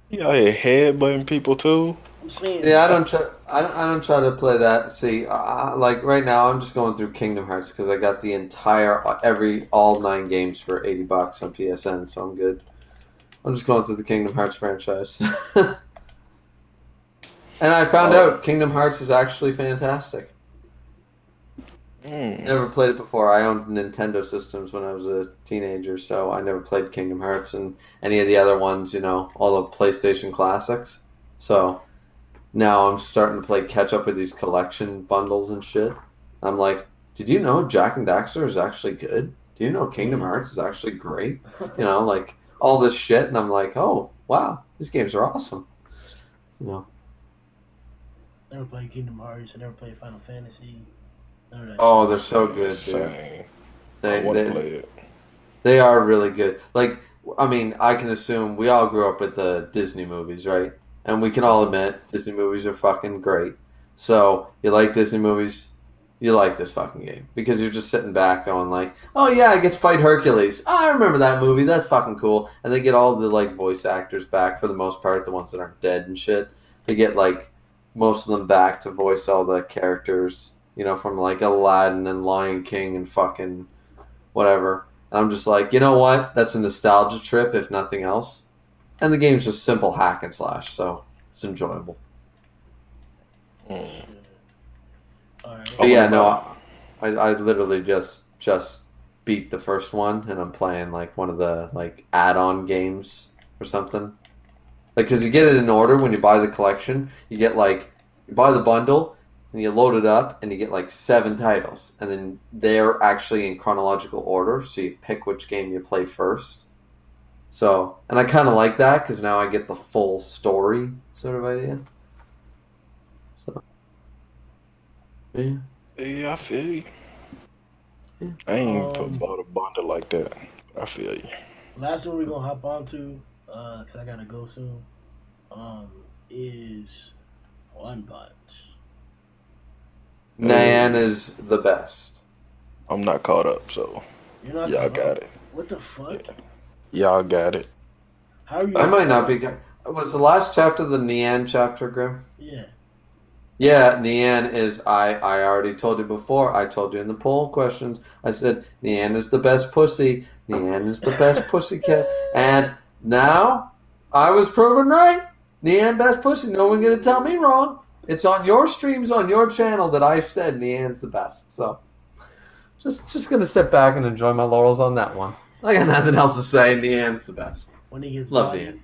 He out here headbutting people too. I'm saying, Yeah, I don't try. I don't try to play that. See, like right now, I'm just going through Kingdom Hearts because I got the entire all 9 games for $80 on PSN, so I'm good. I'm just going through the Kingdom Hearts franchise, and I found Oh. out Kingdom Hearts is actually fantastic. Mm. Never played it before. I owned Nintendo systems when I was a teenager, so I never played Kingdom Hearts and any of the other ones. All the PlayStation classics. So. Now I'm starting to play catch up with these collection bundles and shit. I'm like, did you know Jack and Daxter is actually good? Do you know Kingdom Hearts is actually great? Like all this shit, and I'm like, oh wow, these games are awesome. never played Kingdom Hearts. I never played Final Fantasy. None of that Oh, shit. they're so good, dude. Same. I They want to they play it. they are really good. Like, I mean, I can assume we all grew up with the Disney movies, right? And we can all admit Disney movies are fucking great. So you like Disney movies, you like this fucking game because you're just sitting back going like, oh yeah, I get to fight Hercules. Oh, I remember that movie. That's fucking cool. And they get all the like voice actors back for the most part, the ones that aren't dead and shit. They get like most of them back to voice all the characters, from like Aladdin and Lion King and fucking whatever. And I'm just like, you know what? That's a nostalgia trip, if nothing else. And the game's just simple hack and slash, so it's enjoyable. Mm. Alright. But yeah, no, I literally just beat the first one, and I'm playing like one of the like add-on games or something. Like, because you get it in order when you buy the collection. You get like you buy the bundle and you load it up, and you get like 7 titles, and then they're actually in chronological order. So you pick which game you play first. So, and I kind of like that because now I get the full story sort of idea. So, yeah. Yeah, I feel you. Yeah. I ain't bought a bundle like that. But I feel you. Last one we're gonna hop on to, cause I gotta go soon. Is One Punch. Nan is the best. I'm not caught up, so You're not y'all caught got up? it. What the fuck? Y'all got it. How are you? I might not caught be. up? Was the last chapter the Nian chapter, Grim? Yeah. Yeah, Nian is. I already told you before. I told you in the poll questions. I said Nian is the best pussy. Nian is the best pussycat. And now I was proven right. Nian best pussy. No one gonna tell me wrong. It's on your streams on your channel that I said Nian's the best. So just gonna sit back and enjoy my laurels on that one. I got nothing else to say. Nian's the best. When he gets Love bodied.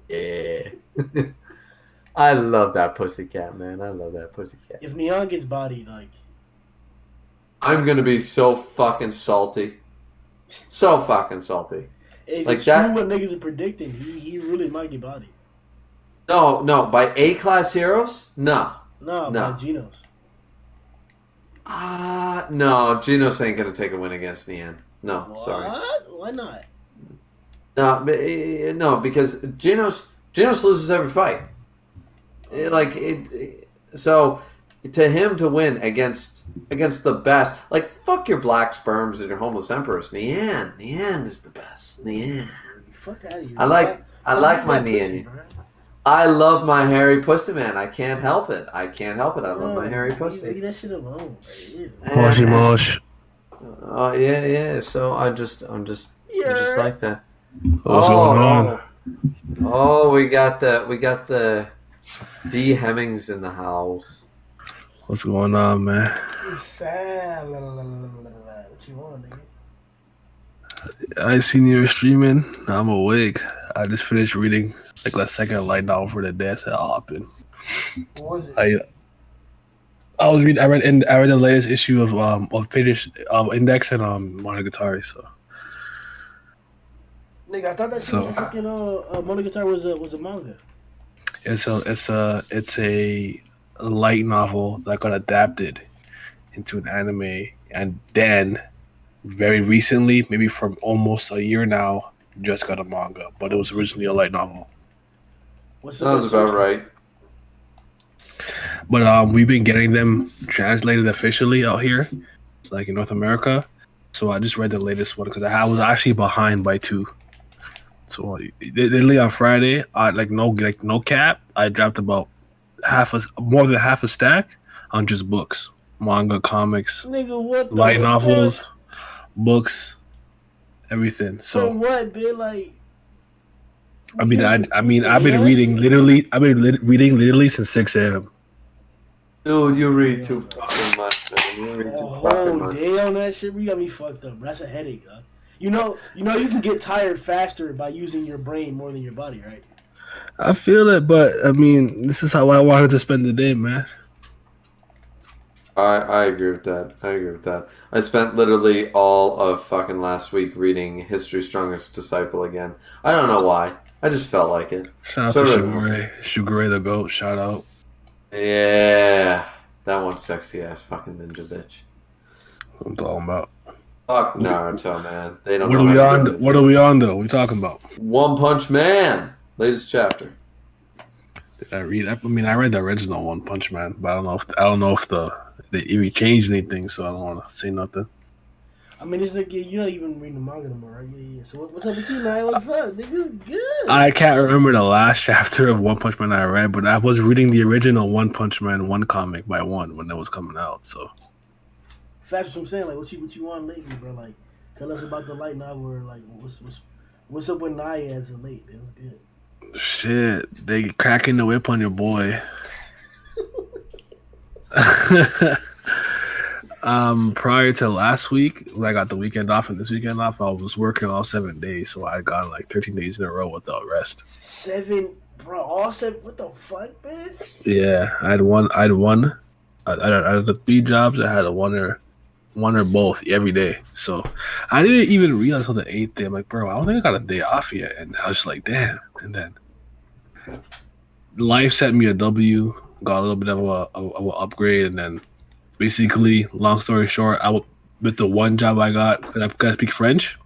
Nian. Yeah. I love that pussycat, man. I love that pussycat. If Neon gets bodied, like I'm gonna be so fucking salty. So fucking salty. if Like it's that- true what niggas are predicting, he really might get bodied. No, by A-class heroes? No. No, No. by Genos. No, Genos ain't gonna take a win against Nian. No, What? sorry. Why not? No, because Genos loses every fight. So to him to win against the best, like fuck your black sperms and your homeless empress. Nian is the best. Nian. Fuck out of here. I like my Nian. I love my hairy pussy, man. I can't help it. I love my hairy pussy. Leave that shit alone, bro. Moshy mosh. Oh yeah. So I'm just like that. What's going on? Oh, we got the D Hemmings in the house. What's going on, man? You sad. What you want, nigga? I seen you were streaming. I'm awake. I just finished reading like the second light novel for the day. I said I'll hop in. What was it? I was reading. I read the latest issue of Finish Index and Monogatari. So Nigga, I thought that shit was a fucking Monogatari was a manga. it's a light novel that got adapted into an anime, and then very recently, maybe from almost a year now, just got a manga. But it was originally a light novel. What's Sounds about right. But we've been getting them translated officially out here, like in North America. So I just read the latest one because I was actually behind by 2. So literally on Friday, I no cap, I dropped about more than half a stack on just books, manga, comics, Nigga, what the light fuck? novels, books, everything. So for what, bitch? Like, I've been reading literally since 6 a.m. Dude, you read too fucking much, man. You read too fucking much. Day on that shit, bro, you got me fucked up. Bro. That's a headache, huh? You know, you can get tired faster by using your brain more than your body, right? I feel it, but I mean, this is how I wanted to spend the day, man. I agree with that. I spent literally all of fucking last week reading History's Strongest Disciple again. I don't know why. I just felt like it. Shout out to Shugure the GOAT. Shout out. Yeah, that one's sexy ass fucking ninja bitch. What I'm talking about. Fuck Naruto, man. They don't What know are we how to on? do it. What are we on though? What are we talking about? One Punch Man, latest chapter. Did I read? I mean, I read the original One Punch Man, but I don't know if they even changed anything, so I don't want to say nothing. I mean, this nigga, you're not even reading the manga no more, right? Yeah. So what's up with you, man? What's up? Nigga's good. I can't remember the last chapter of One Punch Man I read, but I was reading the original One Punch Man 1 comic by 1 when that was coming out. So That's what I'm saying. Like, what you want lately, bro? Like, tell us about the light novel. Or like, what's up with Naya as of late? It was good. shit, they cracking the whip on your boy. Prior to last week, when I got the weekend off and this weekend off, I was working all 7 days, so I got like 13 days in a row without rest. 7, bro, all 7. What the fuck, man? Yeah, I had one. Out of the 3 jobs, I had one or both every day. So I didn't even realize until the 8th day. I'm like, bro, I don't think I got a day off yet. And I was just like, damn. And then life sent me a W, got a little bit of a upgrade, and then basically, long story short, with the one job I got, because I got to speak French,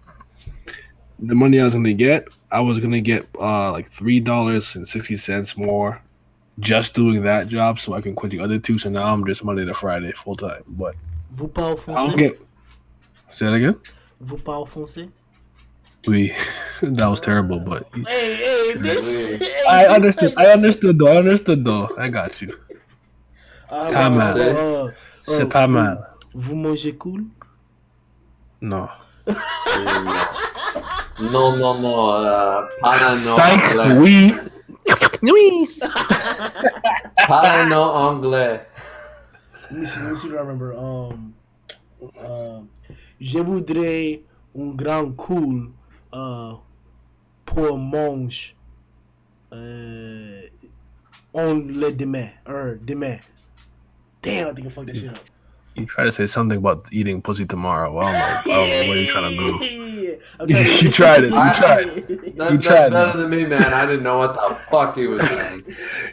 the money I was gonna get like $3.60 more just doing that job, so I can quit the other 2. So now I'm just Monday to Friday full time. But Vous parlez I don't français? get. Say that again. Vous parlez français? We that was terrible, but Hey, this. I understood though. I got you. Pas mal. C'est pas mal. Vous mangez cool? No. No. Pana no Psych. anglais. Oui. Pana no anglais. Let me see what I remember. Je voudrais un grand cool pour manger on le demain. Demain. Damn, I think I fucked that shit up. You try to say something about eating pussy tomorrow. I don't know what you're trying to do. You tried it. That's better than me, man. I didn't know what the fuck he was doing.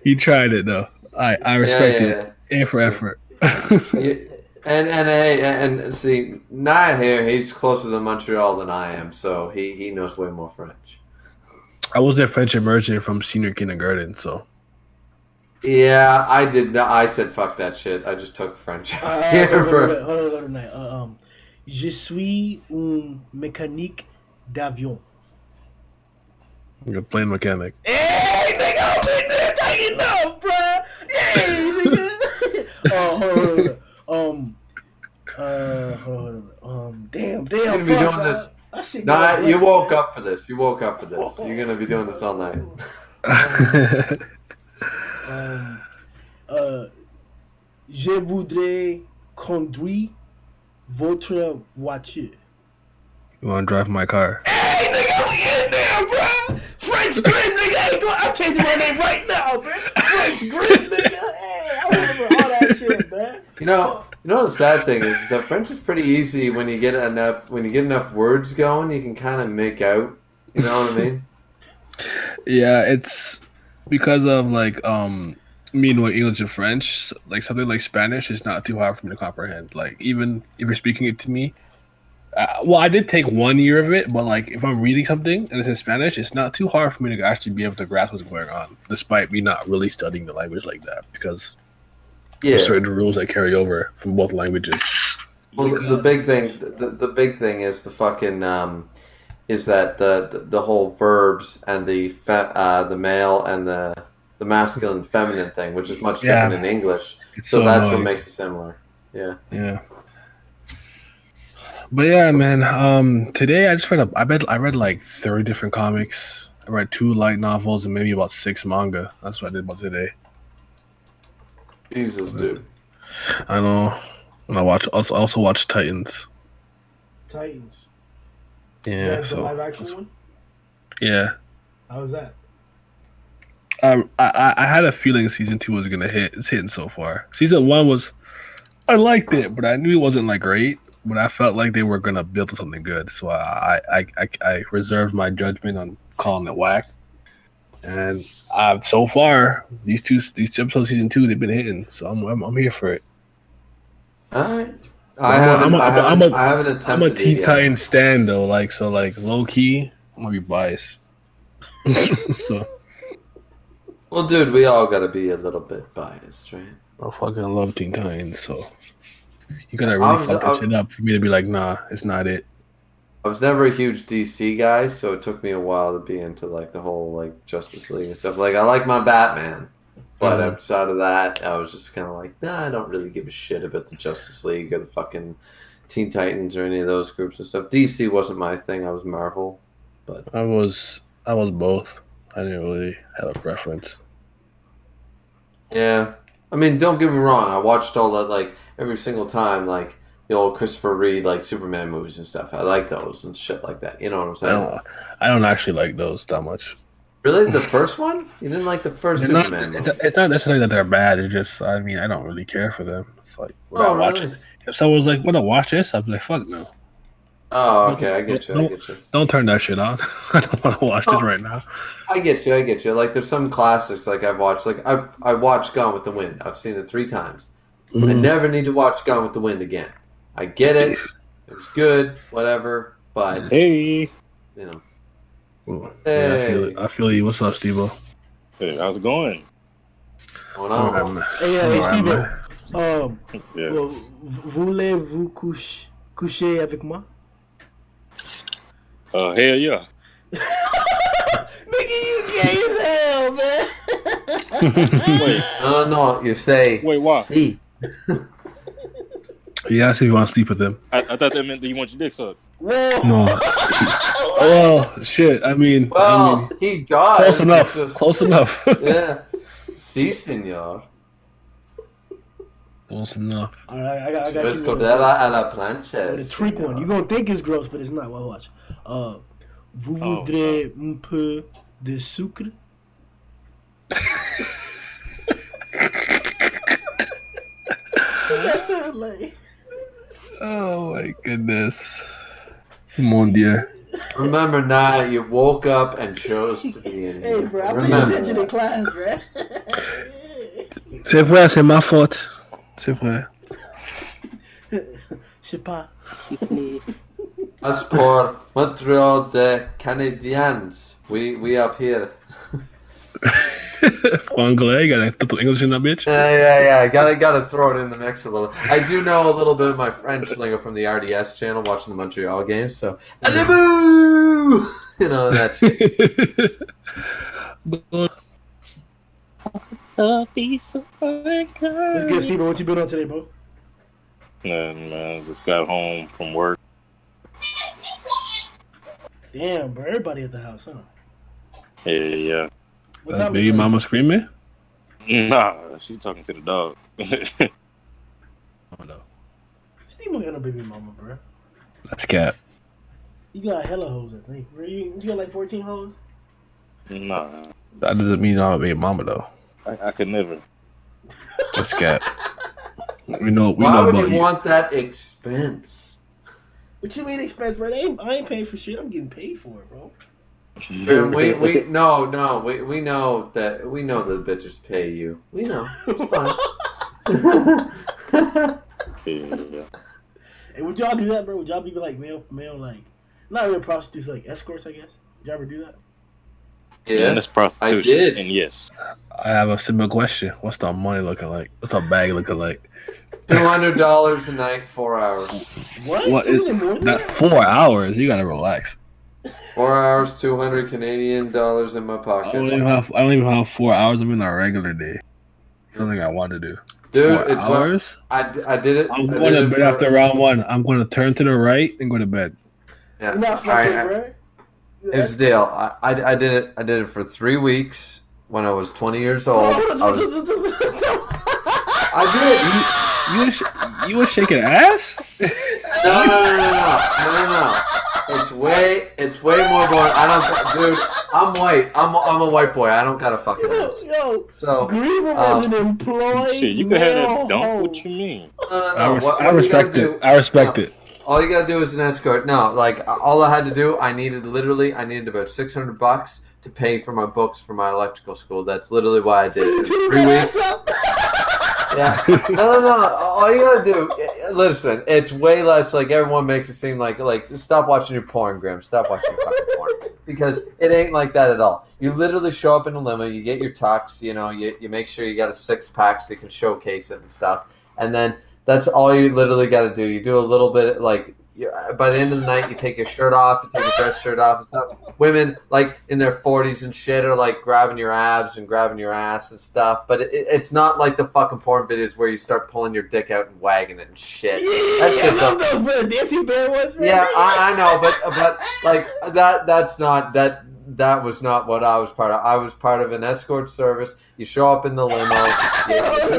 You tried it though. I respect it. A for effort. And see, Naya here, he's closer to Montreal than I am, so he knows way more French. I was their French immersion from senior kindergarten, so. Yeah, I did. I said fuck that shit. I just took French. Hold on. Je suis un mécanique d'avion. You're a plane mechanic. Hey, nigga, I'm in there taking up, bro. Hey, nigga. Hold on. Damn. You're gonna be doing this. Nah, you woke up for this. You're gonna be doing this all night. Je voudrais conduire votre voiture. You want to drive my car? Hey, nigga, we in there, bro. French Grim, nigga. Hey, I'm changing my name right now, bro. French Grim, nigga. Hey, I remember all that shit, bro. You know the sad thing is that French is pretty easy when you get enough words going, you can kind of make out. You know what I mean? Yeah, it's because of like me knowing English and French, like something like Spanish is not too hard for me to comprehend. Like even if you're speaking it to me, well, I did take 1 year of it, but like if I'm reading something and it's in Spanish, it's not too hard for me to actually be able to grasp what's going on, despite me not really studying the language like that because there's certain rules that carry over from both languages. Well, the big thing is the fucking is that the whole verbs and the male and the masculine feminine thing, which is much different in English. So that's annoying. What makes it similar. Yeah. Yeah. But yeah, man. Today I just I read like 30 different comics. I read 2 light novels and maybe about 6 manga. That's what I did about today. Jesus, dude. I know. And I also watch Titans. Titans. Yeah. The live action one. Yeah. How was that? I had a feeling season 2 was gonna hit. It's hitting so far. Season 1 was, I liked it, but I knew it wasn't like great. But I felt like they were gonna build something good, so I reserved my judgment on calling it whack. And so far these episodes of season 2 they've been hitting, so I'm here for it. All right. I haven't attempted. I'm a Teen Titans stan though, like low key, I'm gonna be biased. So. Well, dude, we all gotta be a little bit biased, right? I fucking love Teen Titans, so. You gotta really fuck that shit up for me to be like, nah, it's not it. I was never a huge DC guy, so it took me a while to be into like the whole like Justice League and stuff. Like I like my Batman, but outside of that, I was just kind of like, nah, I don't really give a shit about the Justice League or the fucking Teen Titans or any of those groups and stuff. DC wasn't my thing. I was Marvel, but I was both. I didn't really have a preference. Yeah, I mean, don't get me wrong. I watched all that like. Every single time, like the old Christopher Reeve, like Superman movies and stuff. I like those and shit like that. You know what I'm saying? I don't actually like those that much. Really? The first one? You didn't like the first Superman movie? It's not necessarily that they're bad. It's just, I mean, I don't really care for them. It's like, watch it. If someone's like, wanna watch this? I'd be like, fuck no. Oh, okay. I get you. Don't turn that shit on. I don't want to watch this right now. I get you. Like, there's some classics like I've watched. Like, I watched Gone with the Wind. I've seen it 3 times. Mm-hmm. I never need to watch Gone with the Wind again. I get it. It was good, whatever. But hey, you know. Hey. Yeah, I feel you. What's up, Steve-O? Hey, how's it going? Going on? Hey, Steve-O. Voulez-vous coucher avec moi? Hell yeah. Nigga, you gay as hell, man. Wait. No. You say. Wait, why? See. Yeah, I see if you want to sleep with him. I thought that meant that you want your dick sucked. Whoa. No. Well, shit. I mean, he got close enough. Close enough. Yeah. Si, senor. Close enough. All right, I got you. Escordera a la plancha. With a trick one. You're going to think it's gross, but it's not. Well, watch. Vous voudrez un peu de sucre? That sound like. Oh my goodness. Mon Dieu. Remember now, you woke up and chose to be in here. Hey, bro, I paid attention in class, bro. C'est vrai, c'est ma faute. C'est vrai. Je sais pas. As pour Montreal de Canadiens, we up here. Anglais, got a little English in that bitch. Yeah. Gotta throw it in the mix a little. I do know a little bit of my French lingo from the RDS channel, watching the Montreal games. So, allez-vous! You know that shit. Let's get Steve. What you been on today, bro? Nothing, man. Just got home from work. Damn, bro. Everybody at the house, huh? Yeah. What time baby mama screaming? Nah, she talking to the dog. Oh no. Steve ain't got no baby mama, bro. That's cat. You got hella hoes, I think. You got like 14 hoes? Nah, That doesn't mean I'm a mama though. I could never. Let's get. We know Why would about you you. want that expense? What you mean expense, bro? I ain't paying for shit. I'm getting paid for it, bro. And we know that we know the bitches pay you. We know. It's fine. Yeah. Hey, would y'all do that, bro? Would y'all be like male like not real prostitutes, like escorts, I guess? Would y'all ever do that? And that's prostitution. I did. And yes. I have a similar question. What's the money looking like? What's the bag looking like? $200 a night, 4 hours. What is Isn't it more than that? 4 hours? You gotta relax. 4 hours, 200 Canadian dollars in my I pocket. don't even have 4 hours. I'm in a regular day. Something I want to do. Dude, 4 it's hours. I did it. I'm going to bed after round one. I'm going to turn to the right and go to bed. Yeah. You're not fucking, bro. Here's the deal. I did it for 3 weeks when I was 20 years old. You was shaking ass? No. It's way more boring. Dude. I'm white. I'm a white boy. I don't got a fucking ass. Yo, So Griever was an employed. Shit, you could have that dunk. What you mean? No. I respect it. I respect it. All you gotta do is an escort. No, like all I had to do, I needed about $600 to pay for my books for my electrical school. That's literally why I did it. 3 weeks. Yeah. No. All you gotta do, listen. It's way less. Like everyone makes it seem like stop watching your porn, Grim. Stop watching your fucking porn because it ain't like that at all. You literally show up in a limo. You get your tux. You know, you make sure you got a 6-pack so you can showcase it and stuff. And then that's all you literally got to do. You do a little bit by the end of the night, you take your shirt off, you take your dress shirt off and stuff. Women like in their 40s and shit are like grabbing your abs and grabbing your ass and stuff. But it's not like the fucking porn videos where you start pulling your dick out and wagging it and shit. Yeah, I love those dancing bear ones, man. Yeah, I know, but like that's not that. That was not what I was part of. I was part of an escort service. You show up in the limo.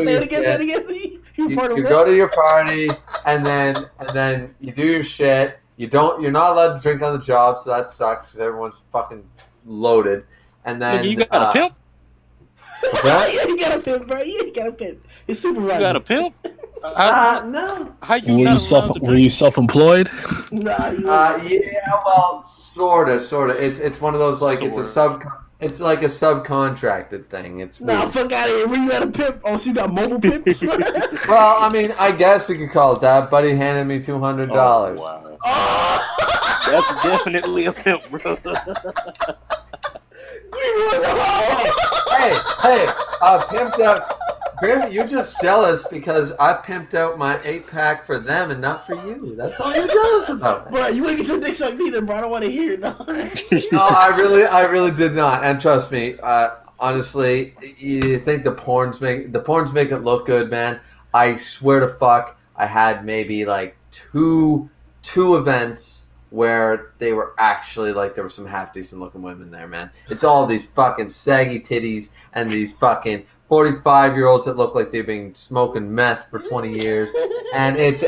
Say it again. You go to your party, and then you do your shit. You're not allowed to drink on the job, so that sucks because everyone's fucking loaded. And then you got a pimp. That? Yeah, you got a pimp, bro. Yeah, you got a pimp. It's supervisor. You got a pimp? No. How you were you self-employed? Nah. Yeah, well, sorta. It's one of those like it's like a subcontracted thing. It's nah, weird. fuck out of here. Where you got a pimp? Oh, so you got mobile pimps? Well, I mean, I guess you could call it that. Buddy handed me $200. Oh, wow. Oh! That's definitely a pimp, bro. Hey, pimped out. Grim, you're just jealous because I pimped out my 8-pack for them and not for you. That's all you're jealous about. Bro, you ain't get your dick sucked either, bro. I don't want to hear it. No, I really did not. And trust me, honestly, you think the porns make it look good, man. I swear to fuck, I had maybe like two events where they were actually like there were some half decent looking women there, man. It's all these fucking saggy titties and these fucking 45-year-olds that look like they've been smoking meth for 20 years, and it's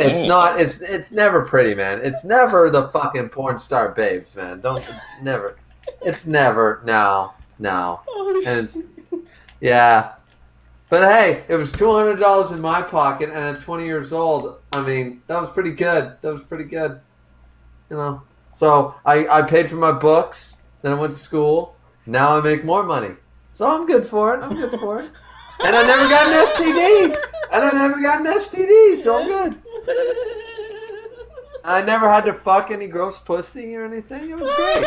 never pretty, man. It's never the fucking porn star babes, man. It's never no, and yeah. But hey, it was $200 in my pocket, and at 20 years old, I mean, that was pretty good. You know, so I paid for my books, then I went to school. Now I make more money, so I'm good for it. And I never got an STD. So I'm good. I never had to fuck any gross pussy or anything. It was great.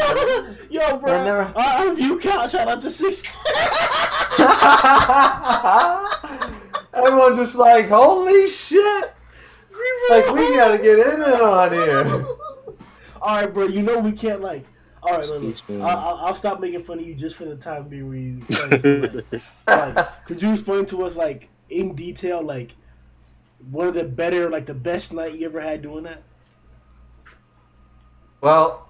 Yo, bro, our view count shout out to 60. Everyone just like, holy shit. Like, we gotta get in it on here. Alright, bro, you know we can't, like... Alright, look. I'll stop making fun of you just for the time being where you... could you explain to us, like, in detail, like, one of the better, like, the best night you ever had doing that? Well,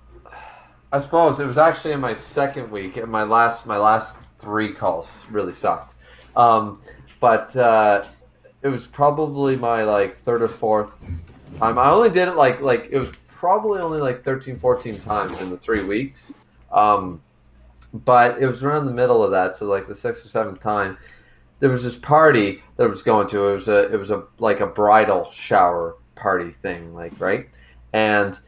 I suppose it was actually in my second week, and my last 3 calls really sucked. But it was probably my, like, 3rd or 4th time. I only did it, like it was probably only like 13, 14 times in the 3 weeks. But it was around the middle of that, so like the 6th or 7th time, there was this party that I was going to. It was a like a bridal shower party thing, like, right? And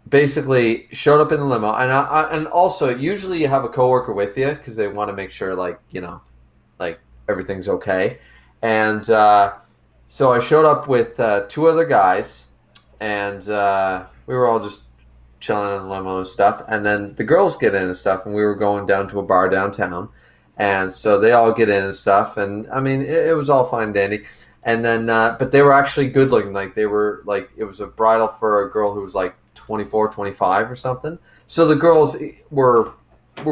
basically showed up in the limo, and also usually you have a coworker with you because they want to make sure, like, you know, like everything's okay. And so I showed up with 2 other guys, and we were all just chilling in the limo and stuff. And then the girls get in and stuff, and we were going down to a bar downtown. And so they all get in and stuff, and I mean, it was all fine and dandy. And then, but they were actually good looking. Like, they were like, it was a bridal for a girl who was like 24, 25 or something. So the girls were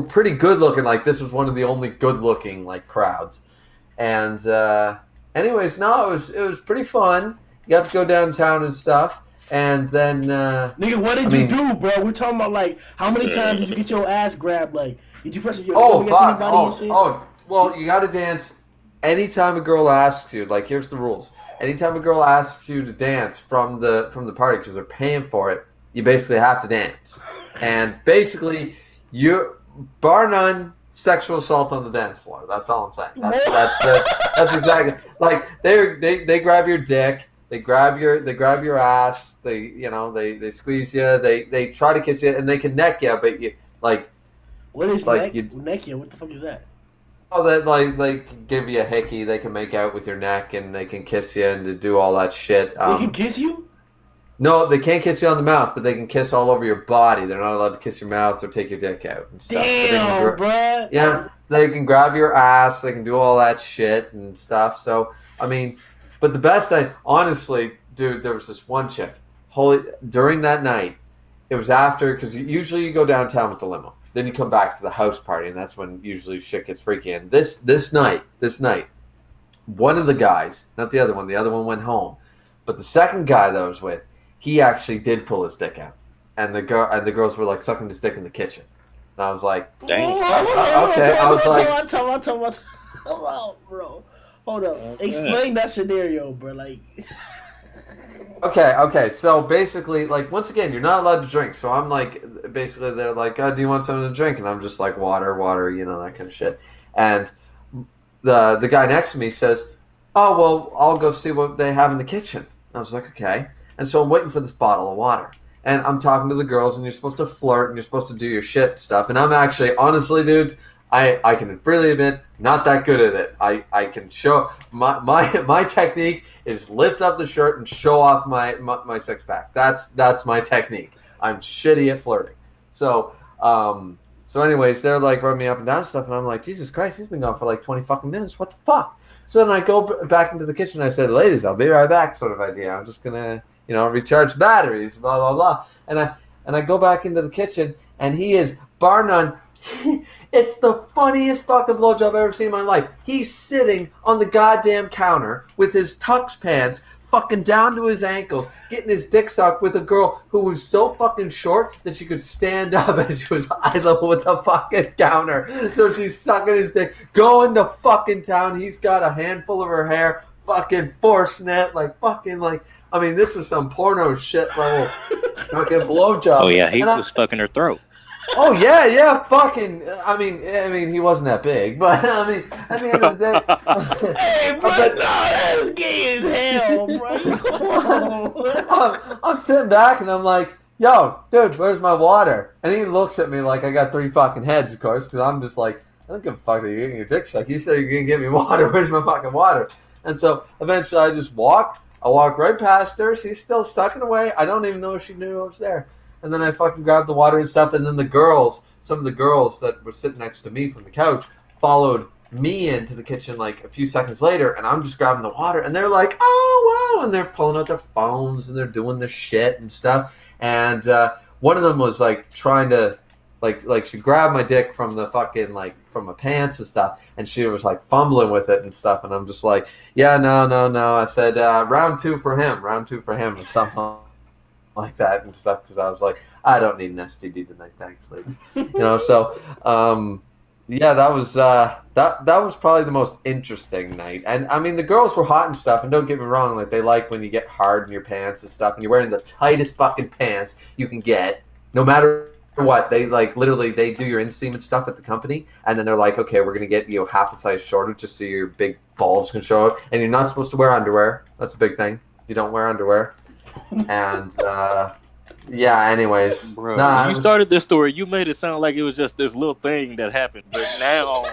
pretty good looking. Like, this was one of the only good looking like crowds. And anyways, no, it was pretty fun. You got to go downtown and stuff. And then, nigga, what did you do, bro? We're talking about like how many times did you get your ass grabbed? Like, did you press your against anybody and shit? Well, you got to dance anytime a girl asks you. Like, here's the rules: anytime a girl asks you to dance from the party because they're paying for it, you basically have to dance. And basically, you bar none, sexual assault on the dance floor. That's all I'm saying. That's exactly like they grab your dick. They grab your ass. They squeeze you. They try to kiss you, and they can neck you, but you like. What is like neck you? What the fuck is that? Oh, that like give you a hickey. They can make out with your neck, and they can kiss you and do all that shit. They can kiss you? No, they can't kiss you on the mouth, but they can kiss all over your body. They're not allowed to kiss your mouth or take your dick out and stuff. Damn, bruh. Yeah, they can grab your ass. They can do all that shit and stuff. So I mean. But the best, honestly, dude, there was this one chick. During that night, it was after, because usually you go downtown with the limo. Then you come back to the house party, and that's when usually shit gets freaky. And this night, one of the guys, not the other one went home. But the second guy that I was with, he actually did pull his dick out. And the girls were like sucking his dick in the kitchen. And I was like, dang. Okay. I was like, come on, bro. Hold up. Explain that scenario, bro. Like, okay. So basically, like, once again, you're not allowed to drink. So I'm like, basically, they're like, do you want something to drink? And I'm just like, water, you know, that kind of shit. And the guy next to me says, oh, well, I'll go see what they have in the kitchen. And I was like, okay. And so I'm waiting for this bottle of water. And I'm talking to the girls, and you're supposed to flirt, and you're supposed to do your shit stuff. And I'm actually, honestly, dudes, I can freely admit, not that good at it. I can show my technique is lift up the shirt and show off my six pack. That's my technique. I'm shitty at flirting. So anyways, they're like rubbing me up and down and stuff, and I'm like, Jesus Christ, he's been gone for like 20 fucking minutes. What the fuck? So then I go back into the kitchen. And I said, ladies, I'll be right back, sort of idea. I'm just gonna recharge batteries, blah blah blah. And I go back into the kitchen, and he is bar none. It's the funniest fucking blowjob I've ever seen in my life. He's sitting on the goddamn counter with his tux pants fucking down to his ankles, getting his dick sucked with a girl who was so fucking short that she could stand up and she was eye level with the fucking counter. So she's sucking his dick, going to fucking town. He's got a handful of her hair, fucking force net, I mean, this was some porno shit level fucking blowjob. Oh yeah, he was fucking her throat. Oh yeah, fucking. I mean, he wasn't that big, but I mean, at the end of the day. Hey, bro, no, that's gay as hell, bro. I'm sitting back and I'm like, yo, dude, where's my water? And he looks at me like I got 3 fucking heads, of course, because I'm just like, I don't give a fuck that you're getting your dick sucked. You said you're gonna give me water. Where's my fucking water? And so eventually I just walk. I walk right past her. She's still sucking away. I don't even know if she knew I was there. And then I fucking grabbed the water and stuff. And then some of the girls that were sitting next to me from the couch followed me into the kitchen like a few seconds later. And I'm just grabbing the water. And they're like, oh, wow. And they're pulling out their phones and they're doing their shit and stuff. And one of them was like trying to, like she grabbed my dick from the fucking, like, from my pants and stuff. And she was like fumbling with it and stuff. And I'm just like, yeah, no. I said, round two for him or something like that and stuff, because I was like, I don't need an STD tonight, thanks, ladies. So Yeah, that was that was probably the most interesting night. And I mean, the girls were hot and stuff. And don't get me wrong, like they like when you get hard in your pants and stuff, and you're wearing the tightest fucking pants you can get, no matter what. They like literally they do your inseam and stuff at the company, and then they're like, okay, we're gonna get you half a size shorter just so your big balls can show up. And you're not supposed to wear underwear. That's a big thing. You don't wear underwear. And yeah. Anyways, Bro, nah, when you started this story, you made it sound like it was just this little thing that happened, but now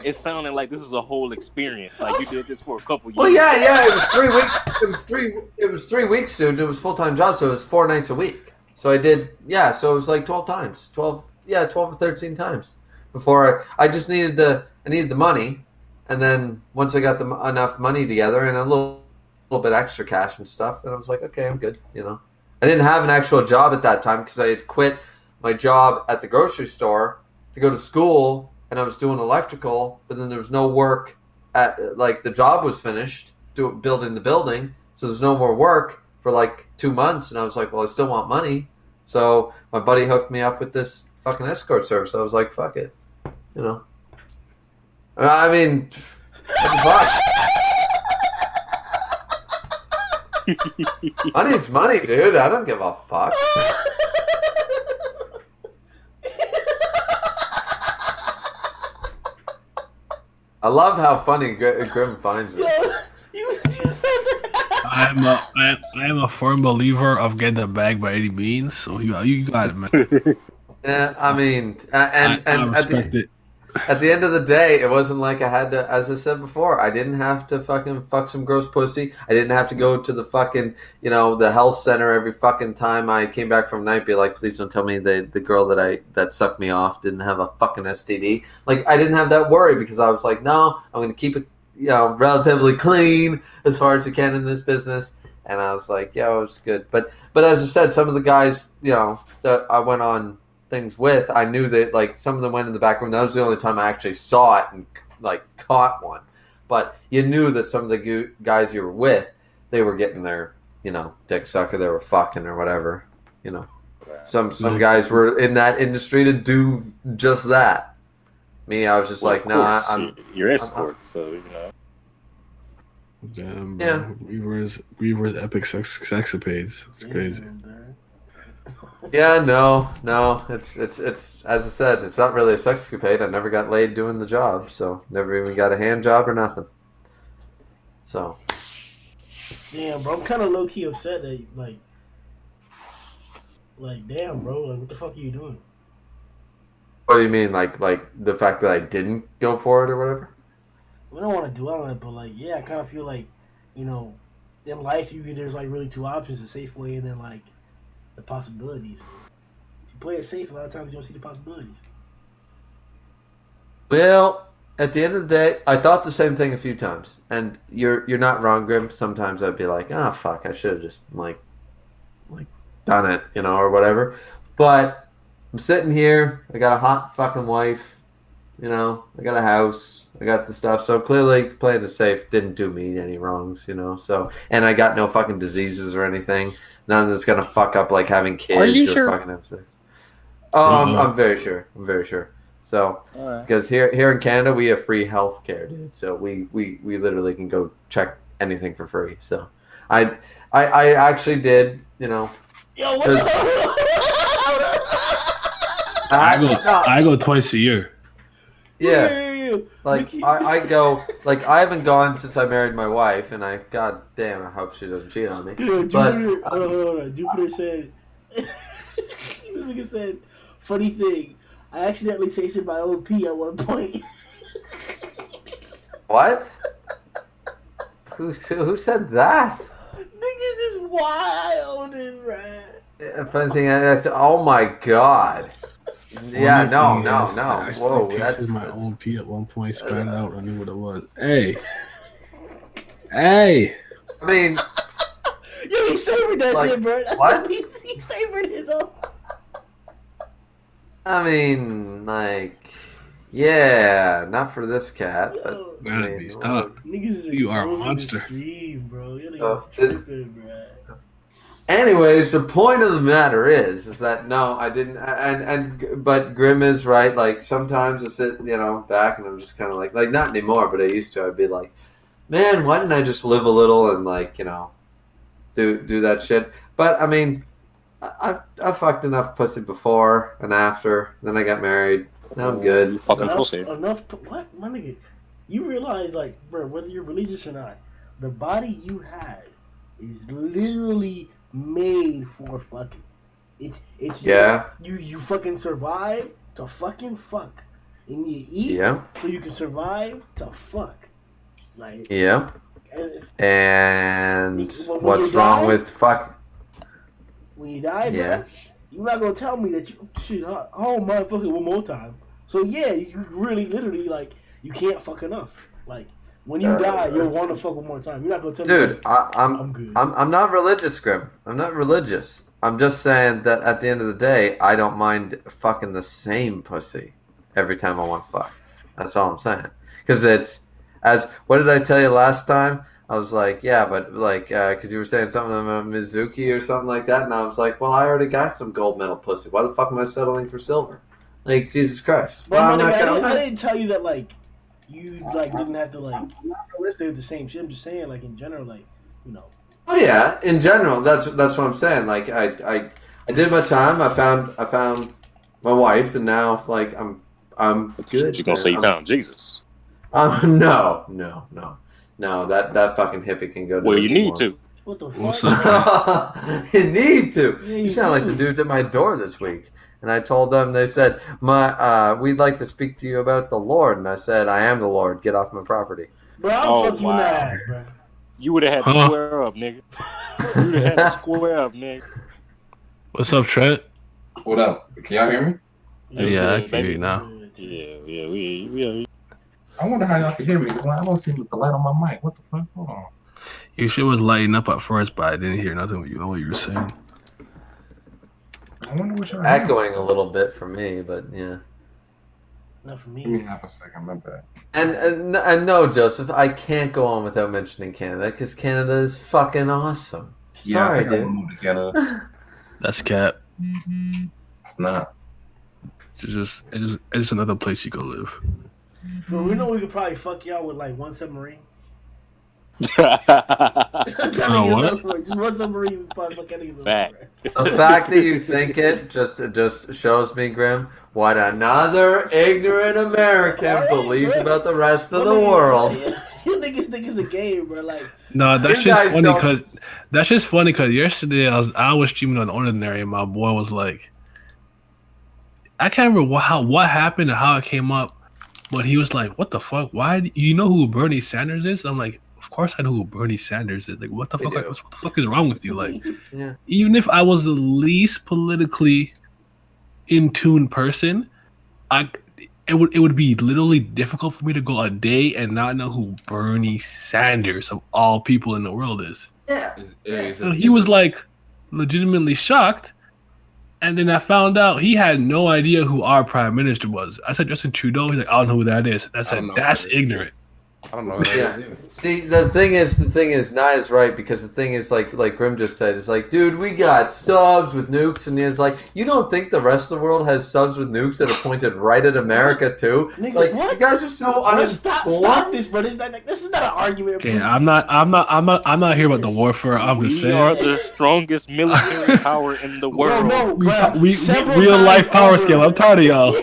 it's sounding like this is a whole experience. Like you did this for a couple years. well, yeah. It was 3 weeks. It was 3 weeks, dude. It was full time job, so it was 4 nights a week. So I did, yeah. So it was like 12 times, 12 or 13 times before I just needed the money, and then once I got enough money together and a little bit extra cash and stuff, then I was like, okay, I'm good. I didn't have an actual job at that time because I had quit my job at the grocery store to go to school, and I was doing electrical, but then there was no work at like the job was finished building the building, so there's no more work for like 2 months, and I was like, well, I still want money, so my buddy hooked me up with this fucking escort service. I was like, fuck it, I mean, what the fuck? Money's money, dude. I don't give a fuck. I love how funny Grim finds it. You said that. I am a firm believer of getting the bag by any means. So you got it, man. Yeah, I mean, I respect it. At the end of the day, it wasn't like I had to, as I said before, I didn't have to fucking fuck some gross pussy. I didn't have to go to the fucking, the health center every fucking time I came back from night, be like, please don't tell me the girl that sucked me off didn't have a fucking STD. Like, I didn't have that worry because I was like, no, I'm going to keep it, relatively clean as far as I can in this business. And I was like, yeah, it was good. But as I said, some of the guys, that I went on things with, I knew that like some of them went in the back room. That was the only time I actually saw it and like caught one. But you knew that some of the guys you were with, they were getting their dick sucker, they were fucking or whatever. Some guys were in that industry to do just that. Me, I was just like, nah, you're escort, so Damn, yeah. Griever's epic sexapades. It's crazy. Yeah, no, it's as I said, it's not really a sexcapade. I never got laid doing the job, so never even got a hand job or nothing. So, damn, bro, I'm kind of low key upset that like, damn, bro, like, what the fuck are you doing? what do you mean, like the fact that I didn't go for it or whatever? I don't want to dwell on it, but like, yeah, I kind of feel like, in life, there's like really two options: the safe way and then like the possibilities. If you play it safe, a lot of times you don't see the possibilities. Well, at the end of the day, I thought the same thing a few times, and you're not wrong, Grim. Sometimes I'd be like, oh fuck, I should have just like done it, or whatever. But I'm sitting here. I got a hot fucking wife. I got a house. I got the stuff. So clearly, playing it safe didn't do me any wrongs. So, and I got no fucking diseases or anything. None that's gonna fuck up like having kids. Are you or sure? Fucking having sex. Oh, I'm very sure. So, because here in Canada we have free health care, dude. So we literally can go check anything for free. So, I actually did. Yo, what the I go twice a year. Yeah. Like I go, like I haven't gone since I married my wife, and god damn, I hope she doesn't cheat on me. Yeah, but hold on. Jupiter said, this nigga said, funny thing, I accidentally tasted my own pee at one point. What? Who said that? Niggas is wild and right. Funny thing, oh my god. Yeah, no. Whoa, that's my own pee at one point. Spat it out. I knew what it was. Hey. I mean, yo, he savored that shit, bro. That's what? He savored his own. I mean, like, yeah, not for this cat, but Stop. Niggas is you are a monster. Stream, bro. Your niggas is tripping, bro. Anyways, the point of the matter is that no, I didn't, but Grim is right. Like sometimes I sit, back and I'm just kind of like not anymore, but I used to. I'd be like, man, why didn't I just live a little and do that shit? But I mean, I fucked enough pussy before and after. Then I got married. Now I'm good. You fucking pussy. Enough. What, my nigga? You realize, like, bro, whether you're religious or not, the body you have is literally made for fucking. It's Yeah. You fucking survive to fucking fuck, and you eat so you can survive to fuck. Like And what's wrong with fuck? When you die, bro, you're not gonna tell me that you motherfucker one more time. So yeah, you really literally like you can't fuck enough. Like when you die, you'll want to fuck one more time. You're not gonna tell me. Dude, I'm good. I'm not religious, Grim. I'm not religious. I'm just saying that at the end of the day, I don't mind fucking the same pussy every time I want to fuck. That's all I'm saying. Because what did I tell you last time? I was like, yeah, but like, because you were saying something about Mizuki or something like that, and I was like, well, I already got some gold medal pussy. Why the fuck am I settling for silver? Like, Jesus Christ. Well, I didn't tell you that, like, you like didn't have to like stay with the same shit. I'm just saying, like, in general, like, Oh yeah, in general, that's what I'm saying. Like, I did my time. I found my wife, and now like I'm good. You're gonna say you found Jesus? No. That fucking hippie can go. Well, you need to. What the fuck? You need to. Yeah, you sound like the dudes at my door this week. And I told them, they said, we'd like to speak to you about the Lord. And I said, I am the Lord. Get off my property. Bro, I'll fuck you in the ass, bro. You would have had to square up, nigga. You would have had to square up, nigga. What's up, Trent? What up? Can y'all hear me? Yeah, I can hear you now. Yeah, we I wonder how y'all can hear me because I don't see the light on my mic. What the fuck? Hold on. Your shit was lighting up at first, but I didn't hear nothing what you were saying. I wonder what y'all echoing a little bit for me, but yeah. Not for me. Give me half a second, my bad. And no, Joseph, I can't go on without mentioning Canada because Canada is fucking awesome. Yeah, Sorry, I think dude. I'm gonna move to Canada. That's cap. It's not. It's just another place you go live. But we know we could probably fuck y'all with like one submarine. What? Just one submarine. The fact that you think it just shows me, Grim, what another ignorant American believes about the rest of the world. You niggas think it's a game, bro. Like, no, that's just funny because yesterday I was streaming on Ordinary and my boy was like, I can't remember what happened and how it came up, but he was like, "What the fuck? Why? You know who Bernie Sanders is?" I'm like, "Of course I know who Bernie Sanders is. Like, what the fuck is wrong with you? Like, even if I was the least politically in tune person, it would be literally difficult for me to go a day and not know who Bernie Sanders of all people in the world is." Yeah. So he was like legitimately shocked. And then I found out he had no idea who our prime minister was. I said Justin Trudeau. He's like, I don't know who that is. I said, that's ignorant. I don't know what that is. See, the thing is, Nye is right because the thing is, like Grim just said, it's like, dude, we got subs with nukes, and it's like, you don't think the rest of the world has subs with nukes that are pointed right at America too? Nigga, like, what? you guys are so uninformed. Stop this, bro. This is not an argument. Okay, I'm not here about the warfare. I'm just saying we are the strongest military power in the world. No, we real life power scale. I'm tired of y'all.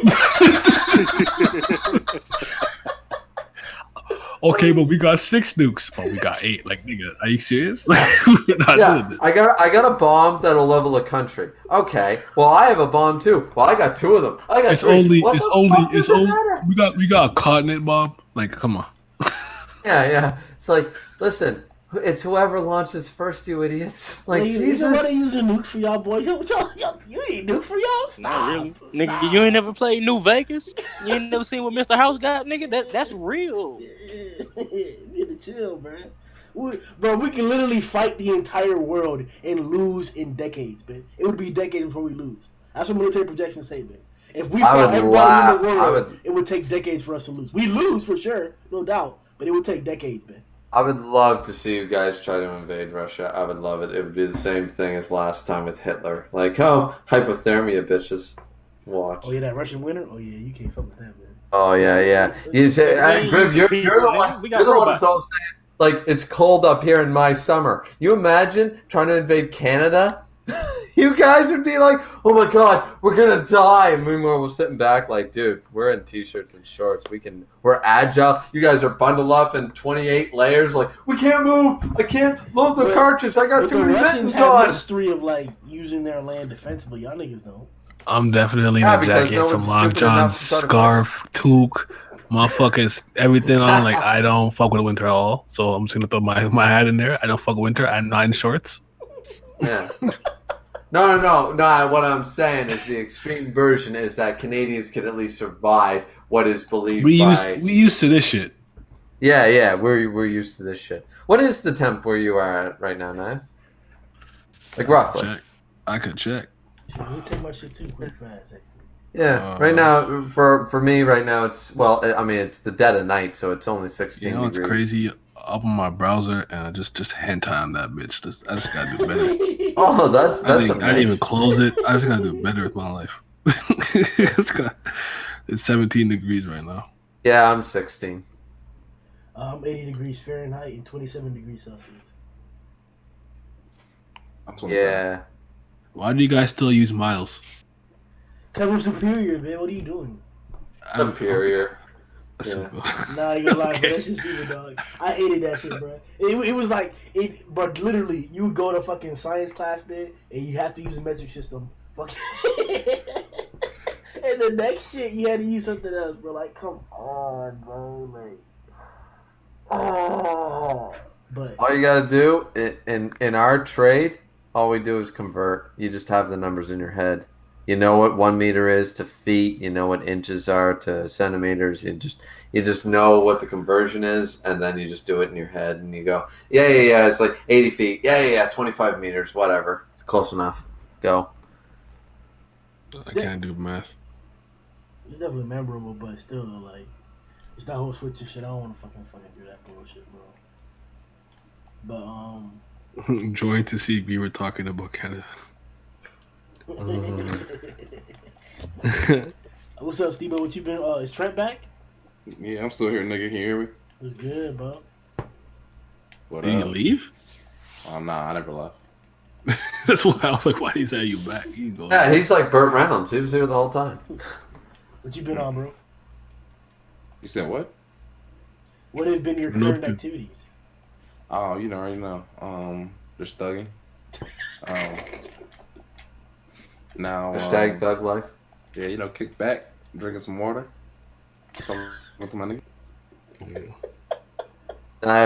Okay, but we got 6 nukes, but we got 8. Like, nigga, are you serious? We're not doing this. I got a bomb that'll level a country. Okay, well I have a bomb too. Well, I got 2 of them. I got 3. It's only. We got a continent bomb. Like, come on. Yeah. It's like, listen, it's whoever launches first, you idiots. Like, Jesus. Nobody using nukes for y'all boys. You ain't nukes for y'all? Stop. Not really. Nigga, you ain't never played New Vegas? You ain't never seen what Mr. House got, nigga? That's real. Need to chill, man. We can literally fight the entire world and lose in decades, man. It would be decades before we lose. That's what military projections say, man. If we fought everybody in the world, it would take decades for us to lose. We lose for sure, no doubt, but it would take decades, man. I would love to see you guys try to invade Russia. I would love it. It would be the same thing as last time with Hitler. Like, oh, hypothermia, bitches. Watch. Oh yeah, that Russian winter. Oh yeah, you can't fuck with that, man. Oh yeah. You say, We ain't Griff, using you're people, the one. nigga. We You're got the one robots. who's all saying like it's cold up here in my summer. You imagine trying to invade Canada? You guys would be like, oh my god, we're gonna die. And meanwhile, we're sitting back like, dude, we're in t-shirts and shorts. We're agile. You guys are bundled up in 28 layers. Like, we can't move. I can't load the cartridge. I got But too the many Russians mittens have on. history of like using their land defensively. Y'all niggas don't. I'm definitely in Yeah, a because jacket, no some one's Long stupid John, enough to try to scarf, toque, motherfuckers, everything on. Like, I don't fuck with winter at all. So I'm just gonna throw my hat in there. I don't fuck with winter. I'm not in shorts. Yeah. No. What I'm saying is the extreme version is that Canadians can at least survive what is believed We by. used to this shit. Yeah. We're used to this shit. What is the temp where you are at right now, Nine? Like roughly. I could check. Shit, we'll take my shit too quick fast. Actually. Yeah. Right now, for me, right now it's it's the dead of night, so it's only 16 You know degrees. it's crazy. Up on my browser and I just hentai on that bitch. I just gotta do better. Oh, that's I didn't amazing. even close it. I just gotta do better with my life. It's 17 degrees right now. Yeah, I'm 16. 80 degrees Fahrenheit and 27 degrees Celsius. I'm 27. Yeah. Why do you guys still use miles? Cause we're superior, man. What are you doing? Superior. Yeah. Nah, you gonna lie, bro. That's just stupid, dog. I hated that shit, bro. It was like but literally, you would go to fucking science class, man, and you have to use a metric system. Fucking. And the next shit, you had to use something else, bro. Like, come on, bro. Like, oh. But All you gotta do in our trade, all we do is convert. You just have the numbers in your head. You know what 1 meter is to feet. You know what inches are to centimeters. You just know what the conversion is, and then you just do it in your head, and you go, yeah. It's like 80 feet. Yeah. 25 meters. Whatever. Close enough. Go. I can't do math. it's definitely memorable, but still, though, like, it's that whole switching shit. I don't want to fucking do that bullshit, bro. But Enjoying to see we were talking about Canada. What's up, Steve? What you been? Is Trent back? Yeah, I'm still here, nigga. Can you hear me? What's good, bro? What Did you leave? Oh, nah, I never left. That's why I was like, why is that you back? You go. Yeah, he's like Burt Reynolds. He was here the whole time. What you been on, bro? You said what? What have been your current activities? Oh, you already know. Just thugging. Now. Hashtag thug life. Yeah, kick back, drinking some water. What's my nigga?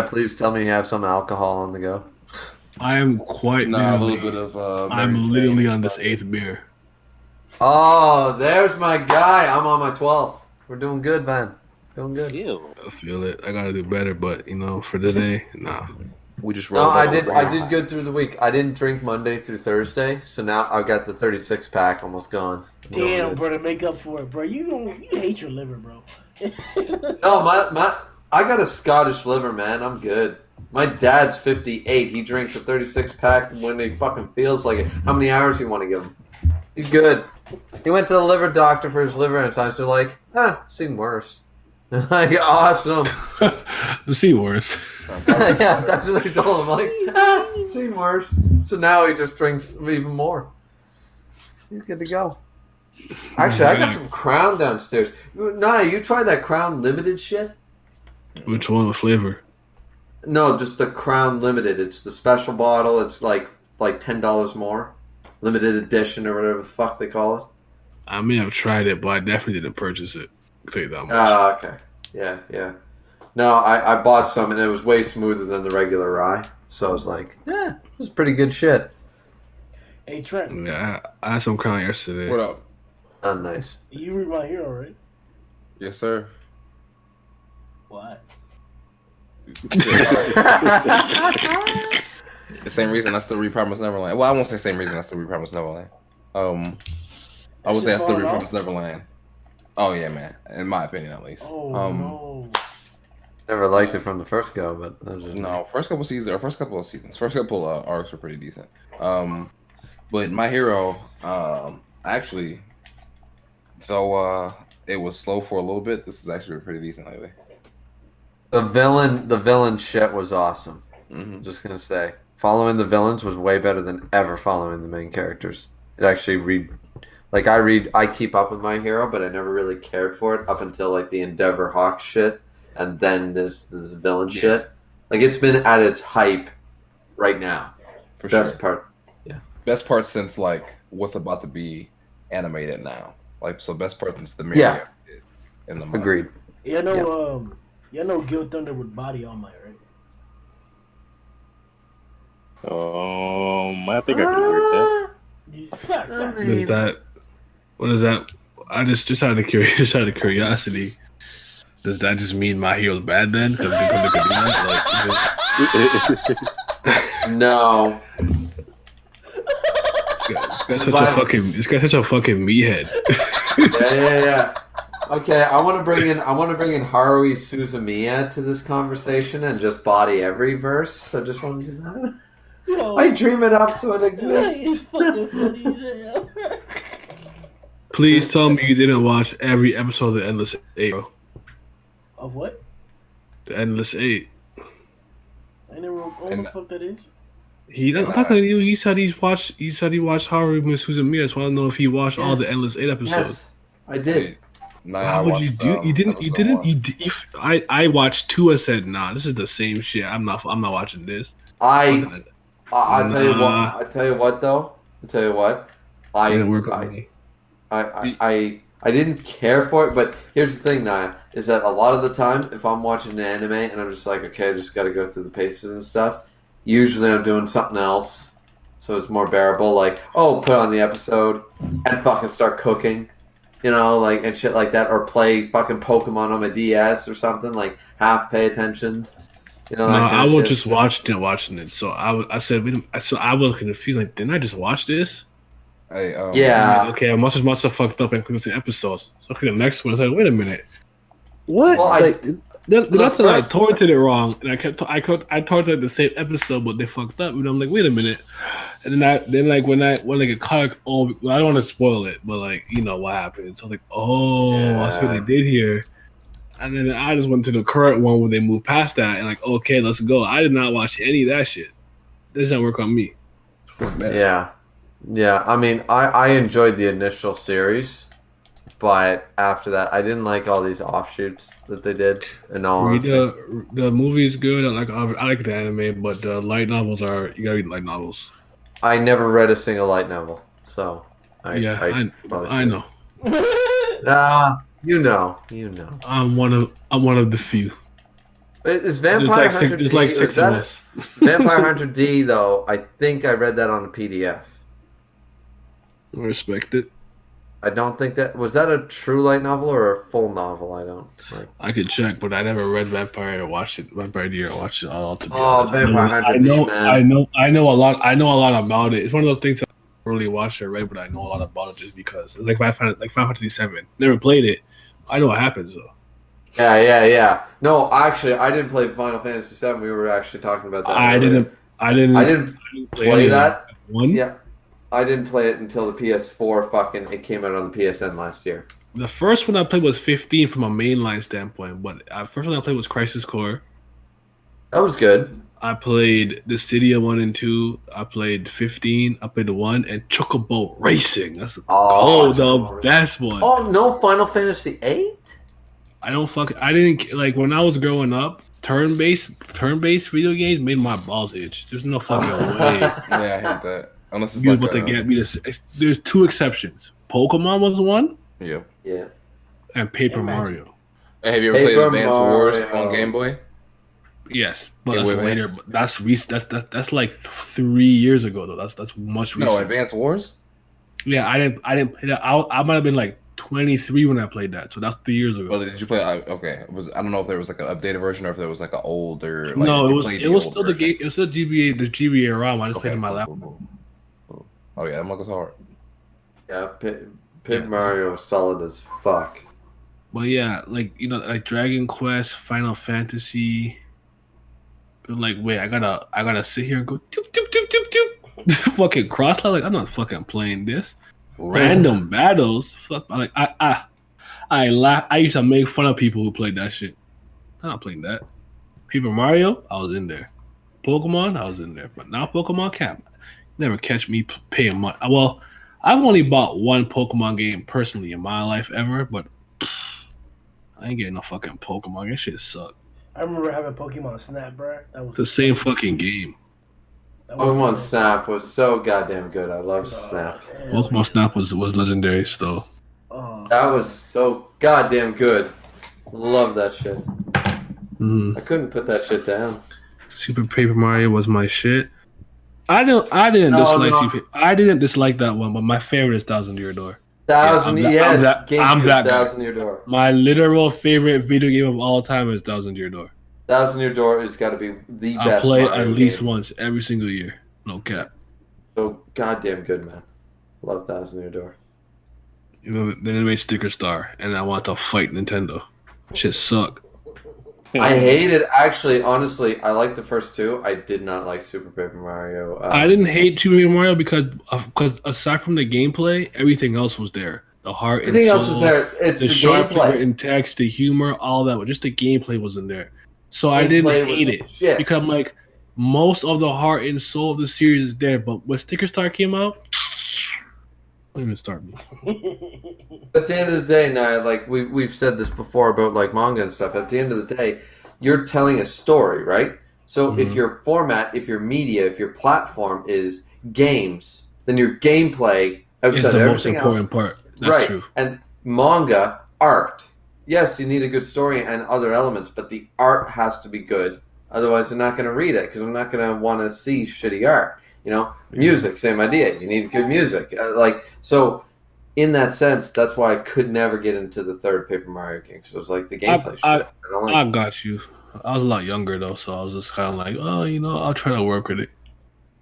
Please tell me you have some alcohol on the go. I am quite. A little bit of. I'm literally on this 8th beer. Oh, there's my guy. I'm on my 12th. We're doing good, man. Doing good. Ew. I feel it. I gotta do better, but for today, nah. We just No, rolled. I did good through the week. I didn't drink Monday through Thursday, so now I got the 36 pack almost gone. Damn, bro, to make up for it, bro. You hate your liver, bro. No, I got a Scottish liver, man. I'm good. My dad's 58. He drinks a 36 pack when he fucking feels like it. How many hours you want to give him? He's good. He went to the liver doctor for his liver enzymes. They're like, seen worse. Like, awesome. I've seen worse. Yeah, that's what I told him. Like, seen worse. So now he just drinks even more. He's good to go. Actually, I got some Crown downstairs. Nah, you tried that Crown Limited shit? Which one? What flavor? No, just the Crown Limited. It's the special bottle. It's like $10 more. Limited edition or whatever the fuck they call it. I may have tried it, but I definitely didn't purchase it. I'll tell you that much. Okay. Yeah. No, I bought some and it was way smoother than the regular rye. So I was like, this is pretty good shit. Hey, Trent. Yeah, I had some Crown yesterday. What up? Oh, nice. You read my hero, right? Yes, sir. Why? The same reason I still read Promised Neverland. Well, I won't say same reason I still read Promised Neverland. I would say I still read Promised Neverland. Oh yeah, man. In my opinion, at least. Oh no. Never liked it from the first go, but that was just No, first couple seasons or first couple of seasons, first couple arcs were pretty decent. But My Hero, actually, though it was slow for a little bit, this is actually pretty decent lately. the villain shit was awesome. Mm-hmm. Just gonna say, following the villains was way better than ever following the main characters. It actually I keep up with My Hero, but I never really cared for it up until like the Endeavor Hawk shit, and then this villain shit. Like it's been at its hype right now. For Best sure. part, yeah. Best part since like what's about to be animated now. Like so, best part since the main Yeah. character did in the manga. Agreed. Yeah, I know. Yeah, I know. Gil Thunder with Body All Might, right? I think I can agree with that. Fact. What is that? I just out of curiosity. Does that just mean My Hero's bad then? Because they could do that. No. This guy's such a fucking meathead. Yeah. Okay, I want to bring in Haruhi Suzumiya to this conversation and just body every verse. I just want to do that. Yo, I dream it up so it it's exists. fucking funny as hell. Please tell me you didn't watch every episode of the Endless Eight, bro. Of what? The Endless Eight. I never know what the fuck that is. I'm talking to you. He said he watched Haruhi Suzumiya, so I don't know if he watched all the Endless Eight episodes. Yes, I did. Why would you do? You didn't. I watched two and said, "Nah, this is the same shit. I'm not watching this." I tell you what though. I didn't work on me. I didn't care for it, but here's the thing, Naya, is that a lot of the time, if I'm watching an anime and I'm just like, okay, I just got to go through the paces and stuff, usually I'm doing something else, so it's more bearable. Like, put on the episode and fucking start cooking, like and shit like that, or play fucking Pokemon on my DS or something. Like, half pay attention. No, I was just watching it. So I said, so I was confused. Like, didn't I just watch this? Yeah. Okay, I must have fucked up and clicked the episodes. So the next one, I was like, wait a minute, what? Well, I torrented it wrong, and I torrented the same episode, but they fucked up, and I'm like, wait a minute. And then when I get caught, I don't want to spoil it, but like what happened. So I was like, I see what they did here. And then I just went to the current one where they moved past that and like, okay, let's go. I did not watch any of that shit. This doesn't work on me. Fuck that. Yeah. I mean, I enjoyed the initial series, but after that, I didn't like all these offshoots that they did. The movie is good. I like the anime, but the light novels you gotta read light novels. I never read a single light novel, so I know. You know. I'm one of the few. Is Vampire Hunter D? There's like six of us. Vampire Hunter D, though, I think I read that on a PDF. I respect it. I don't think was that a true light novel or a full novel? I don't like. I could check, but I never read Vampire or watched it. Vampire D or watched it all to be honest. Vampire Hunter D, man. I know a lot about it. It's one of those things I don't really watch or read, but I know a lot about it just because. Like Final Fantasy 7. Never played it. I know what happens though. Yeah. No, actually, I didn't play Final Fantasy 7. We were actually talking about that. I didn't play that. One. Yeah, I didn't play it until the PS4. It came out on the PSN last year. The first one I played was 15 from a mainline standpoint, but the first one I played was Crisis Core. That was good. I played the Cydia 1 and 2. I played 15. I played the 1 and Chocobo Racing. That's the best one. Oh no, Final Fantasy 8. I didn't like when I was growing up. Turn-based video games made my balls itch. There's no fucking way. Yeah, I hate that. Unless it's you about to get me to. There's two exceptions. Pokemon was one. Yep. Yeah. And Paper Mario. Hey, have you ever played Advance Wars on Game Boy? Yes, but that's later. But that's like 3 years ago though. That's much recent. No, Advance Wars. Yeah, I didn't play that. I might have been like 23 when I played that, so that's 3 years ago. Well, did you play? Okay, I don't know if there was like an updated version or if there was like an older. Like, no, it was still the game. It was still GBA ROM. I just played it in my laptop. Oh yeah, that was hard. Yeah, Paper Mario was solid as fuck. But yeah, like like Dragon Quest, Final Fantasy. But like, wait, I gotta sit here and go doop doop doop doop doop. Fucking cross like I'm not fucking playing this. Random battles. Fuck, I laugh. I used to make fun of people who played that shit. I'm not playing that. Paper Mario, I was in there. Pokemon, I was in there. But now Pokemon can't never catch me paying money. Well, I've only bought one Pokemon game personally in my life ever, but I ain't getting no fucking Pokemon. That shit suck. I remember having Pokemon Snap, bro. That was the same fucking game. Pokemon Snap was so goddamn good. I love Snap. Pokemon Snap was legendary still. That was so goddamn good. Love that shit. Mm-hmm. I couldn't put that shit down. Super Paper Mario was my shit. I didn't dislike that one, but my favorite is Thousand Year Door. I'm that guy. Thousand Year Door. My literal favorite video game of all time is Thousand Year Door. Thousand Year Door has got to be the best. I play it Mario at least game. once every single year. No cap. So goddamn good, man. Love Thousand Year Door. Then they made Sticker Star, and I want to fight Nintendo. Shit suck. I hate it. Actually, honestly, I like the first two. I did not like Super Paper Mario. I didn't hate Super Paper Mario because aside from the gameplay, everything else was there. The heart, everything else was there. It's the sharply gameplay, written text, the humor, all that. But just the gameplay wasn't there. So I didn't hate it because I'm like, most of the heart and soul of the series is there. But when Sticker Star came out, don't even start me. At the end of the day, now, like we've said this before about like manga and stuff. At the end of the day, you're telling a story, right? So if your format, if your media, if your platform is games, then your gameplay outside the everything most important part. That's right? True. And manga art. Yes, you need a good story and other elements, but the art has to be good. Otherwise, they're not going to read it because I'm not going to want to see shitty art. Music, same idea. You need good music. So, in that sense, that's why I could never get into the third Paper Mario game. So it was like the gameplay shit. I got you. I was a lot younger though, so I was just kind of like, I'll try to work with it.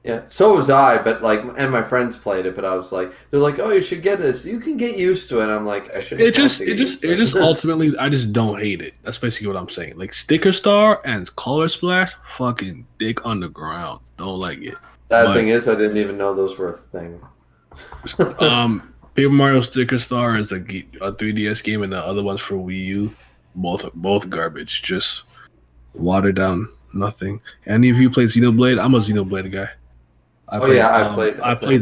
Yeah, so was I, but and my friends played it, but I was like, they're like, oh, you should get this. You can get used to it. And I'm like, I should. It just ultimately, I just don't hate it. That's basically what I'm saying. Like Sticker Star and Color Splash, fucking dick on the ground. Don't like it. Sad thing is, I didn't even know those were a thing. Paper Mario Sticker Star is a 3DS game, and the other one's for Wii U. Both garbage. Just watered down. Nothing. Any of you played Xenoblade? I'm a Xenoblade guy. I played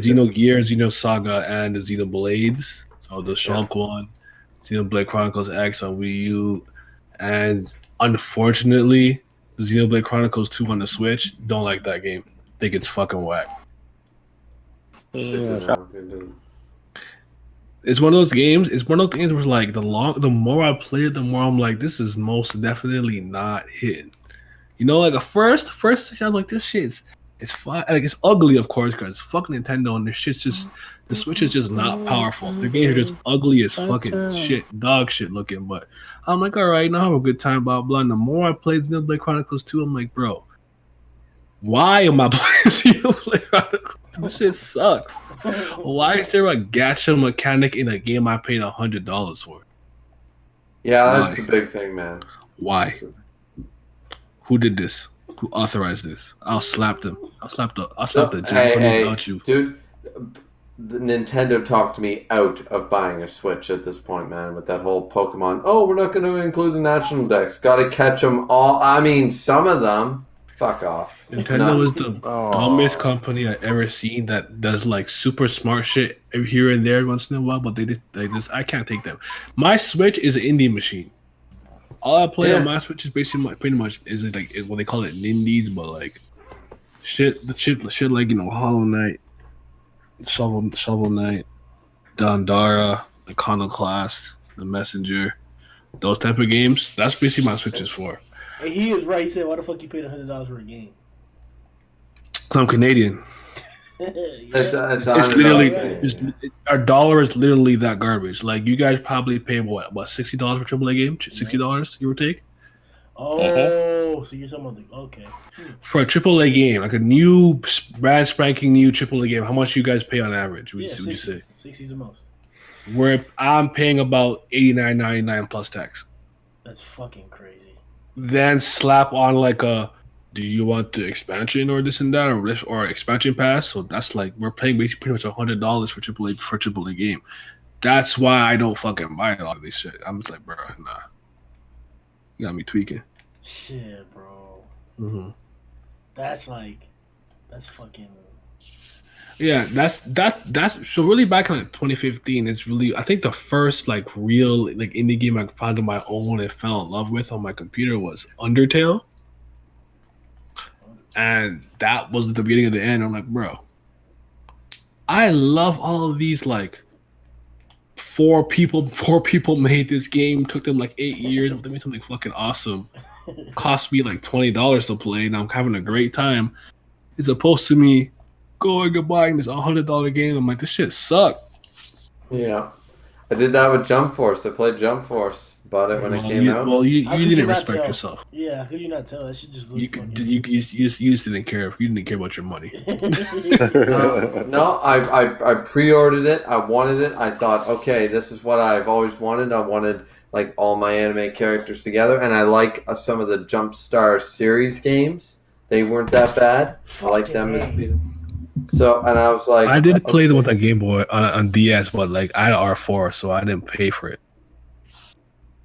Xenogear, Xenosaga, and the Xenoblades. So the Shulk one, Xenoblade Chronicles X on Wii U, and unfortunately, Xenoblade Chronicles 2 on the Switch. Don't like that game. Think it's fucking whack. It's one of those games. It's one of those games where like the more I play it, the more I'm like, this is most definitely not hitting. Like at first I'm like, this shit's it's fun. Like it's ugly, of course, because it's fucking Nintendo, and the Switch is just not powerful. The games are just ugly as fucking shit, dog shit looking. But I'm like, all right, now I have a good time, blah blah. And the more I play Xenoblade Chronicles 2, I'm like, bro, why am I playing Xenoblade Chronicles? This shit sucks. Why is there a gacha mechanic in a game I paid $100 for? Yeah, that's the big thing, man. Why? Who did this? Who authorized this? I'll slap them. I'll slap the Japanese out you. Dude, the Nintendo talked me out of buying a Switch at this point, man, with that whole Pokemon. Oh, we're not going to include the national decks. Got to catch them all. I mean, some of them. Fuck off. Nintendo is the dumbest company I've ever seen that does like super smart shit here and there once in a while, but they just I can't take them. My Switch is an indie machine. All I play on my Switch is basically pretty much is what they call it Nindies, but like shit like Hollow Knight, Shovel Knight, Dandara, Iconoclast, The Messenger, those type of games. That's basically my Switch is for. And he is right. He said, "Why the fuck you paid $100 for a game?" I'm Canadian. It's literally our dollar is literally that garbage. Like you guys probably pay what $60 for a AAA game, $60 give or take. Oh, so you're talking about okay for a AAA game, like a new brand spanking new AAA game. How much you guys pay on average? Would you say 60 is the most. where I'm paying about $89.99 plus tax. That's fucking crazy. Then slap on like a, do you want the expansion or this and that or expansion pass? So that's like we're paying pretty much $100 for AAA game. That's why I don't fucking buy a lot of this shit. I'm just like, bro, nah, you got me tweaking. Shit, bro. Mm-hmm. That's fucking. Yeah, that's so really back in like 2015. It's really I think the first like real like indie game I found on my own and fell in love with on my computer was Undertale, and that was the beginning of the end. I'm like, bro, I love all of these like four people made this game. Took them like 8 years, but they made something fucking awesome. Cost me like $20 to play, and I'm having a great time. It's opposed to me going and buying this $100 game. I'm like, this shit sucks. Yeah. I did that with Jump Force. I played Jump Force. Bought it when it came out. Well, you How could didn't not respect tell? yourself. Yeah, how could you not tell? That shit just looks You just didn't care. You didn't care about your money. No, I pre-ordered it. I wanted it. I thought, okay, this is what I've always wanted. I wanted like all my anime characters together, and I like some of the Jumpstar series games. They weren't that bad. I like them as so, and I was like, I did play them with a Game Boy on DS, but like I had R4, so I didn't pay for it.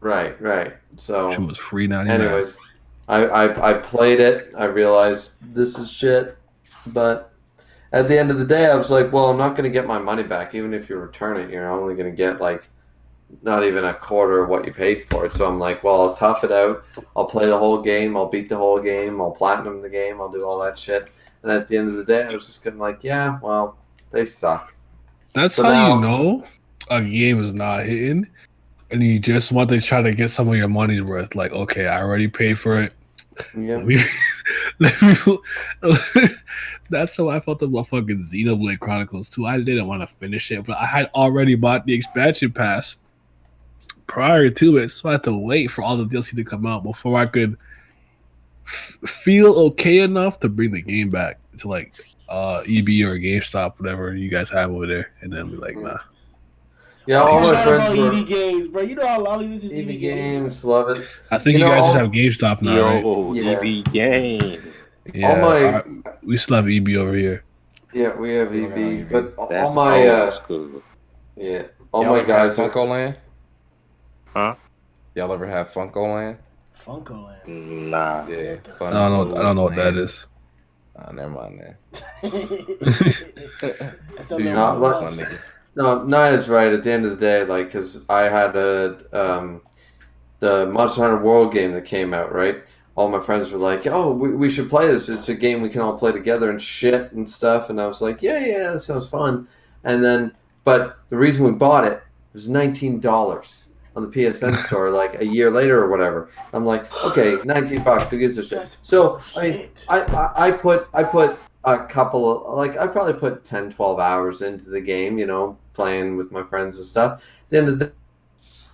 Right. So it was free now. Anyways, I played it. I realized this is shit, but at the end of the day, I was like, well, I'm not going to get my money back. Even if you return it, you're only going to get like not even a quarter of what you paid for it. So I'm like, well, I'll tough it out. I'll play the whole game. I'll beat the whole game. I'll platinum the game. I'll do all that shit. And at the end of the day, I was just kind of like, yeah, well, they suck. That's how you know a game is not hitting, and you just want to try to get some of your money's worth. Like, okay, I already paid for it. Yeah. That's how I felt about fucking Xenoblade Chronicles 2. I didn't want to finish it, but I had already bought the expansion pass prior to it, so I had to wait for all the DLC to come out before I could feel okay enough to bring the game back to like EB or GameStop, whatever you guys have over there, and then be like, nah. Yeah, all my friends were EB Games, bro. You know how long this is EB Games. Love it. I think you guys just have GameStop now, right? Yeah. EB Game. Yeah, we still have EB over here. Yeah, we have EB, but That's all my old school. yeah, all my guys have Funko Land. Huh? Y'all ever have Funko Land? Funko Land. Nah. Yeah. I don't know what that is. Never mind that. No, Naya's right. At the end of the day, like, because I had the Monster Hunter World game that came out, right? All my friends were like, "Oh, we should play this. It's a game we can all play together and shit and stuff." And I was like, "Yeah, that sounds fun." And then, but the reason we bought it was $19 on the PSN store, like a year later or whatever. I'm like, okay, $19. Who gives a shit? So I mean, I put a couple of, like, I probably put 10, 12 hours into the game, you know, playing with my friends and stuff. At the end of the day,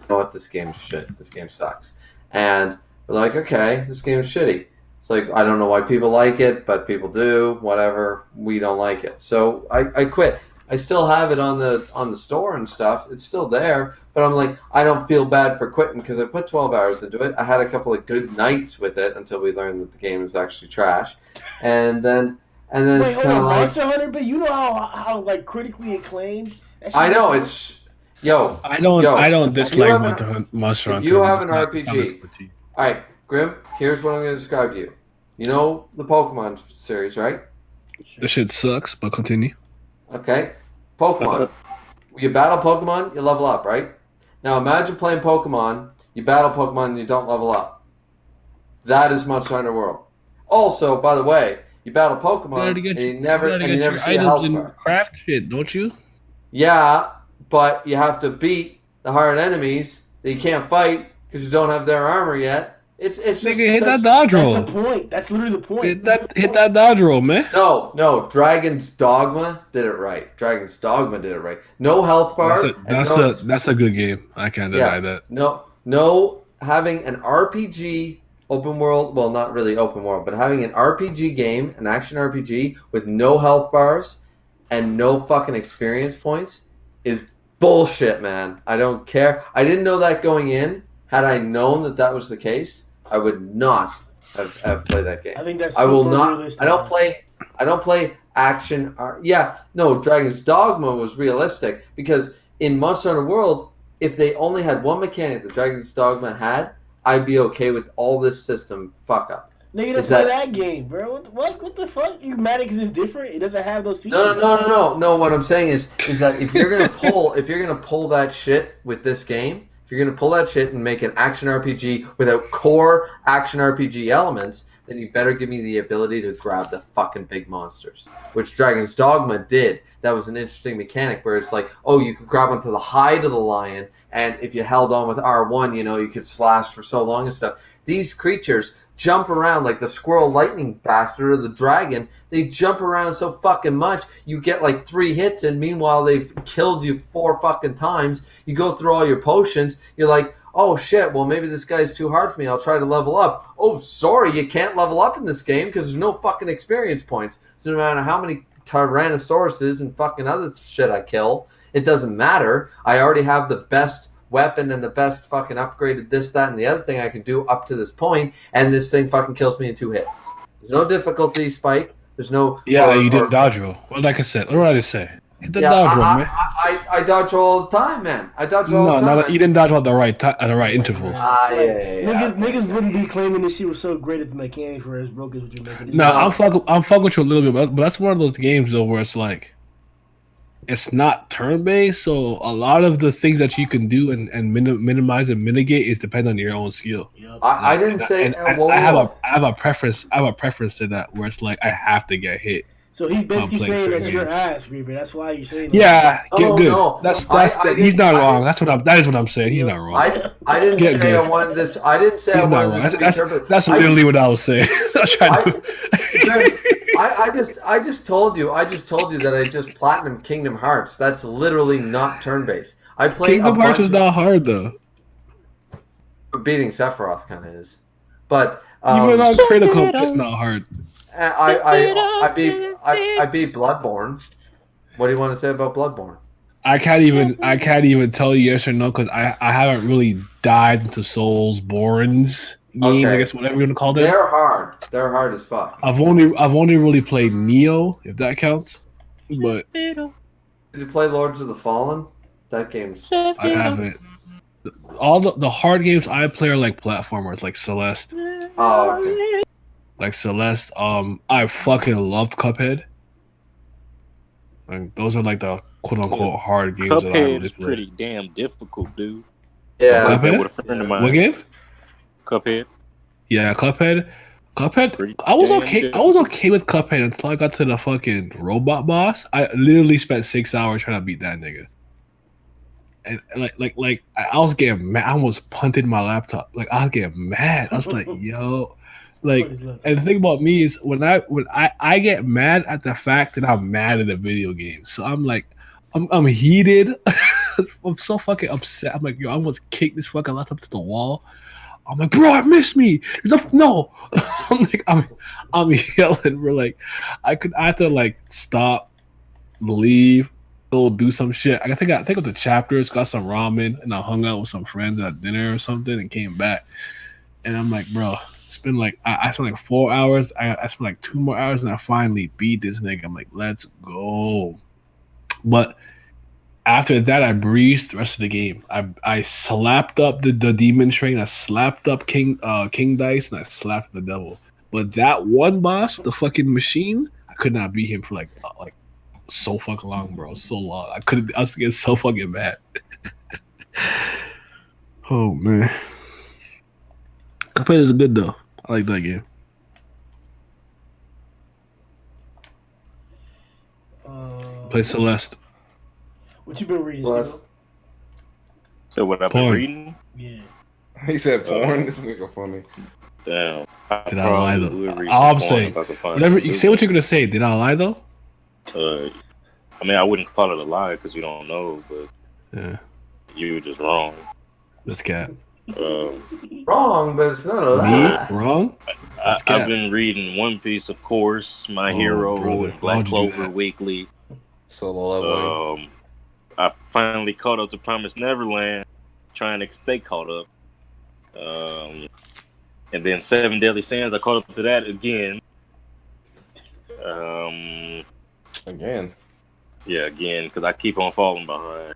you know what, this game's shit. This game sucks. And we're like, okay, this game's shitty. It's like, I don't know why people like it, but people do, whatever. We don't like it. So I quit. I still have it on the store and stuff. It's still there, but I'm like, I don't feel bad for quitting because I put 12 hours into it. I had a couple of good nights with it until we learned that the game was actually trash. And then Wait, it's hold kind on, of like, Monster Hunter, but you know how like critically acclaimed. I know it's I don't dislike Monster Hunter. If you have an RPG, all right, Grim. Here's what I'm going to describe to you. You know the Pokemon series, right? This shit sucks, but continue. Okay, Pokemon. You battle Pokemon, you level up, right? Now imagine playing Pokemon, you battle Pokemon, and you don't level up. That is Monster Hunter World. Also, by the way, you battle Pokemon, and you never see a health bar. Craft shit, don't you? Yeah, but you have to beat the hard enemies that you can't fight because you don't have their armor yet. It's just hit that dodge roll. That's the point. That's literally the point. Hit that dodge roll, man. No. Dragon's Dogma did it right. No health bars. That's a good game. I can't deny that. No, having an RPG open world. Well, not really open world, but having an RPG game, an action RPG with no health bars and no fucking experience points is bullshit, man. I don't care. I didn't know that going in. Had I known that that was the case, I would not have played that game. I think that's I will super not. realistic. I don't play action. Dragon's Dogma was realistic because in Monster Hunter World, if they only had one mechanic that Dragon's Dogma had, I'd be okay with all this system fuck up. Nigga, don't play that game, bro. What the fuck? You mad because it's different? It doesn't have those features. No. What I'm saying is that if you're gonna pull that shit with this game, if you're gonna pull that shit and make an action RPG without core action RPG elements, then you better give me the ability to grab the fucking big monsters, which Dragon's Dogma did. That was an interesting mechanic where it's like, oh, you could grab onto the hide of the lion, and if you held on with R1, you could slash for so long and stuff. These creatures jump around like the squirrel lightning bastard or the dragon. They jump around so fucking much, you get like 3 hits, and meanwhile they've killed you 4 fucking times. You go through all your potions, you're like, oh shit, well maybe this guy's too hard for me, I'll try to level up. Oh, sorry, you can't level up in this game because there's no fucking experience points. So no matter how many Tyrannosauruses and fucking other shit I kill, it doesn't matter. I already have the best weapon and the best fucking upgraded this, that, and the other thing I can do up to this point, and this thing fucking kills me in 2 hits. There's no difficulty spike. There's no... you didn't dodge roll. What like I said? What did I say? Hit the dodge roll, man. I dodge roll all the time, man. I dodge roll all the time. No, you didn't dodge roll at the right intervals. Niggas wouldn't be claiming this shit was so great if the mechanics were as broken as what you're making. I'm fucking with you a little bit, but that's one of those games though where it's like, it's not turn-based, so a lot of the things that you can do and minimize and mitigate is depend on your own skill. Yep. I didn't say. I have a preference. I have a preference to that where it's like I have to get hit. So he's basically saying that's your ass, Reaper. That's why you're saying that. Yeah, get good. No. He's not wrong. That is what I'm saying. He's not wrong. I didn't say good. I wanted this. I didn't say he's I wanted this to be That's literally what I was saying. I just told you that I just platinum Kingdom Hearts. That's literally not turn-based. I played Kingdom Hearts is not hard though. Beating Sephiroth kind of is, but even on critical, it's not hard. I beat Bloodborne. What do you want to say about Bloodborne? I can't even tell you yes or no because I haven't really dived into Soulsborne's game. I guess whatever you want to call it. They're hard. They're hard as fuck. I've only really played Neo, if that counts. But did you play Lords of the Fallen? That game's. I haven't. All the hard games I play are like platformers, like Celeste. Oh, okay. Like Celeste, I fucking loved Cuphead. Like those are like the quote unquote hard games. Cuphead is pretty damn difficult, dude. Yeah, Cuphead? With a friend of mine. What game? Cuphead. Yeah, Cuphead. I was okay with Cuphead until I got to the fucking robot boss. I literally spent 6 hours trying to beat that nigga. And like I was getting mad. I almost punted my laptop. Like I was getting mad. I was like, yo. Like, and the thing about me is when I get mad at the fact that I'm mad at a video game. So I'm like, I'm heated. I'm so fucking upset. I'm like, yo, I almost kicked this fucking laptop to the wall. I'm like, bro, I missed me. No. I'm yelling. We're like, I had to like stop, leave, go do some shit. I think of the chapters, got some ramen, and I hung out with some friends at dinner or something, and came back. And I'm like, bro. Been like I spent like 4 hours. I spent like 2 more hours, and I finally beat this nigga. I'm like, let's go. But after that, I breezed the rest of the game. I slapped up the demon train. I slapped up King Dice, and I slapped the devil. But that one boss, the fucking machine, I could not beat him for like so fucking long, bro. So long. I was getting so fucking mad. Oh man, Cuphead is good though. I like that game. Play Celeste. What you been reading, Celeste. So what I've been reading? Yeah. He said porn. This nigga funny. Damn. Did I lie though? All I'm saying, whatever you say, what you're gonna say. Did I lie though? I mean, I wouldn't call it a lie because you don't know, but yeah, you were just wrong. That's cat. Wrong, but it's not a lie. Wrong? I've been reading One Piece, of course, My Hero, and Black Clover Weekly. Solo leveling. I finally caught up to Promised Neverland, trying to stay caught up. And then Seven Deadly Sins, I caught up to that again. Again. Yeah, again, because I keep on falling behind.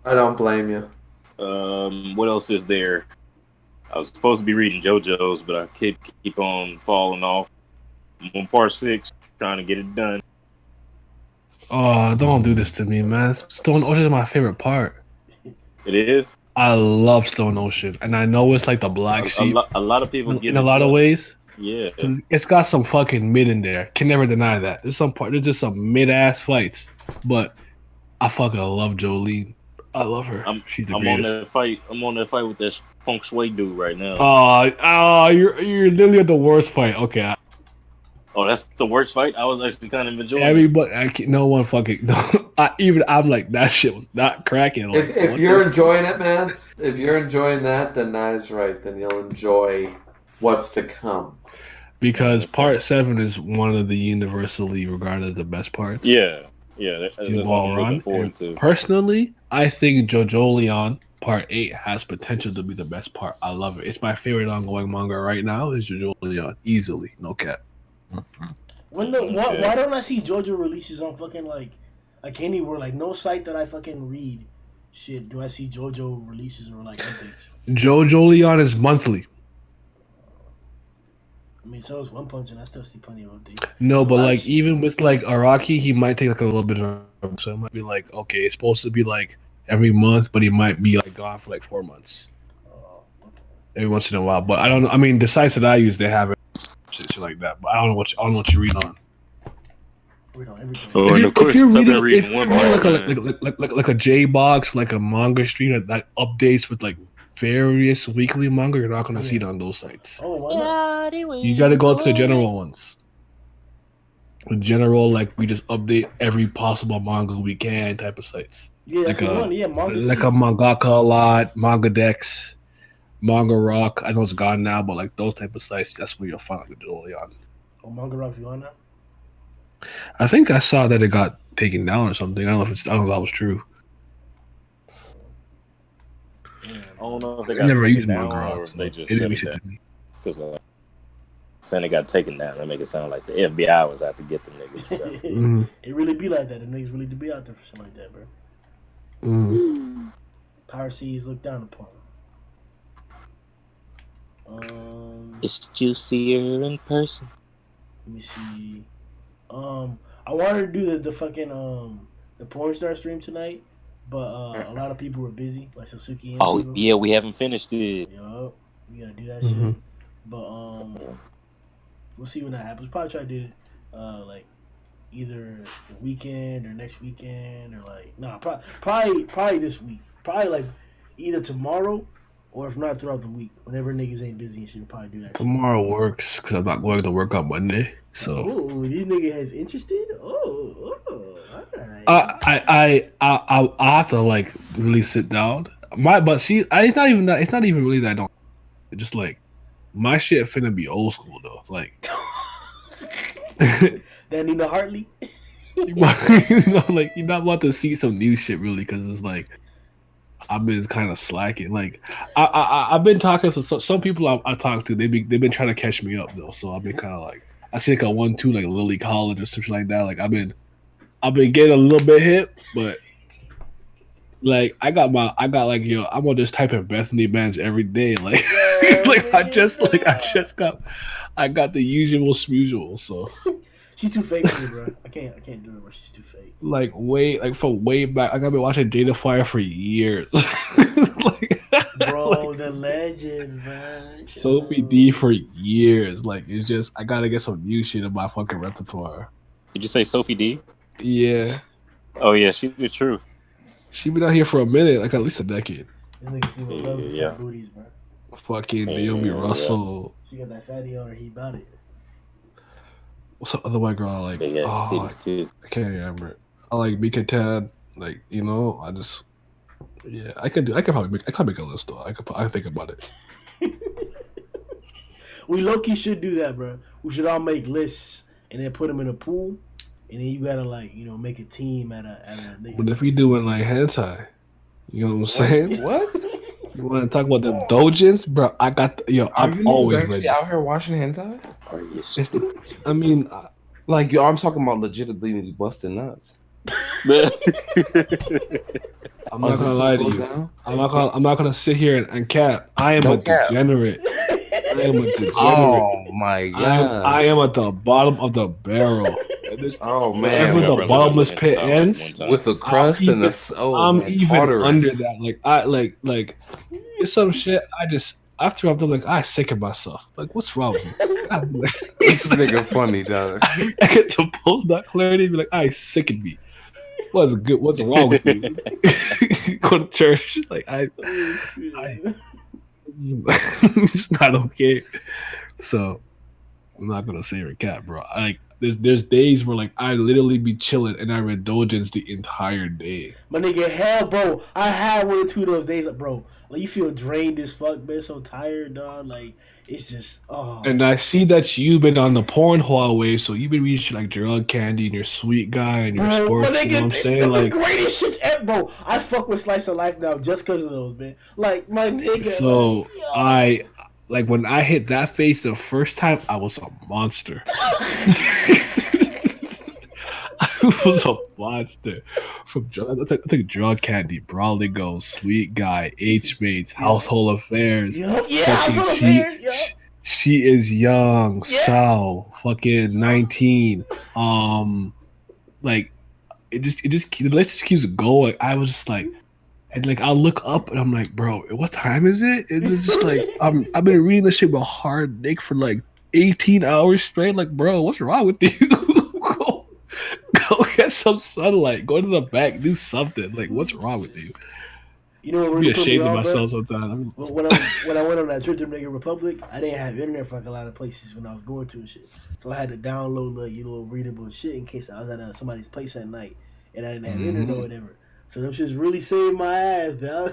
I don't blame you. What else is there? I was supposed to be reading JoJo's, but I keep on falling off. I'm on part 6, trying to get it done. Oh, don't do this to me, man. Stone Ocean is my favorite part. It is? I love Stone Ocean, and I know it's like the black sheep. A lot of people get in a lot of ways. Yeah, it's got some fucking mid in there. Can never deny that. There's just some mid ass fights, but I fucking love Jolene. I love her. She's the greatest. I'm on that fight with that feng shui dude right now. You're literally at the worst fight. Okay. Oh, that's the worst fight. I was actually kind of enjoying. Everybody, no one fucking. No, I'm like that shit was not cracking. Like, if you're enjoying it, man, if you're enjoying that, then Nye's right. Then you'll enjoy what's to come. Because part 7 is one of the universally regarded as the best parts. Yeah, that's what I'm looking forward to. Personally, I think JoJo Leon part 8 has potential to be the best part. I love it. It's my favorite ongoing manga right now. Is JoJo Leon easily, no cap. Why don't I see JoJo releases on fucking like anywhere, like no site that I fucking read? Shit, do I see JoJo releases or like updates? JoJo Leon is monthly. I mean, so is One Punch, and I still see plenty of updates. No, but like even with like Araki, he might take like a little bit of. So it might be like, okay, it's supposed to be like every month, but he might be like gone for like 4 months. Okay. Every once in a while, but I don't know. I mean, the sites that I use, they have it shit like that. But I don't know what you read on. Read on everything. Oh, and of course, I've been reading one like a J box, like a manga stream that updates with like various weekly manga. You're not gonna see it on those sites. Oh, why not? You got to go to the general ones. The general, like we just update every possible manga we can type of sites. Yeah, that's like the one. Yeah, manga. Like a mangaka a lot, manga decks, manga rock. I know it's gone now, but like those type of sites, that's where you'll find like early on. Oh, manga rock's gone now. I think I saw that it got taken down or something. I don't know if that was true. I don't know if they I got never taken used down manga rock, or if so they just it shut didn't it shit down. to me. Because saying they got taken down, that make it sound like the FBI was out to get them niggas. So. It really be like that. The niggas really do be out there for something like that, bro. Piracy is looked down upon. It's juicier in person. Let me see. I wanted to do the fucking the porn star stream tonight, but a lot of people were busy, like Sasuke and Oh yeah, we haven't finished it. Yup, we gotta do that shit. But we'll see when that happens. Probably try to do it like either the weekend or next weekend or like probably this week. Probably like either tomorrow or if not throughout the week. Whenever niggas ain't busy and shit, we'll probably do that. Tomorrow works because I'm not going to work on Monday. So these niggas has interested. All right. I have to like really sit down. It's not even that. It's not even really that I don't. It's just like my shit finna be old school though. Like that Nina Hartley. Like you're not about to see some new shit really because it's like I've been kind of slacking. Like I've been talking to some people I talked to. They've been trying to catch me up though. So I've been kind of like I see like a 1-2 like Lily College or something like that. Like I've been getting a little bit hip, but like I got like I'm on this type of Bethany bands every day. Like I got the usual smusual. So she's too fake for me, bro. I can't do it, bro. She's too fake. From way back. Like I've been watching Jada Fire for years. Bro, the legend, bro. Sophie D for years. Like it's just I gotta get some new shit in my fucking repertoire. Did you say Sophie D? Yeah. Oh yeah, she's the truth. She been out here for a minute, like at least a decade. This nigga Steven loves the fat booties, bro. Fucking Naomi Russell. She got that fatty on her. He about it. What's the other white girl I like? I can't remember. I like Mika Tad. Like I just I could make a list though. I think about it. We low-key should do that, bro. We should all make lists and then put them in a pool and then you gotta like make a team at a. But if we doing like hentai, you know what I'm saying? What? You want to talk about the dojins, bro? I got Are I'm you niggas always actually ready. out here watching hentai? Are you I mean, Like, yo, I'm talking about legitimately busting nuts. I'm not gonna lie to you. Down? I'm not gonna sit here and cap. I am No a cap. degenerate. I am a degenerate. Oh my god! I am at the bottom of the barrel. Oh Wherever man, the brother bottomless went to pit Thailand one ends, time. with the crust and the I'm man, even tartarus. under that. Like I like it's some shit. I just after I'm done, like I sick of myself. Like what's wrong with me? This nigga funny, dog. I get to post that clarity and be like, I sick of me. What's good? What's wrong with you? Go to church. Like it's not okay. So I'm not gonna say your cat, bro. Like there's days where like I literally be chilling and I read Dojins the entire day. My nigga, hell, bro. I had 1 or 2 of those days, bro. Like you feel drained as fuck, man. So tired, dog. Like it's just And I see that you've been on the porn hallway, so you've been reading like drug candy and your sweet guy and your bro, sports. my You know what I'm nigga, saying? the Like greatest shits ever, bro. I fuck with Slice of Life now just because of those, man. Like my nigga. so like, yo. I like when I hit that phase the first time, I was a monster. I was a monster. From drug, I think drug candy, Brawley Goes, Sweet Guy, H Mates, Household Affairs. Yup, yeah, Fucking Household Affairs. Yup. She is young, Yeah. so fucking 19. Like it just the list just keeps going. I was just like, and like I'll look up and I'm like, bro, what time is it? It's just like I've been reading this shit with hard dick for like 18 hours straight. Like, bro, what's wrong with you? Go get some sunlight. Go to the back. Do something. Like, what's wrong with you? You know what I'd really be put me ashamed of on, bro? myself sometimes. When I went on that trip to Dominican Republic, I didn't have internet for like a lot of places when I was going to and shit. So I had to download like little readable shit in case I was at somebody's place at night and I didn't have internet or whatever. So them shits really saved my ass, man.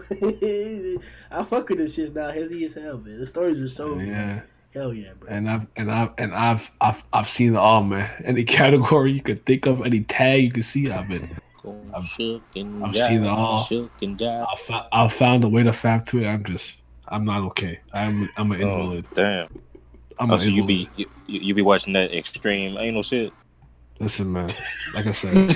I fuck with them shits now, heavy as hell, man. The stories are so Yeah. hell yeah, bro. And I've seen it all, man. Any category you could think of, any tag you can see, I've seen it all. I found a way to fap to it. I'm not okay. I'm an invalid. Damn. I'm an So invalid. you be watching that extreme anal shit? Listen, man. Like I said,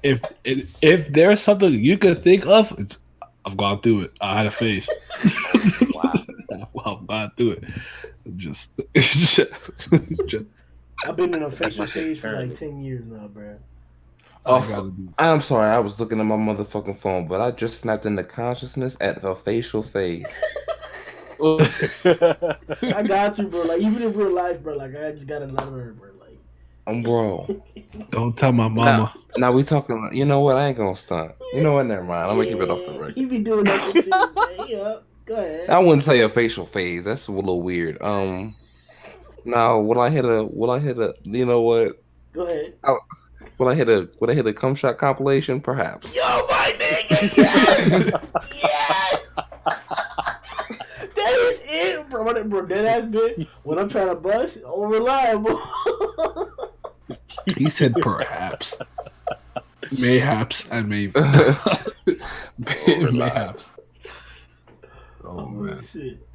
if there's something you could think of, I've gone through it. I had a face. Wow. I've gone through it. It's just I've been in a facial phase for like 10 years now, bro. Oh, I'm sorry, I was looking at my motherfucking phone, but I just snapped into consciousness at the facial phase. I got to, bro. Like even in real life, bro. Like I just gotta let her, bro. Like, bro. Don't tell my mama. Now we talking. You know what? I ain't gonna stunt. You know what? Never mind. I'm gonna keep it off the record. He be doing that shit too. Yeah, go ahead. I wouldn't say a facial phase. That's a little weird. Now will I hit a? You know what? Go ahead. Will I hit a cum shot compilation? Perhaps. Yo, my nigga, yes, yes. That is it, bro. Dead ass bitch. When I'm trying to bust, unreliable. He said perhaps, mayhaps, and maybe. Mayhaps. Oh man. Shit.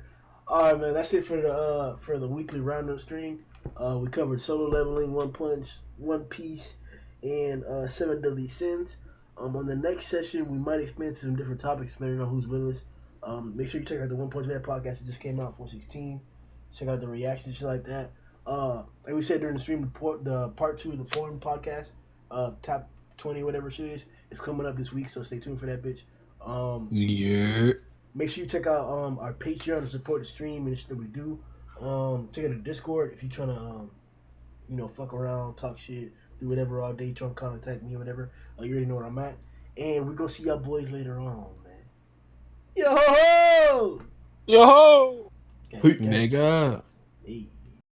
All right, man. That's it for the weekly roundup stream. We covered solo leveling, One Punch, One Piece, and 7 Deadly Sins. On the next session, we might expand to some different topics depending on who's with us. Make sure you check out the One Punch Man podcast that just came out, 416. Check out the reactions, shit like that. Like we said during the stream, the part 2 of the porn podcast, top 20 whatever shit is coming up this week. So stay tuned for that, bitch. Yeah. Make sure you check out our Patreon to support the stream and the shit that we do. Check out the Discord if you're trying to, fuck around, talk shit, do whatever all day, trying to contact me or whatever. You already know where I'm at. And we're going to see y'all boys later on, man. Yo ho ho! Yo ho! Nigga. Hey.